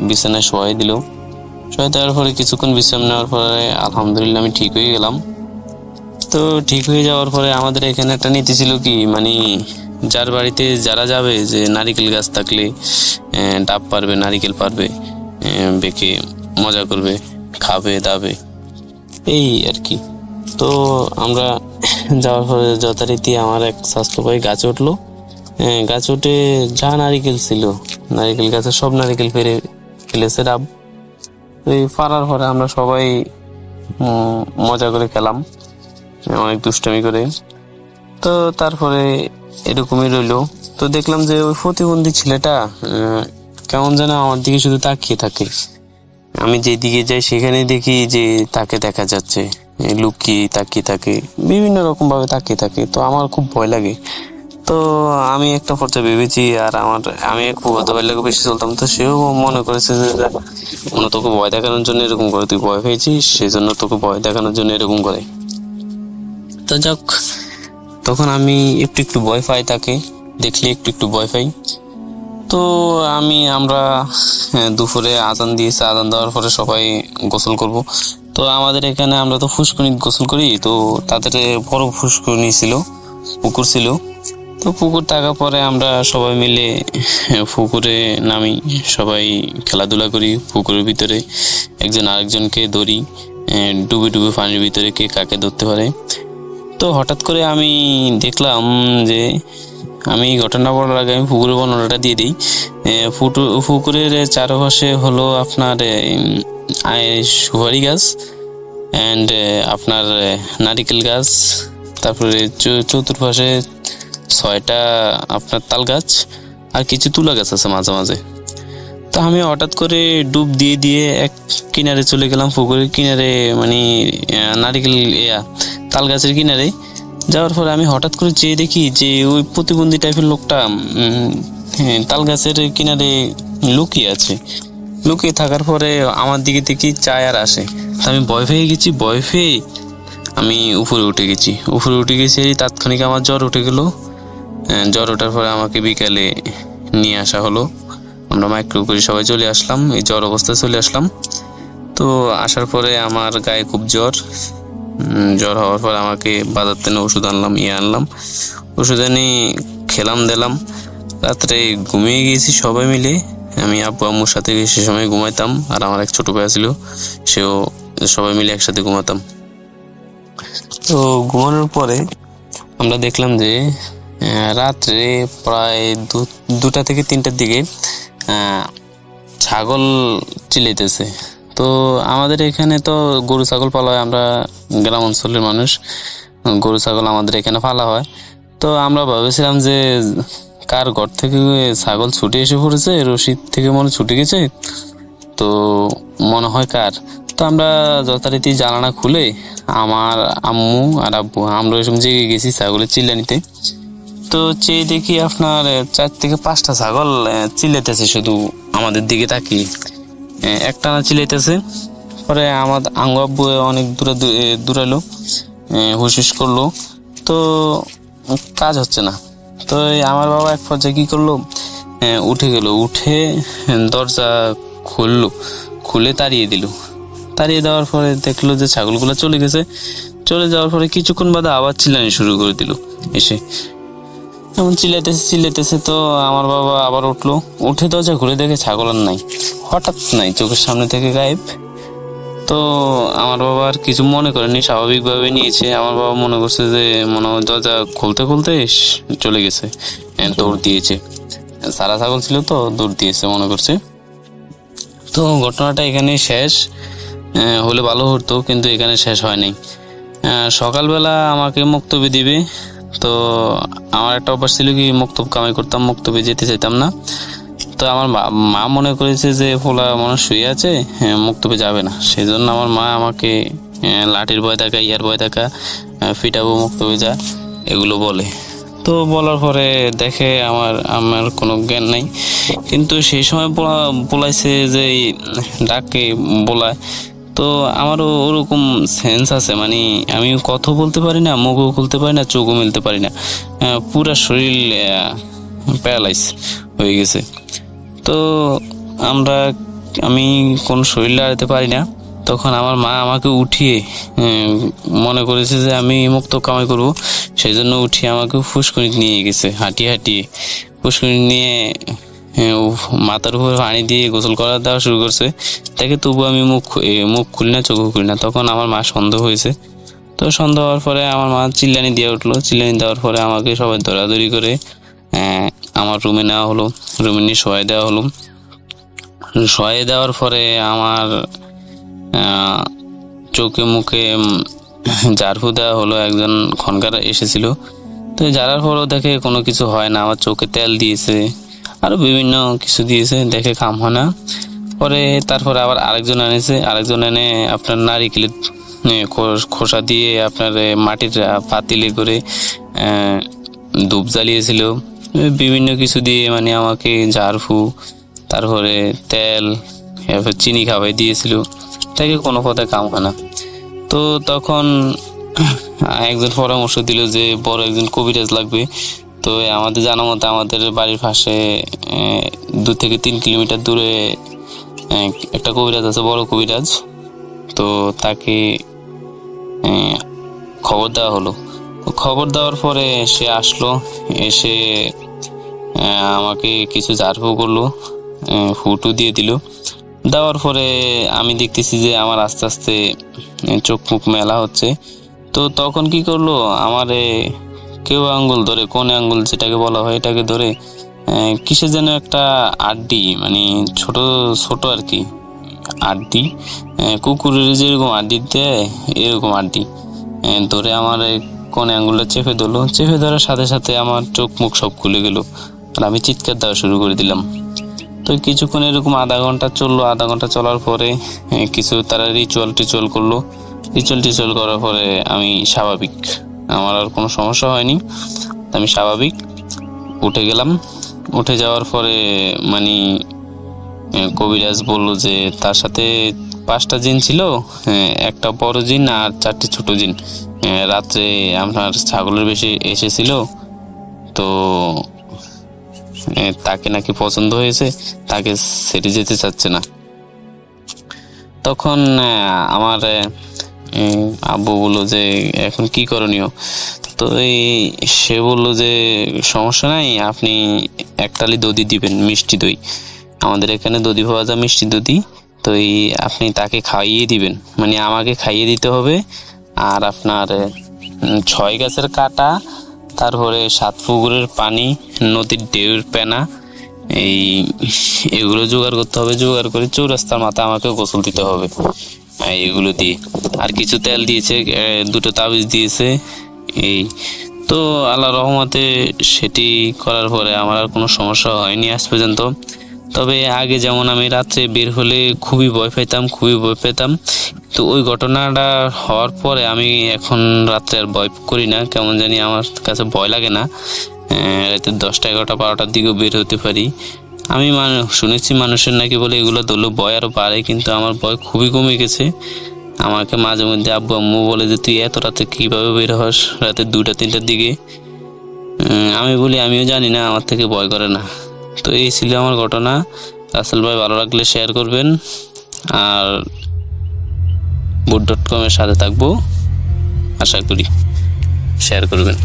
বিছানায় শোয়াই দিল। শোয়াই দেওয়ার পরে কিছুক্ষণ বিশ্রাম নেওয়ার পরে আলহামদুলিল্লাহ আমি ঠিক হয়ে গেলাম। তো ঠিক হয়ে যাওয়ার পরে আমাদের এখানে একটা নীতি ছিল কি, মানে যার বাড়িতে যারা যাবে যে নারিকেল গাছ থাকলে ডাব পারবে, নারিকেল পারবে, বেঁকে মজা করবে, খাবে দাবে, এই আর কি। তো আমরা যাওয়ার পরে যথারীতি আমার এক স্বাস্থ্য ভাই গাছে উঠলো। গাছ উঠে যা নারিকেল ছিল, নারিকেল গাছে সব নারিকেল ফেলেছে ডাব। এই পারার পরে আমরা সবাই মজা করে খেলাম, অনেক দুষ্টামি করে। তো তারপরে এরকমই রইলো। তো দেখলাম যে ওই প্রতিবন্ধী ছেলেটা কেমন যেন আমার দিকে শুধু তাকিয়ে থাকে। আমি যেদিকে যাই সেখানে দেখি যে তাকে দেখা যাচ্ছে, লুকিয়ে তাকিয়ে থাকে, বিভিন্ন রকম ভাবে তাকিয়ে থাকে। তো আমার খুব ভয় লাগে। তো আমি একটা পর্যায়ে ভেবেছি, আর আমি খুব ভাইলাকে বেশি চলতাম। তো সেও মনে করেছে যে তোকে ভয় দেখানোর জন্য এরকম করে, তুই ভয় পেয়েছিস সেজন্য তোকে ভয় দেখানোর জন্য এরকম করে। তো যাক, তখন আমি একটু ভয় পাই, তাকে দেখলে একটু ভয় পাই। তো আমরা দুপুরে আজান দিয়েছে, আজান দেওয়ার পরে সবাই গোসল করব। তো আমাদের এখানে আমরা তো ফুসকুনি গোসল করি, তো তাদের বড় ফুসকুনি ছিল, পুকুর ছিল। তো পুকুর থাকার পরে আমরা সবাই মিলে পুকুরে নামি, সবাই খেলাধুলা করি পুকুরের ভিতরে, একজন আরেকজনকে ধরি, ডুবে ডুবে পানির ভিতরে কে কাকে ধরতে পারে। তো হঠাৎ করে আমি দেখলাম যে, আমি ঘটনা বলার আগে আমি পুকুরের বর্ণনাটা দিয়ে দিই। পুকুরের চারপাশে হলো আপনার সুপারি গাছ অ্যান্ড আপনার নারিকেল গাছ, তারপরে চতুর্পাশে 6টা আপনার তাল গাছ আর কিছু তুলা গাছ আছে মাঝে মাঝে। তো আমি হঠাৎ করে ডুব দিয়ে দিয়ে এক কিনারে চলে গেলাম, পুকুরের কিনারে, মানে নারিকেল তাল গাছের কিনারে যাওয়ার পরে আমি হঠাৎ করে চেয়ে দেখি যে ওই প্রতিবন্ধী টাইপের লোকটা তাল গাছের কিনারে লুকিয়ে আছে। লুকিয়ে থাকার পরে আমার দিকে দেখি চায় আর আসে। আমি ভয় পেয়ে গেছি, ভয় পেয়ে আমি উপরে উঠে গেছি। তাৎক্ষণিক আমার জ্বর উঠে গেল। জ্বর ওঠার পরে আমাকে বিকালে নিয়ে আসা হলো। আমরা মাইক্রো করে সবাই চলে আসলাম, এই জ্বর অবস্থায় চলে আসলাম। তো আসার পরে আমার গায়ে খুব জ্বর হওয়ার পর আমাকে বাজার থেকে ওষুধ আনলাম, ওষুধ এনে খেলাম দিলাম। রাত্রে ঘুমিয়ে গিয়েছি সবাই মিলে, আমি আব্বু আম্মুর সাথে সে সময় ঘুমাইতাম, আর আমার এক ছোট ভাই ছিল, সেও সবাই মিলে একসাথে ঘুমাতাম। তো ঘুমানোর পরে আমরা দেখলাম যে রাত্রে প্রায় 2টা থেকে 3টার দিকে ছাগল চিল্লাইতেছে। তো আমাদের এখানে তো গরু ছাগল পালা হয়, আমরা গ্রাম অঞ্চলের মানুষ, গরু ছাগল আমাদের এখানে পালা হয়। তো আমরা ভাবেছিলাম যে কার ঘর থেকে ছাগল ছুটে এসে পড়েছে, রশিদ থেকে মনে ছুটে গেছে, তো মনে হয় কার। তো আমরা যথারীতি জানালা খুলে আমার আম্মু আর আব্বু আমরা ওই সময় জেগে গেছি ছাগলের চিল্লানিতে। তো চেয়ে দেখি আপনার 4 থেকে 5টা ছাগল চিল্লাইতেছে, শুধু আমাদের দিকে তাকিয়ে একটানা চিল্লাইতেছে। পরে আমার আঙ্গু আব্বু অনেক দূরালো, হুশ করলো, তো কাজ হচ্ছে না। তো আমার বাবা এক পর্যায়ে কি করলো, উঠে গেল, উঠে দরজা খুলে তাড়িয়ে দেওয়ার পরে দেখলো যে ছাগলগুলো চলে গেছে। চলে যাওয়ার পরে কিছুক্ষণ বাদে আবার চিল্লানি শুরু করে দিল এসে, এমন চিল্লাইতেছে। তো আমার বাবা আবার উঠে দরজা ঘুরে দেখে ছাগল আর নাই, হঠাৎ নাই, চোখের সামনে থেকে গায়েব। তো আমার বাবা আর কিছু মনে করেনি, স্বাভাবিকভাবে নিয়েছে। আমার বাবা মনে করছে যে দরজা খুলতে চলে গেছে, দৌড় দিয়েছে, সারা ছাগল ছিল তো দৌড় দিয়েছে মনে করছে। তো ঘটনাটা এখানে শেষ হলে ভালো হতো, কিন্তু এখানে শেষ হয়নি। সকালবেলা আমাকে মুক্তবি দিবে। তো আমার একটা অভ্যাস ছিল কি, মুক্তব কামাই করতাম, মুক্তবে যেতে চাইতাম না। তো আমার মা মনে করেছে যে ফোলা মানুষ শুয়ে আছে, মুক্তবে যাবে না, সেই জন্য আমার মা আমাকে লাঠির ভয় থাকা, ইয়ার ভয় থাকা, ফিটাবো মুক্তবে যা, এগুলো বলে। তো বলার পরে দেখে আমার কোনো জ্ঞান নাই, কিন্তু সেই সময় বলাইছে যে ডাকে বলায়। তো আমারও ওরকম সেন্স আছে, মানে আমি কথা বলতে পারি না, মুখও খুলতে পারি না, চোখও মেলতে পারি না, পুরা শরীর প্যারালাইজ হয়ে গেছে। তো আমি কোন শরীর লাড়াতে পারি না। তখন আমার মা আমাকে উঠিয়ে মনে করেছে যে আমি মুক্ত কামাই করব, সেই জন্য উঠিয়ে আমাকে ফুসকুনি নিয়ে গেছে, হাঁটিয়ে ফুসকুনি নিয়ে মাথার উপর পানি দিয়ে গোসল করা দেওয়া শুরু করছে। দেখে তবু আমি মুখ খুলি না, চোখও খুলি না। তখন আমার মা সন্দেহ হয়েছে। তো সন্দেহ হওয়ার পরে আমার মা চিল্লানি দিয়ে উঠলো। চিল্লানি দেওয়ার পরে আমাকে সবাই দৌড়াদৌড়ি করে আমার রুমে নেওয়া হলো, রুমে নিয়ে শোয়াই দেওয়া হলো। শোয়াই দেওয়ার পরে আমার চোখে মুখে ঝাড়ফু দেওয়া হলো, একজন খনকার এসেছিল। তো ঝাড়ার পরেও দেখে কোনো কিছু হয় না, আমার চোখে তেল দিয়েছে, আরো বিভিন্ন কিছু দিয়েছে, দেখে কাম হয় না। পরে তারপরে আবার আরেকজন এনে আপনার নারিকেলের খোসা দিয়ে আপনার মাটির পাতিলে করে ধূপ জ্বালিয়েছিল, বিভিন্ন কিছু দিয়ে, মানে আমাকে ঝাড়ফু, তারপরে তেল, এরপর চিনি খাওয়াই দিয়েছিল। তাকে কোনো পথে কাম হয় না। তো তখন একজন পরামর্শ দিল যে বড় একজন কবিরাজ লাগবে। তো তো আমাদের জানা মতে আমাদের বাড়ির পাশে 2 থেকে 3 কিলোমিটার দূরে একটা কবিরাজ আছে, বড় কবিরাজ। তো তাকে খবর দেওয়া হলো। তো খবর দেওয়ার পরে সে আসলো, এসে আমাকে কিছু ঝাড়ফুঁক করলো, ফুটো দিয়ে দিল। দেওয়ার পরে আমি দেখতেছি যে আমার আস্তে আস্তে চোখ মুখ মেলা হচ্ছে। তো তখন কি করলো, আমারে কেউ আঙ্গুল ধরে, কোন আঙ্গুল যেটাকে বলা হয়, এটাকে ধরে কিসের যেন একটা আড্ডি, মানে ছোট ছোট আর কি আড্ডি, কুকুরের যেরকম আড্ডি দেয় এরকম আড্ডি ধরে আমার কোন আঙ্গুলটা চেপে ধরলো। চেপে ধরার সাথে সাথে আমার চোখ মুখ সব খুলে গেল, আর আমি চিৎকার দেওয়া শুরু করে দিলাম। তো কিছুক্ষণ এরকম আধা ঘন্টা চললো। আধা ঘন্টা চলার পরে কিছু তারা রিচুয়াল করলো। রিচুয়াল করার পরে আমি স্বাভাবিক, আমার আর কোনো সমস্যা হয়নি। আমি স্বাভাবিক উঠে গেলাম। উঠে যাওয়ার পরে মানে কবিরাজ বলল যে তার সাথে 5টা জিন ছিল, একটা বড় জিন আর 4টি ছোট জিন। রাত্রে আপনার ছাগলের বেশি এসেছিল, তো তাকে নাকি পছন্দ হয়েছে, তাকে ছেড়ে যেতে চাচ্ছে না। তখন আমার আব্বু বললো যে এখন কি করণীয়। তো সে বললো যে সমস্যা নাই, আপনি 1 টালি দধি দিবেন, মিষ্টি দই। আমাদের এখানে দধি পাওয়া যায়, মিষ্টি দধি। তো আপনি তাকে খাইয়ে দিবেন, মানে আমাকে খাইয়ে দিতে হবে। আর আপনার 6 গাছের কাটা, তারপরে 7 পুকুরের পানি, নদীর ঢেউর পেনা, এগুলো জোগাড় করতে হবে। জোগাড় করে চৌরাস্তার মাথা আমাকে গোসল দিতে হবে এগুলো দিয়ে। আর কিছু তেল দিয়েছে, 2টো তাবিজ দিয়েছে। তো আল্লাহ রহমতে সেটি করার পরে আমার আর কোনো সমস্যা হয়নি আজ পর্যন্ত। তবে আগে যেমন আমি রাত্রে বের হলে খুবই ভয় পেতাম। তো ওই ঘটনাটা হওয়ার পরে আমি এখন রাত্রে আর ভয় করি না, কেমন জানি আমার কাছে ভয় লাগে না। রাতে 10টা 11টা 12টার দিকেও বের হতে পারি। আমি শুনেছি মানুষের নাকি বলে এগুলো ধরলে ভয় আরও বাড়ে, কিন্তু আমার ভয় খুবই কমে গেছে। আমাকে মাঝে মধ্যে আব্বু আম্মু বলে যে তুই এত রাতে কীভাবে বের হস, রাতে 2টা 3টার দিকে। আমি বলি আমিও জানি না, আমার থেকে ভয় করে না। তো এই ছিল আমার ঘটনা। রাসেল ভাই ভালো লাগলে শেয়ার করবেন, আর boot.com এর সাথে থাকবো, আশা করি শেয়ার করবেন।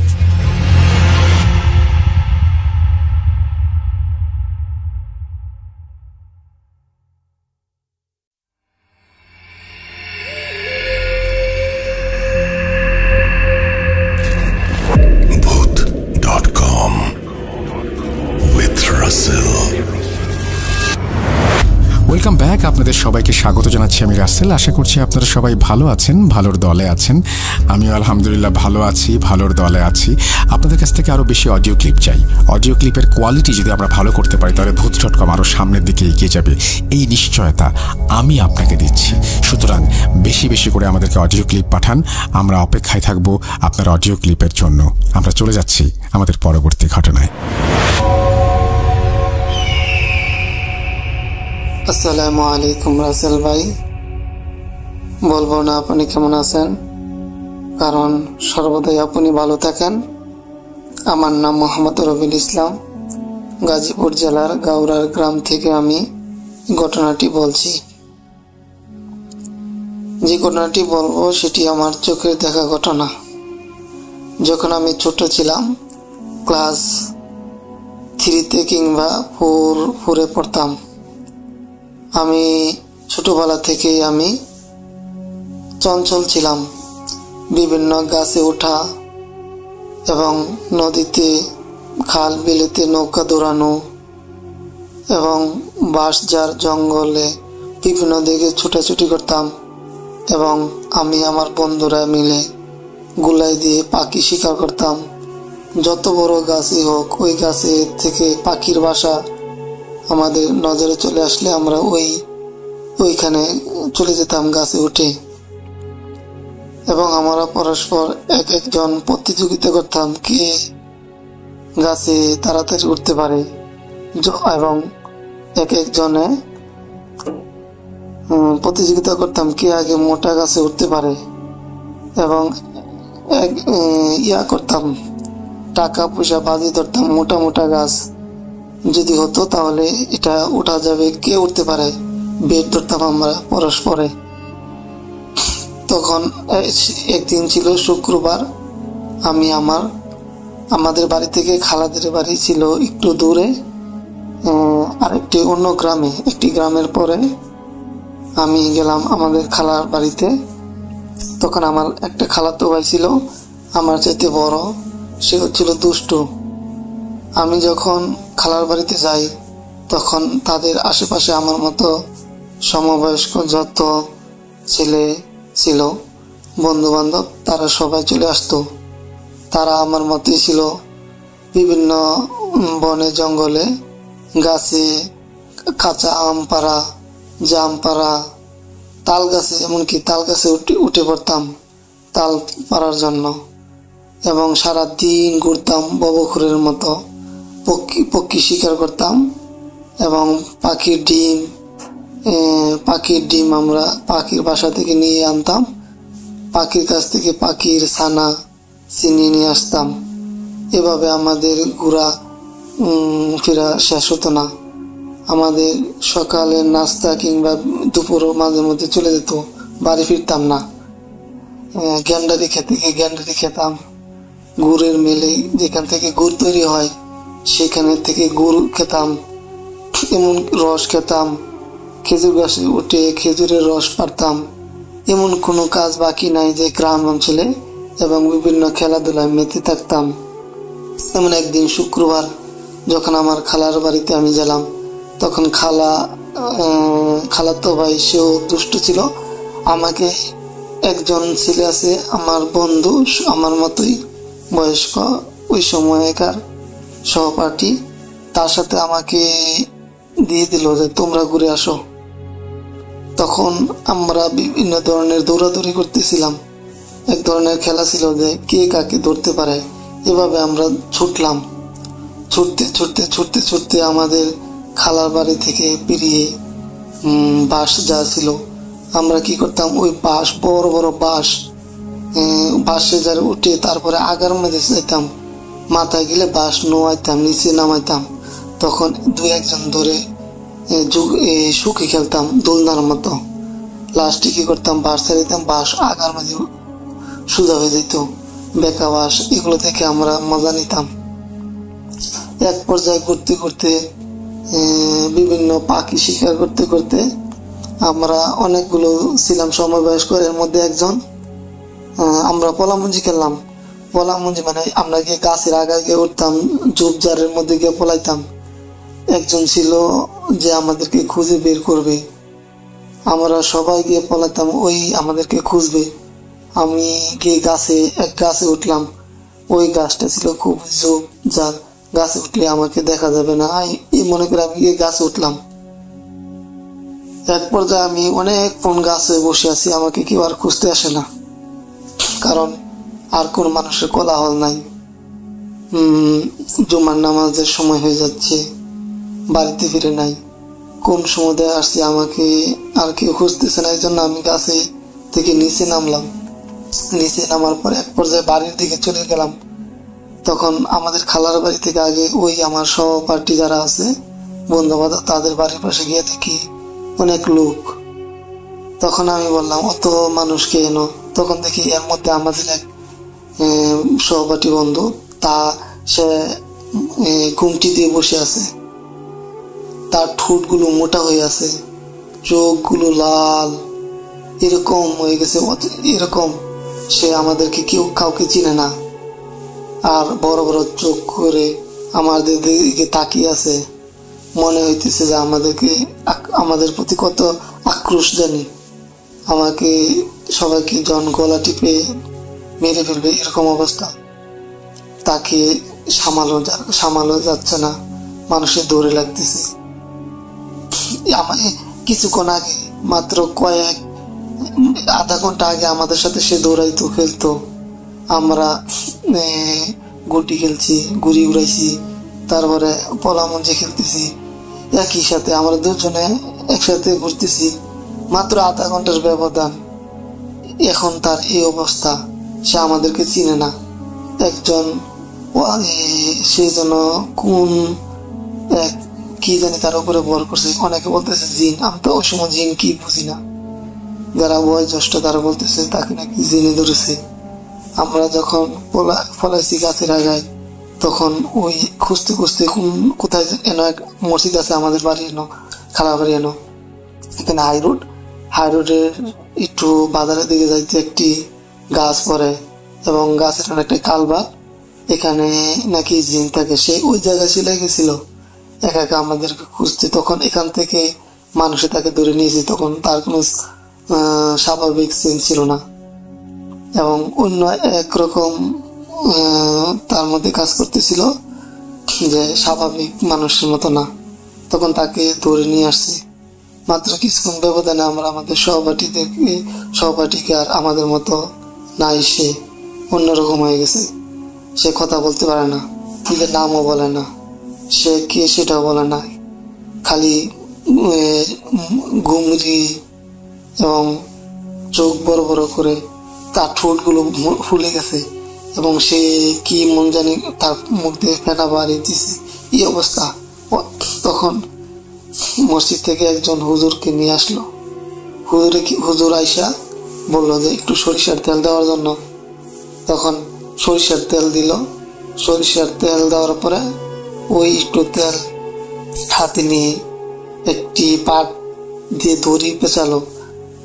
boot.com with Russell. Welcome back, আপনাদের সবাইকে স্বাগত জানাচ্ছি। আমি রাসেল। আশা করছি আপনারা সবাই ভালো আছেন, ভালোর দলে আছেন। আমিও আলহামদুলিল্লাহ ভালো আছি, ভালোর দলে আছি। আপনাদের কাছ থেকে আরও বেশি অডিও ক্লিপ চাই। অডিও ক্লিপের কোয়ালিটি যদি আমরা ভালো করতে পারি, তাহলে boot.com আরও সামনের দিকে এগিয়ে যাবে, এই নিশ্চয়তা আমি আপনাকে দিচ্ছি। সুতরাং বেশি বেশি করে আমাদেরকে অডিও ক্লিপ পাঠান, আমরা অপেক্ষায় থাকব আপনার অডিও ক্লিপের জন্য। আমরা চলে যাচ্ছি আমাদের পরবর্তী ঘটনায়। আসসালামু আলাইকুম রাসেল ভাই। বলবো না আপনি কেমন আছেন, কারণ সর্বদাই আপনি ভালো থাকেন। আমার নাম মোহাম্মদ রবিউল ইসলাম, গাজীপুর জেলার গাউরার গ্রাম থেকে আমি ঘটনাটি বলছি। যে ঘটনাটি বলবো সেটি আমার চোখের দেখা ঘটনা। যখন আমি ছোট ছিলাম, ক্লাস 3তে কিংবা 4-এ পড়তাম, আমি ছোটবেলা থেকেই আমি চঞ্চল ছিলাম। বিভিন্ন গাছে ওঠা এবং নদীতে, খাল বিলেতে নৌকা দৌড়ানো এবং বাঁশঝাড় জঙ্গলে বিভিন্ন দিকে ছুটাছুটি করতাম। এবং আমি আমার বন্ধুরা মিলে গুলাই দিয়ে পাখি শিকার করতাম। যত বড় গাছই হোক, ওই গাছে থেকে পাখির বাসা আমাদের নজরে চলে আসলে আমরা ওইখানে চলে যেতাম গাছে উঠে। এবং আমরা পরস্পর একজন প্রতিযোগিতা করতাম কে গাছে তাড়াতাড়ি উঠতে পারে, এবং একজনে প্রতিযোগিতা করতাম কে আগে মোটা গাছে উঠতে পারে। এবং করতাম টাকা পয়সা বাজি ধরতাম, মোটা মোটা গাছ যদি হতো তাহলে এটা উঠা যাবে, কে উঠতে পারে, বেট ধরতাম আমরা পরস্পরে। তখন একদিন ছিল শুক্রবার, আমি আমাদের বাড়ি থেকে খালাদের বাড়ি ছিল একটু দূরে, আরেকটি অন্য গ্রামে। একটি গ্রামের পরে আমি গেলাম আমাদের খালার বাড়িতে। তখন আমার একটা খালাতো ভাই ছিল আমার চাইতে বড়, সে হচ্ছিল দুষ্টু। আমি যখন খালার বাড়িতে যাই তখন তাদের আশেপাশে আমার মতো সমবয়স্ক যত ছেলে ছিল, বন্ধু বান্ধব, তারা সবাই চলে আসতো। তারা আমার মতোই ছিল, বিভিন্ন বনে জঙ্গলে গাছে কাঁচা আম পাড়া, জাম পাড়া, তাল গাছে, এমনকি তাল গাছে উঠে পড়তাম তাল পাড়ার জন্য, এবং সারা দিন ঘুরতাম ববখুরের মতো, পক্ষী শিকার করতাম এবং পাখির ডিম আমরা পাখির বাসা থেকে নিয়ে আনতাম, পাখির কাছ থেকে পাখির ছানা চিনিয়ে নিয়ে আসতাম। এভাবে আমাদের ঘোরা ফেরা শেষ হতো না। আমাদের সকালের নাস্তা কিংবা দুপুরও মাঝে মধ্যে চলে যেত, বাড়ি ফিরতাম না। গ্যান্ডারি খেতাম, গুড়ের মেলে যেখান থেকে গুড় তৈরি হয় সেখানে থেকে গুড় খেতাম, এমন রস খেতাম, খেজুর গাছে উঠে খেজুরের রস পাড়তাম। এমন কোনো কাজ বাকি নাই যে গ্রাম অঞ্চলে, এবং বিভিন্ন খেলাধুলায় মেতে থাকতাম। এমন একদিন শুক্রবার যখন আমার খালার বাড়িতে আমি গেলাম, তখন খালাতো ভাই, সেও দুষ্ট ছিল। আমাকে একজন ছেলে আছে আমার বন্ধু, আমার মতোই বয়স্ক, ওই সময়কার সহপাঠী, তার সাথে আমাকে দিয়ে দিল যে তোমরা ঘুরে আসো। তখন আমরা বিভিন্ন ধরনের দৌড়াদৌড়ি করতেছিলাম। এক ধরনের খেলা ছিল যে কে কাকে ধরতে পারে। এভাবে আমরা ছুটলাম, ছুটতে আমাদের খালার বাড়ি থেকে পেরিয়ে বাঁশ যা ছিল, আমরা কি করতাম, ওই বাঁশ, বড় বড় বাঁশে যারা উঠে তারপরে আগার মধ্যে যেতাম, মাথায় গেলে বাঁশ নোয়াইতাম, নিচে নামাইতাম। তখন দুই একজন ধরে শুকি খেলতাম দোলনার মতো। লাস্টে কি করতাম, বাঁশ ছাড়িতাম, বাঁশ আগার মাঝে সোজা হয়ে যেত, বেকা বাঁশ। এগুলো থেকে আমরা মজা নিতাম। এক পর্যায়ে ঘুরতে বিভিন্ন পাখি শিকার করতে আমরা অনেকগুলো ছিলাম সমবয়স্ক। এর মধ্যে একজন, আমরা পলামুঞ্জি খেললাম। পলামুঞ্জি মানে আমরা গিয়ে গাছের আগায় গিয়ে উঠতাম, ঝোপঝাড়ের মধ্যে গিয়ে পলাইতাম। একজন ছিল যে আমাদেরকে খুঁজে বের করবে, আমরা সবাই গিয়ে পলাইতাম, ওই আমাদেরকে খুঁজবে। আমি গিয়ে এক গাছে উঠলাম। ওই গাছটা ছিল খুব ঝোপঝাড়, গাছে উঠলে আমাকে দেখা যাবে না, এই মনে করে আমি গিয়ে গাছে উঠলাম। এক পর্যায়ে আমি অনেকক্ষণ গাছে বসে আছি, আমাকে কেউ আর খুঁজতে আসে না, কারণ আর কোন মানুষের কোলাহল নাই। জুমার নামাজের সময় হয়ে যাচ্ছে, বাড়িতে ফিরে নাই, কোন সময় আসছে আমাকে আর কেউ খুঁজতেছে না। এই জন্য আমি গাছে থেকে নিচে নামলাম। নিচে নামার পর এক পর্যায়ে বাড়ির দিকে চলে গেলাম। তখন আমাদের খালার বাড়ি থেকে আগে ওই আমার সহপাঠী যারা আছে, বন্ধু বান্ধব, তাদের বাড়ির পাশে গিয়ে দেখি অনেক লোক। তখন আমি বললাম, অত মানুষকে এনো। তখন দেখি এর মধ্যে আমাদের এক সহপাঠী বন্ধু, সে ঘুমটি দিয়ে বসে আছে, তার ঠোঁটগুলো মোটা হয়ে আছে, চোখগুলো লাল, এরকম হয়ে গেছে, এরকম সে আমাদেরকে কাউকে চিনে না, আর বড় বড় চোখ করে আমাদের দিকে তাকিয়ে আছে। মনে হইতেছে যে আমাদের প্রতি কত আক্রোশ জানি, আমাকে সবাইকে গলা টিপে মেরে ফেলবে, এরকম অবস্থা। তাকে সামালো যাচ্ছে না, মানুষের দৌড়ে লাগতেছে। কিছুক্ষণ আগে, মাত্র আধা ঘন্টা আগে আমাদের সাথে সে দৌড়াইতো, খেলতো। আমরা গুটি খেলছি, গুড়ি উড়াইছি, তারপরে পলামঞ্জি খেলতেছি একই সাথে। আমরা দুজনে একসাথে ঘুরতেছি, মাত্র আধা ঘন্টার ব্যবধান। এখন তার এই অবস্থা, সে আমাদেরকে চিনে না। একজন সে যেন কোন এক কি জানি তার উপরে বল করছে। অনেকে বলতেছে জিন, আমি তো ওই সময় জিন কি বুঝি না। যারা বয়োজ্যেষ্ঠ তারা বলতেছে তাকে নাকি জিনে ধরেছে। আমরা যখন পলাইছি গাছের আগায়, তখন ওই খুঁজতে খুঁজতে কোথায় এক মসজিদ আছে আমাদের বাড়ি খালা বাড়ি এখানে হাই রোডের একটু বাজারের দিকে যাইতে একটি গাছ পড়ে এবং গাছের একটা কালবা, এখানে নাকি জিন থাকে। সে ওই জায়গায় চলে গেছিল একা একা আমাদেরকে খুঁজতে। তখন এখান থেকে মানুষে তাকে ধরে নিয়েছে, তখন তার কোনো স্বাভাবিক সেন্স ছিল না এবং অন্য একরকম তার মধ্যে কাজ করতেছিল, যে স্বাভাবিক মানুষের মতো না। তখন তাকে ধরে নিয়ে আসছে। মাত্র কিছুক্ষণ ব্যবধানে আমরা আমাদের সহপাঠীকে আর আমাদের মতো নাই, সে অন্যরকম হয়ে গেছে। সে কথা বলতে পারে না, নিজের নামও বলে না, সে কে সেটাও বলে না, খালি ঘুমরি এবং চোখ বড় বড় করে, তার ঠোঁটগুলো ফুলে গেছে এবং সে কি মন জানি তার মুখ দিয়ে ফেনা বাড়ি দিছে, এই অবস্থা। তখন মসজিদ থেকে একজন হুজুরকে নিয়ে আসলো। হুজুর আইসা বললো যে একটু সরিষার তেল দেওয়ার জন্য। তখন সরিষার তেল দিল। সরিষার তেল দেওয়ার পরে ওই একটু তেল হাতে নিয়ে একটি পাট দিয়ে দড়ি পেঁচালো।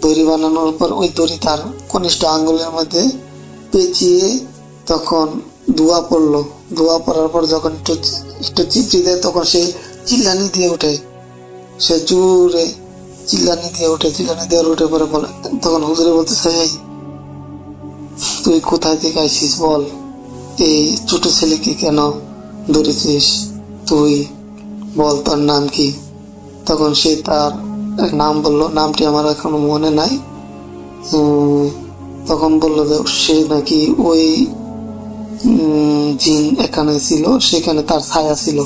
দড়ি বানানোর পর ওই দড়ি তার কনিষ্ঠ আঙ্গুলের মধ্যে পেঁচিয়ে তখন ধোয়া পড়লো। ধোয়া পড়ার পর যখন একটু চিপড়ি দেয়, তখন সে চিল্লানি দিয়ে ওঠে। সে জোরে চিল্লানি দিয়ে ওঠে। চিল্লানি দিয়ে উঠে পরে বলে, তখন হুজুরে বলতেছে, এই তুই কোথায় থেকে আইছিস বল, এই ছোট ছেলেকে কেন ধরেছিস, তুই বল তোর নাম কি। তখন সে তার নাম বলল, নামটি আমার এখনো মনে নাই। তখন বললো যে সে নাকি ওই জিন এখানে ছিল, সেখানে তার ছায়া ছিল।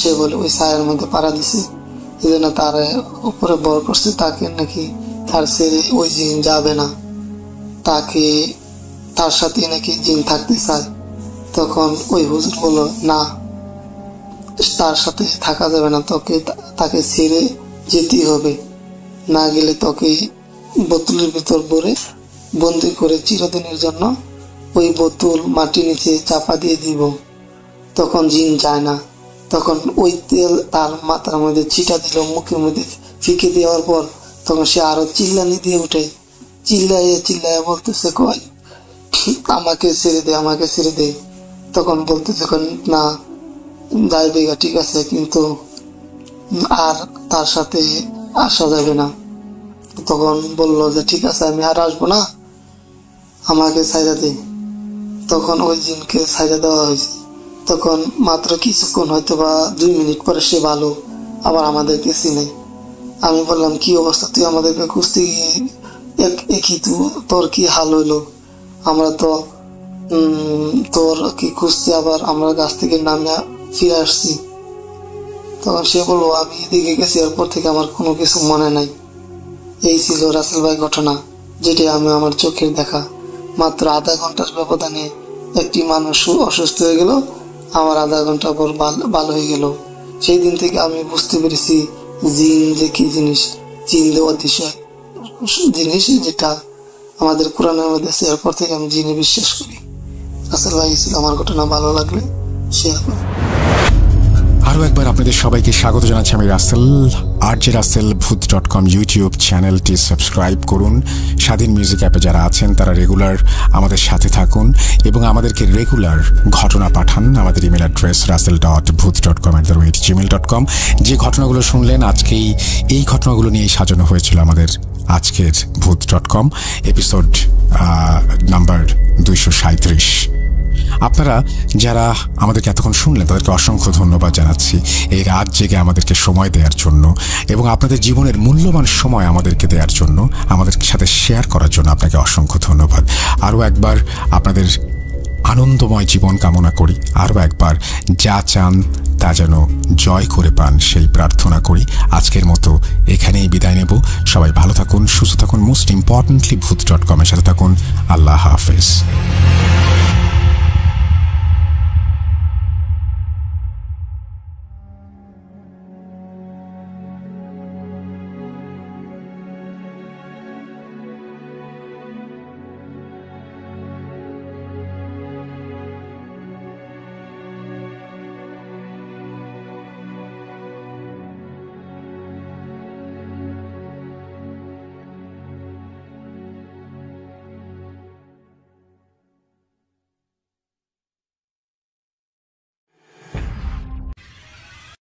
সে বলে ওই ছায়ার মধ্যে পাড়া দিছে, এই জন্য তার উপরে বর করছে, তাকে নাকি তার ছেড়ে ওই জিন যাবে না, তার সাথে নাকি জিন থাকতে চায়। তখন ওই হুজুর বলল, না, তার সাথে থাকা যাবে না, তাকে ছেড়ে যেতেই হবে, না গেলে তোকে বোতলের ভিতর ভরে বন্দি করে চিরদিনের জন্য ওই বোতল মাটির নিচে চাপা দিয়ে দিব। তখন জিন যায় না। তখন ওই তেল তার মাথার মধ্যে ছিটা দিল, মুখের মধ্যে ফিকে দেওয়ার পর তখন সে আরো চিল্লানি দিয়ে উঠে, চিল্লাইয়ে বলতেছে, কয় আমাকে ছেড়ে দে, আমাকে ছেড়ে দে। তখন বলতেছে, না যাইবে গা, ঠিক আছে, কিন্তু আর তার সাথে আসা যাবে না। তখন বললো যে ঠিক আছে, আমি আর আসবো না, আমাকে ছাইড়া দে। তখন ওই জিনকে ছাইড়া দেওয়া হয়েছে। তখন মাত্র কিছুক্ষণ, হয়তো বা 2 মিনিট পরে সে ভালো আবার আমাদেরকে চিনে। আমি বললাম, কি অবস্থা, তুই আমাদেরকে খুঁজতে গিয়ে একই তোর কি হাল হইলো, আমরা তো তোর কি খুঁজতে আবার আমরা গাছ থেকে নামে ফিরে আসছি। তখন সে বলবো, আমি এদিকে গেছি, এরপর থেকে আমার কোনো কিছু মনে নাই। এই ছিল রাসেল ভাই ঘটনা, যেটি আমি আমার চোখের দেখা। মাত্র আধা ঘন্টার ব্যবধানে একটি মানুষ অসুস্থ হয়ে গেল, আমার আধা ঘন্টা পর ভালো হয়ে গেল। সেই দিন থেকে আমি বুঝতে পেরেছি জিন যে কি জিনিস, জিন অতিশয় জিনিস, যেটা আমাদের কোরআনের মধ্যে আছে। এরপর থেকে আমি জিনে বিশ্বাস করি। রাসেল ভাই ছিল আমার ঘটনা, ভালো লাগলে শেয়ার করুন। আরও একবার আপনাদের সবাইকে স্বাগত জানাচ্ছি আমি রাসেল। RJRussellBhut.com ইউটিউব চ্যানেলটি সাবস্ক্রাইব করুন। স্বাধীন মিউজিক অ্যাপে যারা আছেন তারা রেগুলার আমাদের সাথে থাকুন এবং আমাদেরকে রেগুলার ঘটনা পাঠান। আমাদের ইমেল অ্যাড্রেস russell.bhut.com@gmail.com। যে ঘটনাগুলো শুনলেন আজকেই এই ঘটনাগুলো নিয়েই সাজানো হয়েছিল আমাদের আজকের ভূত.com এপিসোড নাম্বার 237। আপনারা যারা আমাদেরকে এতক্ষণ শুনলেন তাদেরকে অসংখ্য ধন্যবাদ জানাচ্ছি এই রাত জেগে আমাদেরকে সময় দেওয়ার জন্য এবং আপনাদের জীবনের মূল্যবান সময় আমাদেরকে দেওয়ার জন্য, আমাদের সাথে শেয়ার করার জন্য আপনাকে অসংখ্য ধন্যবাদ। আরও একবার আপনাদের আনন্দময় জীবন কামনা করি। আরও একবার যা চান তা যেন জয় করে পান সেই প্রার্থনা করি। আজকের মতো এখানেই বিদায় নেব। সবাই ভালো থাকুন, সুস্থ থাকুন, মোস্ট ইম্পর্টেন্টলি ভূত.com এর সাথে থাকুন। আল্লাহ হাফেজ।